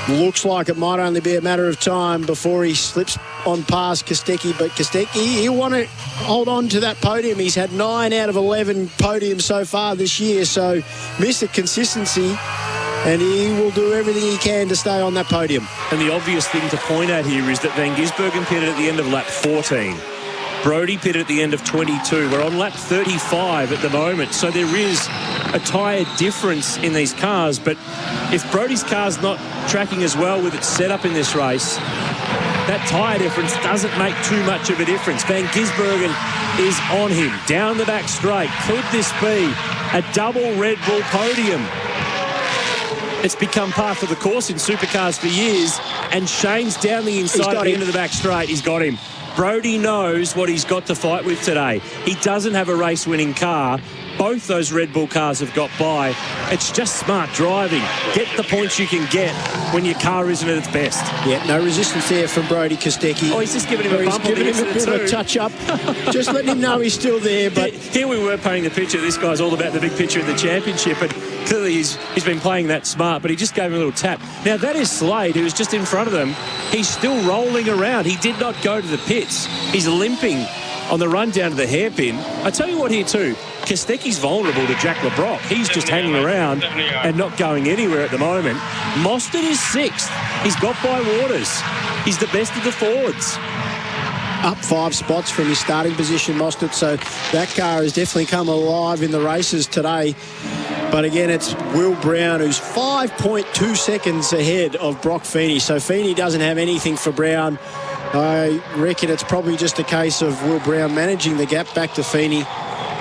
Looks like it might only be a matter of time before he slips on past Kostecki, but Kostecki, he'll want to hold on to that podium. He's had 9 out of 11 podiums so far this year, so miss the consistency, and he will do everything he can to stay on that podium. And the obvious thing to point out here is that Van Gisbergen pitted at the end of lap 14. Brody pitted at the end of 22. We're on lap 35 at the moment, so there is a tyre difference in these cars, but if Brody's car's not tracking as well with its setup in this race, that tyre difference doesn't make too much of a difference. Van Gisbergen is on him, down the back straight. Could this be a double Red Bull podium? It's become part of the course in Supercars for years, and Shane's down the inside at the end of the back straight. He's got him. Brody knows what he's got to fight with today. He doesn't have a race-winning car. Both those Red Bull cars have got by. It's just smart driving. Get the points you can get when your car isn't at its best. Yeah, no resistance there from Brody Kostecki. Oh, he's just giving him a bump on the exit bit of a touch-up. Just letting him know he's still there. But here we were painting the picture. This guy's all about the big picture in the championship, but clearly he's been playing that smart, but he just gave him a little tap. Now, that is Slade, who's just in front of them. He's still rolling around. He did not go to the pits. He's limping on the run down to the hairpin. I tell you what here too, Kostecki's vulnerable to Jack LeBrock. He's just hanging around and not going anywhere at the moment. Mostert is 6th. He's got by Waters. He's the best of the Fords. Up 5 spots from his starting position, Mostert, so that car has definitely come alive in the races today. But again, it's Will Brown, who's 5.2 seconds ahead of Brock Feeney. So Feeney doesn't have anything for Brown. I reckon it's probably just a case of Will Brown managing the gap back to Feeney.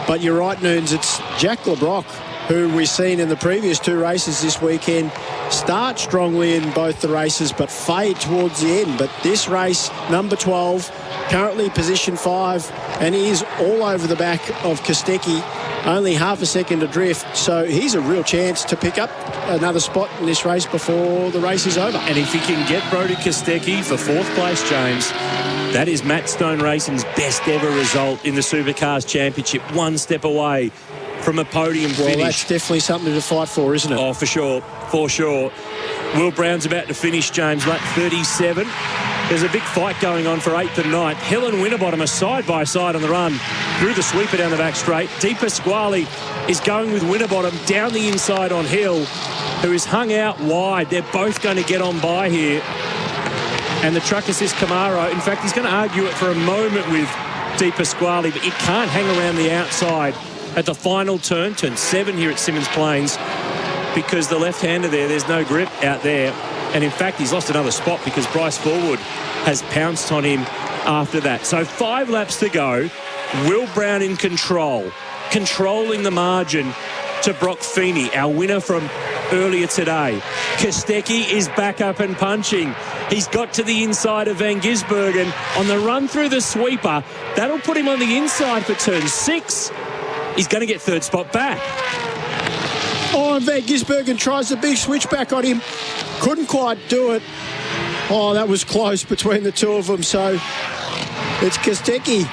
But you're right, Noons, it's Jack LeBrock, who we've seen in the previous 2 races this weekend start strongly in both the races but fade towards the end. But this race, number 12, currently position 5, and he is all over the back of Kostecki, only half a second adrift. So he's a real chance to pick up another spot in this race before the race is over. And if he can get Brody Kostecki for 4th place, James, that is Matt Stone Racing's best ever result in the Supercars Championship, 1 step away from a podium finish. Well, that's definitely something to fight for, isn't it? Oh, for sure, for sure. Will Brown's about to finish, James, lap 37. There's a big fight going on for 8th and 9th. Hill and Winterbottom are side by side on the run through the sweeper down the back straight. Di Pasquale is going with Winterbottom down the inside on Hill, who is hung out wide. They're both going to get on by here. And the truck assist Camaro, in fact, he's going to argue it for a moment with Di Pasquale, but he can't hang around the outside at the final turn 7 here at Symmons Plains, because the left-hander there's no grip out there. And in fact, he's lost another spot because Bryce Forward has pounced on him after that. So 5 laps to go. Will Brown in control, controlling the margin to Brock Feeney, our winner from earlier today. Kostecki is back up and punching. He's got to the inside of Van Gisbergen on the run through the sweeper. That'll put him on the inside for turn 6. He's going to get 3rd spot back. Oh, and Van Gisbergen tries a big switchback on him. Couldn't quite do it. Oh, that was close between the two of them. So it's Kostecki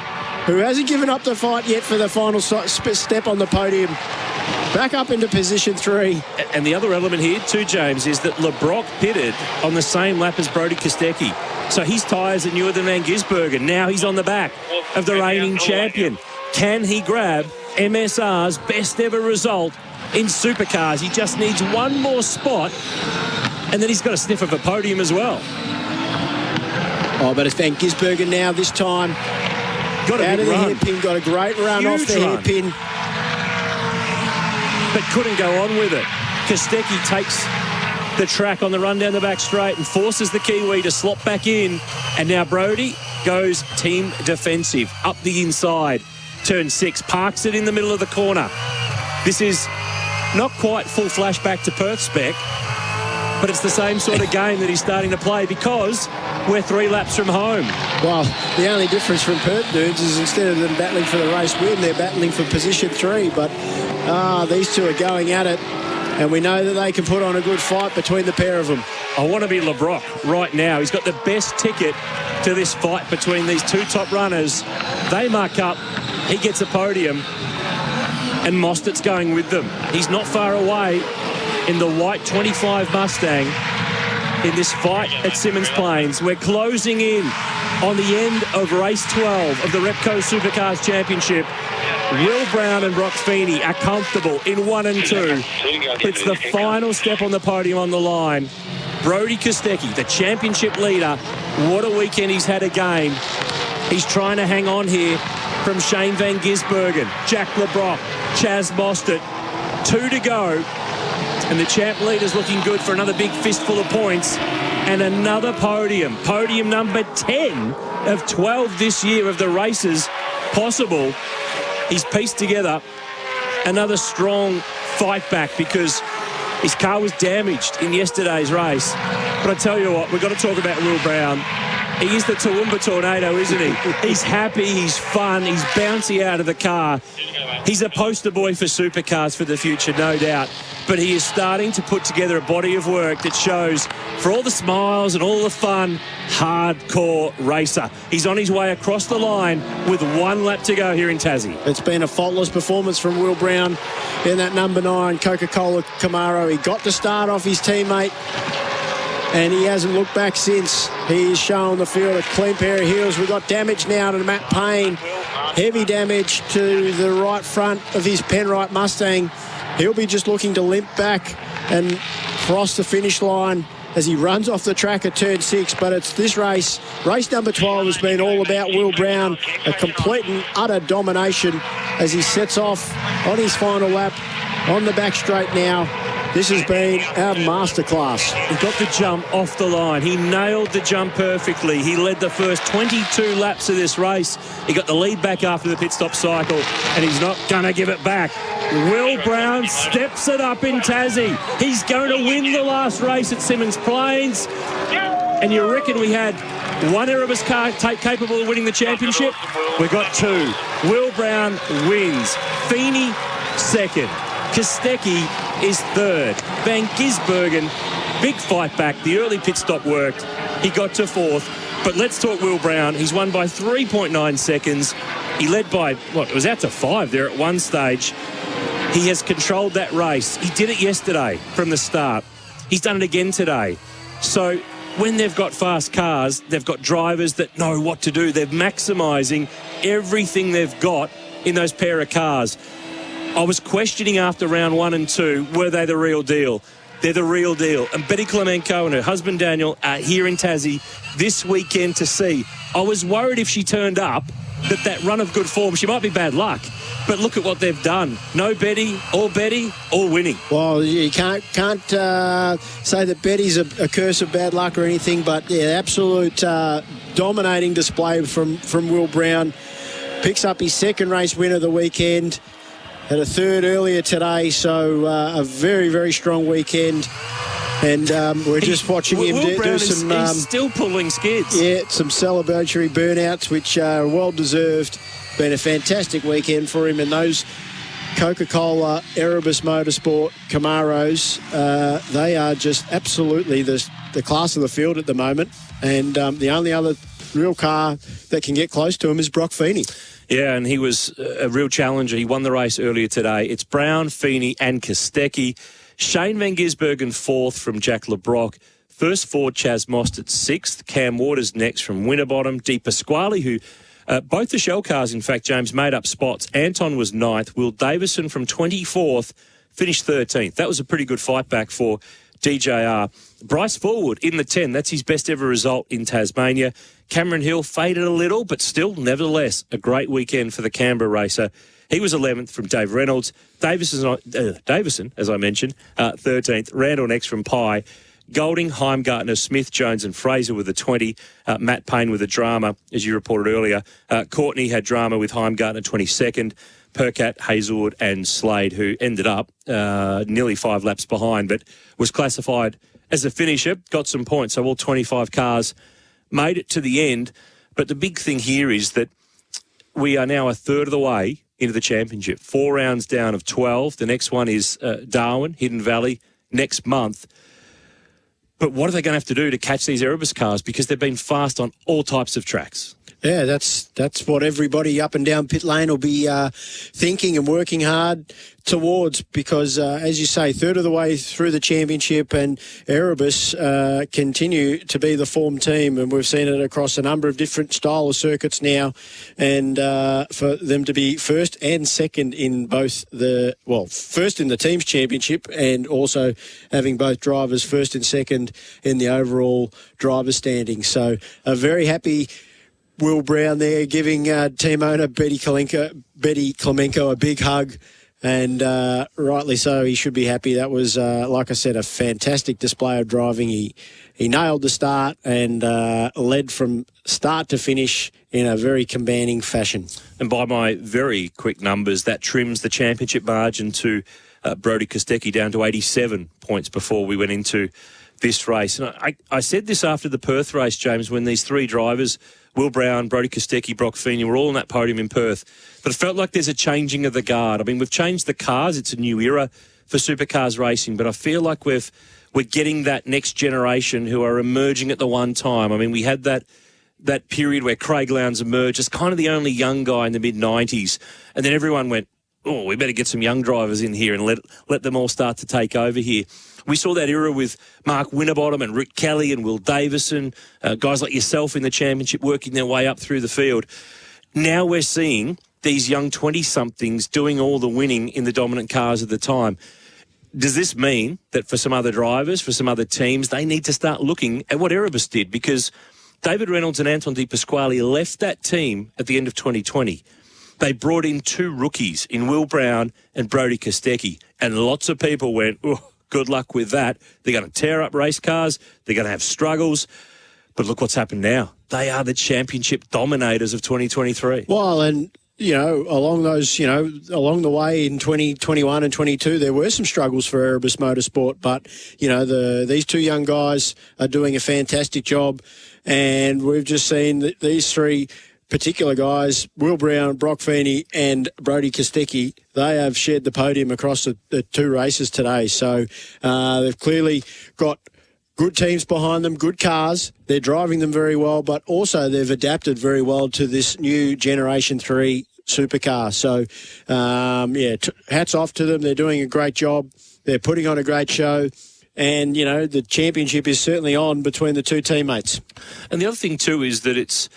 who hasn't given up the fight yet for the final step on the podium. Back up into position 3. And the other element here too, James, is that LeBrock pitted on the same lap as Brodie Kostecki. So his tyres are newer than Van Gisbergen. Now he's on the back of the reigning champion. Can he grab MSR's best ever result in Supercars? He just needs one more spot, and then he's got a sniff of a podium as well. Oh, but it's Van Gisbergen now this time. Got a out of the run. hairpin, got a great run Huge off the run. hairpin. But couldn't go on with it. Kostecki takes the track on the run down the back straight and forces the Kiwi to slot back in. And now Brodie goes team defensive up the inside. Turn 6, parks it in the middle of the corner. This is not quite full flashback to Perth spec, but it's the same sort of game that he's starting to play because we're 3 laps from home. Well, the only difference from Perth dudes is instead of them battling for the race win, they're battling for position 3. But these two are going at it, and we know that they can put on a good fight between the pair of them. I want to be LeBrock right now. He's got the best ticket to this fight between these two top runners. They mark up, he gets a podium, and Mostert's going with them. He's not far away in the white 25 Mustang in this fight at Symmons Plains. We're closing in on the end of race 12 of the Repco Supercars Championship. Will Brown and Brock Feeney are comfortable in 1 and 2. It's the final step on the podium on the line. Brodie Kostecki, the championship leader, what a weekend he's had again. He's trying to hang on here from Shane Van Gisbergen, Jack LeBrock, Chaz Mostert. 2 to go. And the champ leader's looking good for another big fistful of points. And another podium. Podium number 10 of 12 this year of the races possible. He's pieced together another strong fight back because his car was damaged in yesterday's race. But I tell you what, we've got to talk about Will Brown. He is the Toowoomba Tornado, isn't he? He's happy, he's fun, he's bouncy out of the car. He's a poster boy for Supercars for the future, no doubt. But he is starting to put together a body of work that shows, for all the smiles and all the fun, hardcore racer. He's on his way across the line with 1 lap to go here in Tassie. It's been a faultless performance from Will Brown in that number 9 Coca-Cola Camaro. He got to start off his teammate, and he hasn't looked back since. He's shown the field a clean pair of heels. We've got damage now to Matt Payne. Heavy damage to the right front of his Penrite Mustang. He'll be just looking to limp back and cross the finish line as he runs off the track at turn 6. But it's this race. Race number 12 has been all about Will Brown. A complete and utter domination as he sets off on his final lap on the back straight now. This has been our masterclass. He got the jump off the line. He nailed the jump perfectly. He led the first 22 laps of this race. He got the lead back after the pit stop cycle, and he's not going to give it back. Will Brown steps it up in Tassie. He's going to win the last race at Symmons Plains. And you reckon we had one Erebus car capable of winning the championship? We've got 2. Will Brown wins. Feeney second. Kostecki is 3rd. Van Gisbergen, big fight back. The early pit stop worked. He got to 4th. But let's talk Will Brown. He's won by 3.9 seconds. He led by, it was out to 5 there at one stage. He has controlled that race. He did it yesterday from the start. He's done it again today. So when they've got fast cars, they've got drivers that know what to do. They're maximising everything they've got in those pair of cars. I was questioning after round 1 and 2, were they the real deal? They're the real deal. And Betty Clemenco and her husband Daniel are here in Tassie this weekend to see. I was worried if she turned up that run of good form, she might be bad luck. But look at what they've done. No Betty, all winning. Well, you can't say that Betty's a curse of bad luck or anything, but yeah, absolute dominating display from Will Brown. Picks up his 2nd race win of the weekend. Had a 3rd earlier today, so a very, very strong weekend. And we're just watching him do some... he's still pulling skids. Yeah, some celebratory burnouts, which are well-deserved. Been a fantastic weekend for him. And those Coca-Cola Erebus Motorsport Camaros, they are just absolutely the class of the field at the moment. And the only other real car that can get close to him is Brock Feeney. Yeah, and he was a real challenger. He won the race earlier today. It's Brown, Feeney and Kostecki. Shane Van Gisbergen 4th from Jack LeBrock. First forward, Chaz Mostert 6th. Cam Waters next from Winterbottom. Di Pasquale, who both the Shell cars, in fact, James, made up spots. Anton was 9th. Will Davison from 24th finished 13th. That was a pretty good fight back for DJR. Bryce Forward in the 10. That's his best ever result in Tasmania. Cameron Hill faded a little, but still, nevertheless, a great weekend for the Canberra racer. He was 11th from Dave Reynolds. Davison, as I mentioned, 13th. Randall next from Pye. Golding, Heimgartner, Smith, Jones and Fraser with a 20. Matt Payne with a drama, as you reported earlier. Courtney had drama with Heimgartner 22nd. Percat, Hazelwood and Slade, who ended up nearly 5 laps behind, but was classified as a finisher, got some points. So all 25 cars made it to the end. But the big thing here is that we are now a third of the way into the championship. 4 rounds down of 12. The next one is Darwin, Hidden Valley, next month. But what are they going to have to do to catch these Erebus cars? Because they've been fast on all types of tracks. Yeah, that's what everybody up and down pit lane will be thinking and working hard towards, because, as you say, third of the way through the championship, and Erebus continue to be the form team, and we've seen it across a number of different style of circuits now, and for them to be first and second in both first in the team's championship, and also having both drivers first and second in the overall driver standing. So a very happy Will Brown there, giving team owner Betty Klemenko a big hug, and rightly so. He should be happy. That was, like I said, a fantastic display of driving. He nailed the start and led from start to finish in a very commanding fashion. And by my very quick numbers, that trims the championship margin to Brodie Kostecki down to 87 points before we went into this race. And I said this after the Perth race, James, when these 3 drivers, Will Brown, Brodie Kostecki, Brock Feeney, were all on that podium in Perth. But it felt like there's a changing of the guard. I mean, we've changed the cars. It's a new era for supercars racing, but I feel like we're getting that next generation who are emerging at the one time. I mean, we had that period where Craig Lowndes emerged as kind of the only young guy in the mid-90s, and then everyone went, oh, we better get some young drivers in here and let them all start to take over here. We saw that era with Mark Winterbottom and Rick Kelly and Will Davison, guys like yourself in the championship working their way up through the field. Now we're seeing these young 20-somethings doing all the winning in the dominant cars at the time. Does this mean that for some other drivers, for some other teams, they need to start looking at what Erebus did? Because David Reynolds and Anton Di Pasquale left that team at the end of 2020. They brought in 2 rookies in Will Brown and Brodie Kostecki, and lots of people went, oh, good luck with that. They're going to tear up race cars. They're going to have struggles. But look what's happened now. They are the championship dominators of 2023. Well, and, along the way in 2021 and 22, there were some struggles for Erebus Motorsport. But, these 2 young guys are doing a fantastic job. And we've just seen that these 3 particular guys, Will Brown, Brock Feeney and Brodie Kostecki, they have shared the podium across the 2 races today. So they've clearly got good teams behind them, good cars. They're driving them very well, but also they've adapted very well to this new Generation 3 supercar. So, hats off to them. They're doing a great job. They're putting on a great show. And, the championship is certainly on between the 2 teammates. And the other thing, too, is that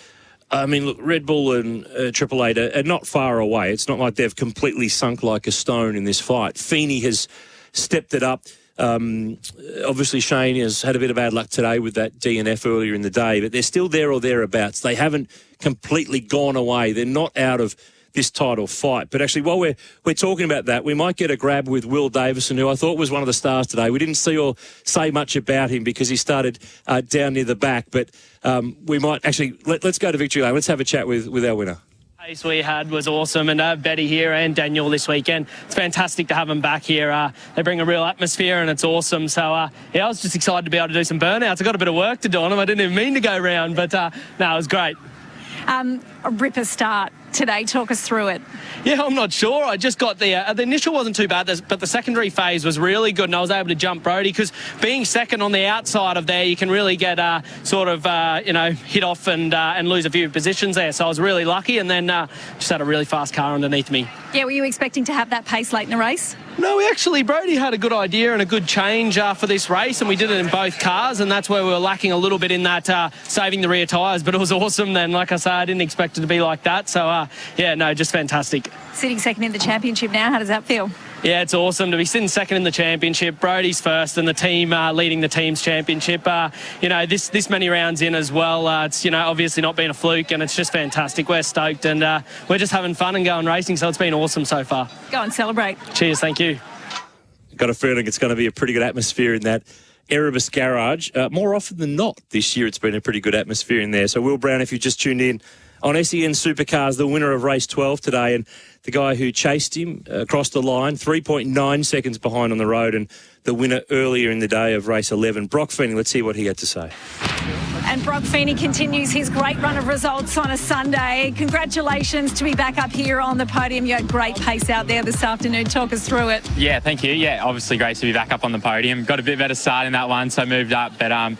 look, Red Bull and Triple Eight are not far away. It's not like they've completely sunk like a stone in this fight. Feeney has stepped it up. Obviously, Shane has had a bit of bad luck today with that DNF earlier in the day, but they're still there or thereabouts. They haven't completely gone away. They're not out of this title fight. But actually, while we're talking about that, we might get a grab with Will Davison, who I thought was one of the stars today. We didn't see or say much about him because he started down near the back, but we might actually, let's go to Victory Lane. Let's have a chat with our winner. Pace we had was awesome, and Betty here and Daniel this weekend. It's fantastic to have them back here. They bring a real atmosphere and it's awesome. So, I was just excited to be able to do some burnouts. I got a bit of work to do on them. I didn't even mean to go round, but no, it was great. A ripper start today. Talk us through it. Yeah, I'm not sure. I just got the initial wasn't too bad, but the secondary phase was really good, and I was able to jump Brody because being second on the outside of there, you can really get hit off and lose a few positions there. So I was really lucky, and then just had a really fast car underneath me. Yeah, were you expecting to have that pace late in the race? No, Brody had a good idea and a good change for this race, and we did it in both cars, and that's where we were lacking a little bit in that saving the rear tyres, but it was awesome then. Like I say, I didn't expect it to be like that, so just fantastic. Sitting second in the championship now, how does that feel? Yeah, it's awesome to be sitting second in the championship. Brody's first and the team leading the team's championship. This many rounds in as well. It's, obviously not been a fluke, and it's just fantastic. We're stoked, and we're just having fun and going racing, so it's been awesome so far. Go and celebrate. Cheers, thank you. Got a feeling it's going to be a pretty good atmosphere in that Erebus garage. More often than not this year, it's been a pretty good atmosphere in there. So Will Brown, if you just tuned in on SEN Supercars, the winner of race 12 today, and the guy who chased him across the line, 3.9 seconds behind on the road, and the winner earlier in the day of race 11, Brock Feeney. Let's see what he had to say. And Brock Feeney continues his great run of results on a Sunday. Congratulations to be back up here on the podium. You had great pace out there this afternoon. Talk us through it. Yeah, thank you. Yeah, obviously great to be back up on the podium. Got a bit better start in that one, so moved up. But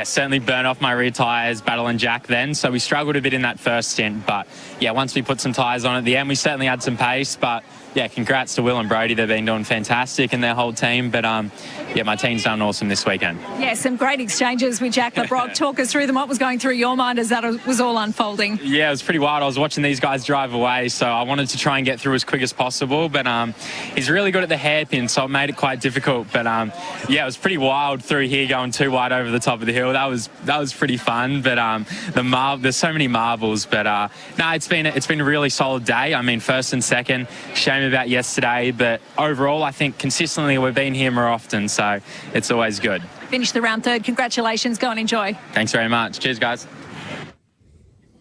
certainly burned off my rear tyres, battling Jack then. So we struggled a bit in that first stint. But yeah, once we put some tyres on at the end, we certainly had some pace. But yeah, congrats to Will and Brody. They've been doing fantastic and their whole team. But my team's done awesome this weekend. Yeah, some great exchanges with Jack LeBrock. Talk us through them. What was going through your mind as that was all unfolding? Yeah, it was pretty wild. I was watching these guys drive away, so I wanted to try and get through as quick as possible. But he's really good at the hairpin, so it made it quite difficult. But it was pretty wild through here, going too wide over the top of the hill. That was pretty fun. But there's so many marbles. But it's been a really solid day. I mean, first and second. Shame about yesterday, but overall, I think consistently we've been here more often, so it's always good. Finished the round third. Congratulations. Go and enjoy. Thanks very much. Cheers, guys.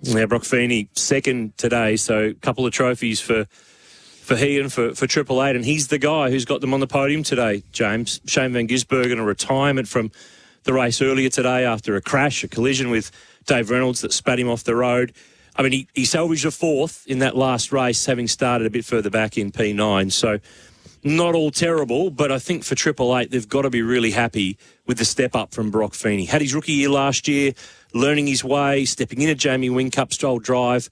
Yeah, Brock Feeney second today, so a couple of trophies for he and for Triple Eight, and he's the guy who's got them on the podium today, James. Shane van Gisbergen, a retirement from the race earlier today after a collision with Dave Reynolds that spat him off the road. I mean, he salvaged a fourth in that last race, having started a bit further back in P9. So not all terrible, but I think for Triple Eight, they've got to be really happy with the step up from Brock Feeney. Had his rookie year last year, learning his way, stepping in a Jamie Whincup style drive.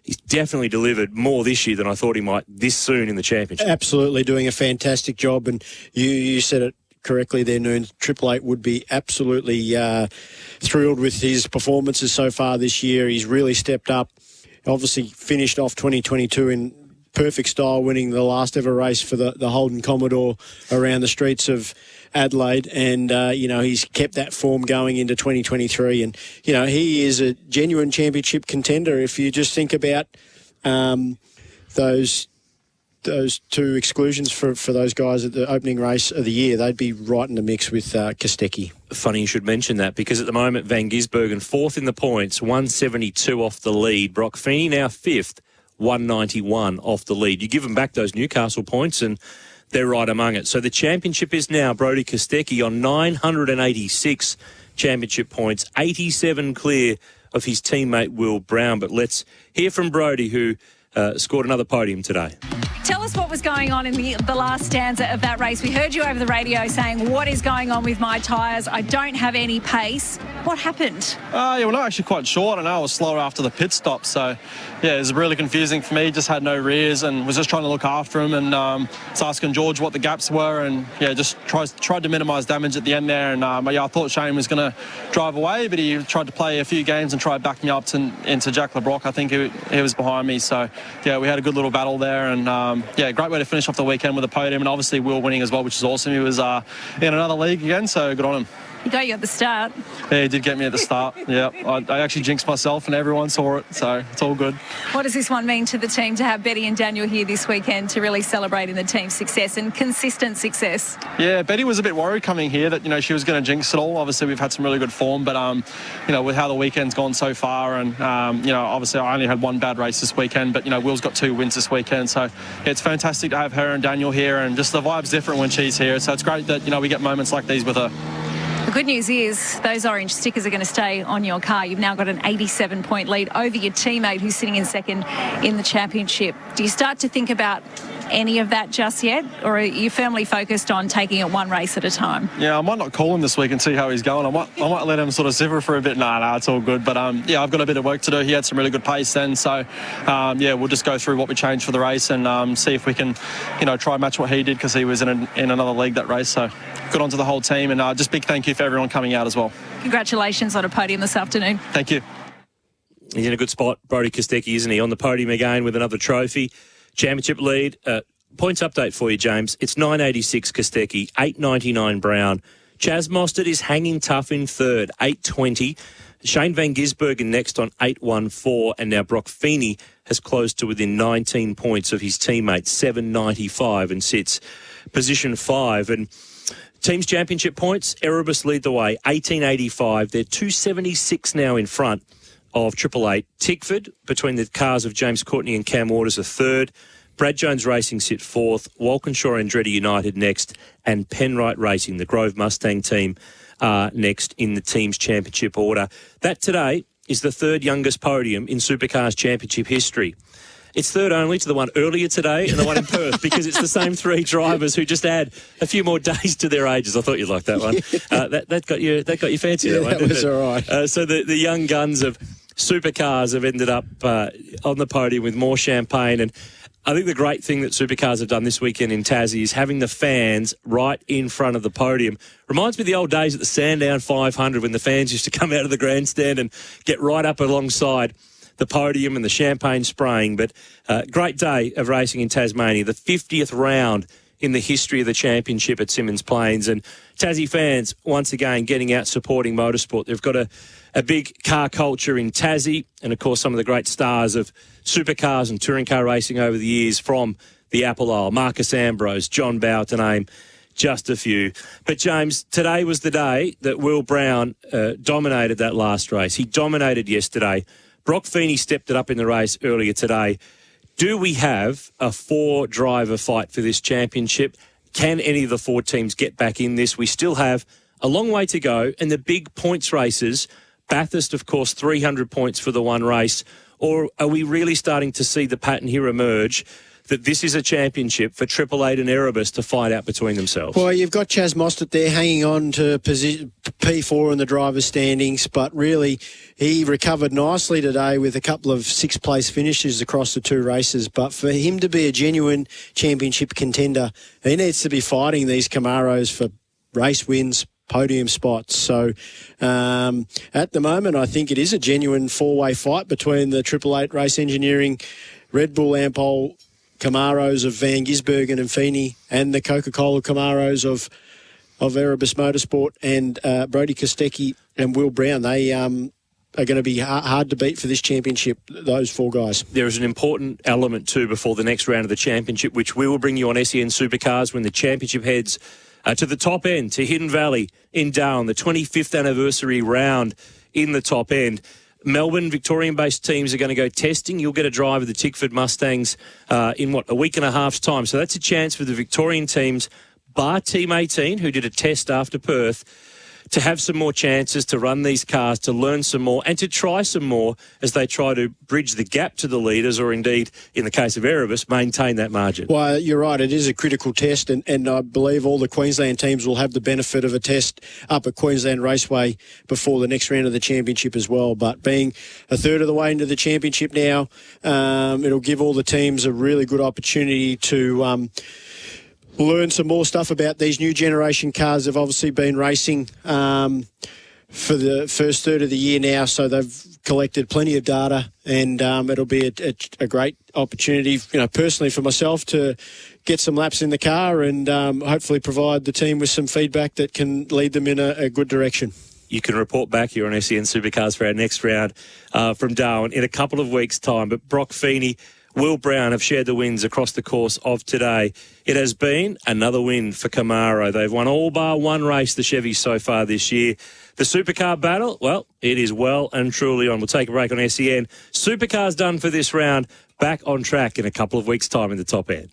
He's definitely delivered more this year than I thought he might this soon in the championship. Absolutely doing a fantastic job, and you said it correctly there, Noonan. Triple Eight would be absolutely thrilled with his performances so far this year. He's really stepped up. Obviously finished off 2022 in perfect style, winning the last ever race for the Holden Commodore around the streets of Adelaide, and he's kept that form going into 2023, and he is a genuine championship contender. If you just think about those two exclusions for those guys at the opening race of the year, they'd be right in the mix with Kostecki. Funny you should mention that, because at the moment Van Gisbergen fourth in the points, 172 off the lead. Brock Feeney now fifth, 191 off the lead. You give them back those Newcastle points and they're right among it. So the championship is now Brody Kostecki on 986 championship points, 87 clear of his teammate Will Brown. But let's hear from Brody, who scored another podium today. Tell us what was going on in the last stanza of that race. We heard you over the radio saying, what is going on with my tyres? I don't have any pace. What happened? We're not actually quite sure. I know I was slower after the pit stop, so it was really confusing for me. Just had no rears and was just trying to look after him, and was asking George what the gaps were, and just tried to minimise damage at the end there. And I thought Shane was going to drive away, but he tried to play a few games and try to back me up into Jack LeBrock. I think he was behind me, so we had a good little battle there, and great way to finish off the weekend with a podium, and obviously Will winning as well, which is awesome. He was in another league again, so good on him. He got you at the start. Yeah, he did get me at the start. Yeah, I actually jinxed myself and everyone saw it, so it's all good. What does this one mean to the team to have Betty and Daniel here this weekend to really celebrate in the team's success and consistent success? Yeah, Betty was a bit worried coming here that, she was going to jinx it all. Obviously, we've had some really good form, but, with how the weekend's gone so far, and, obviously I only had one bad race this weekend, but, Will's got 2 wins this weekend, so it's fantastic to have her and Daniel here, and just the vibe's different when she's here, so it's great that, we get moments like these with her. The good news is those orange stickers are going to stay on your car. You've now got an 87-point lead over your teammate who's sitting in second in the championship. Do you start to think about any of that just yet, or are you firmly focused on taking it one race at a time? Yeah, I might not call him this week and see how he's going. I might let him sort of shiver for a bit. No, it's all good. But yeah, I've got a bit of work to do. He had some really good pace then, so yeah, we'll just go through what we changed for the race and see if we can, try and match what he did, because he was in another league that race. So good on to the whole team, and just big thank you for everyone coming out as well. Congratulations on a podium this afternoon. Thank you. He's in a good spot, Brodie Kostecki, isn't he? On the podium again with another trophy. Championship lead. Points update for you, James. It's 986 Kostecki, 899 Brown. Chaz Mostert is hanging tough in third, 820. Shane Van Gisbergen next on 814. And now Brock Feeney has closed to within 19 points of his teammate, 795, and sits position 5. And team's championship points, Erebus lead the way, 1885. They're 276 now in front of 888. Tickford, between the cars of James Courtney and Cam Waters, are third. Brad Jones Racing sit fourth. Walkinshaw Andretti United next. And Penrite Racing, the Grove Mustang team, next in the team's championship order. That today is the third youngest podium in Supercars championship history. It's third only to the one earlier today and the one in Perth, because it's the same three drivers who just add a few more days to their ages. I thought you'd like that one. That got you fancy, yeah, that one, that was all right. So the young guns of Supercars have ended up on the podium with more champagne. And I think the great thing that Supercars have done this weekend in Tassie is having the fans right in front of the podium. Reminds me of the old days at the Sandown 500 when the fans used to come out of the grandstand and get right up alongside the podium and the champagne spraying. But great day of racing in Tasmania, the 50th round in the history of the championship at Symmons Plains. And Tassie fans, once again, getting out supporting motorsport. They've got a big car culture in Tassie, and, of course, some of the great stars of supercars and touring car racing over the years from the Apple Isle, Marcus Ambrose, John Bowe, to name just a few. But, James, today was the day that Will Brown dominated that last race. He dominated yesterday. Brock Feeney stepped it up in the race earlier today. Do we have a 4-driver fight for this championship? Can any of the 4 teams get back in this? We still have a long way to go, and the big points races, Bathurst, of course, 300 points for the one race. Or are we really starting to see the pattern here emerge that this is a championship for 888 and Erebus to fight out between themselves? Well, you've got Chaz Mostert there hanging on to position P4 in the driver's standings, but really he recovered nicely today with a couple of 6th-place finishes across the 2 races. But for him to be a genuine championship contender, he needs to be fighting these Camaros for race wins, podium spots. So at the moment, I think it is a genuine 4-way fight between the 888 Race Engineering, Red Bull Ampol Camaros of Van Gisbergen and Feeney, and the Coca-Cola Camaros of Erebus Motorsport, and Brodie Kostecki and Will Brown. They are going to be hard to beat for this championship, those 4 guys. There is an important element too before the next round of the championship, which we will bring you on SEN Supercars when the championship heads to the top end, to Hidden Valley in Darwin, the 25th anniversary round in the top end. Melbourne, Victorian-based teams are going to go testing. You'll get a drive of the Tickford Mustangs in, a week and a half's time. So that's a chance for the Victorian teams, bar Team 18, who did a test after Perth, to have some more chances to run these cars, to learn some more, and to try some more as they try to bridge the gap to the leaders, or indeed, in the case of Erebus, maintain that margin. Well, you're right. It is a critical test, and I believe all the Queensland teams will have the benefit of a test up at Queensland Raceway before the next round of the championship as well. But being a third of the way into the championship now, it'll give all the teams a really good opportunity to learn some more stuff about these new generation cars. They've obviously been racing for the first third of the year now, so they've collected plenty of data, and it'll be a great opportunity, personally for myself, to get some laps in the car and hopefully provide the team with some feedback that can lead them in a good direction. You can report back here on SEN Supercars for our next round from Darwin in a couple of weeks' time. But Brock Feeney, Will Brown have shared the wins across the course of today. It has been another win for Camaro. They've won all bar one race, the Chevys, so far this year. The supercar battle, well, it is well and truly on. We'll take a break on SEN. Supercars done for this round. Back on track in a couple of weeks' time in the top end.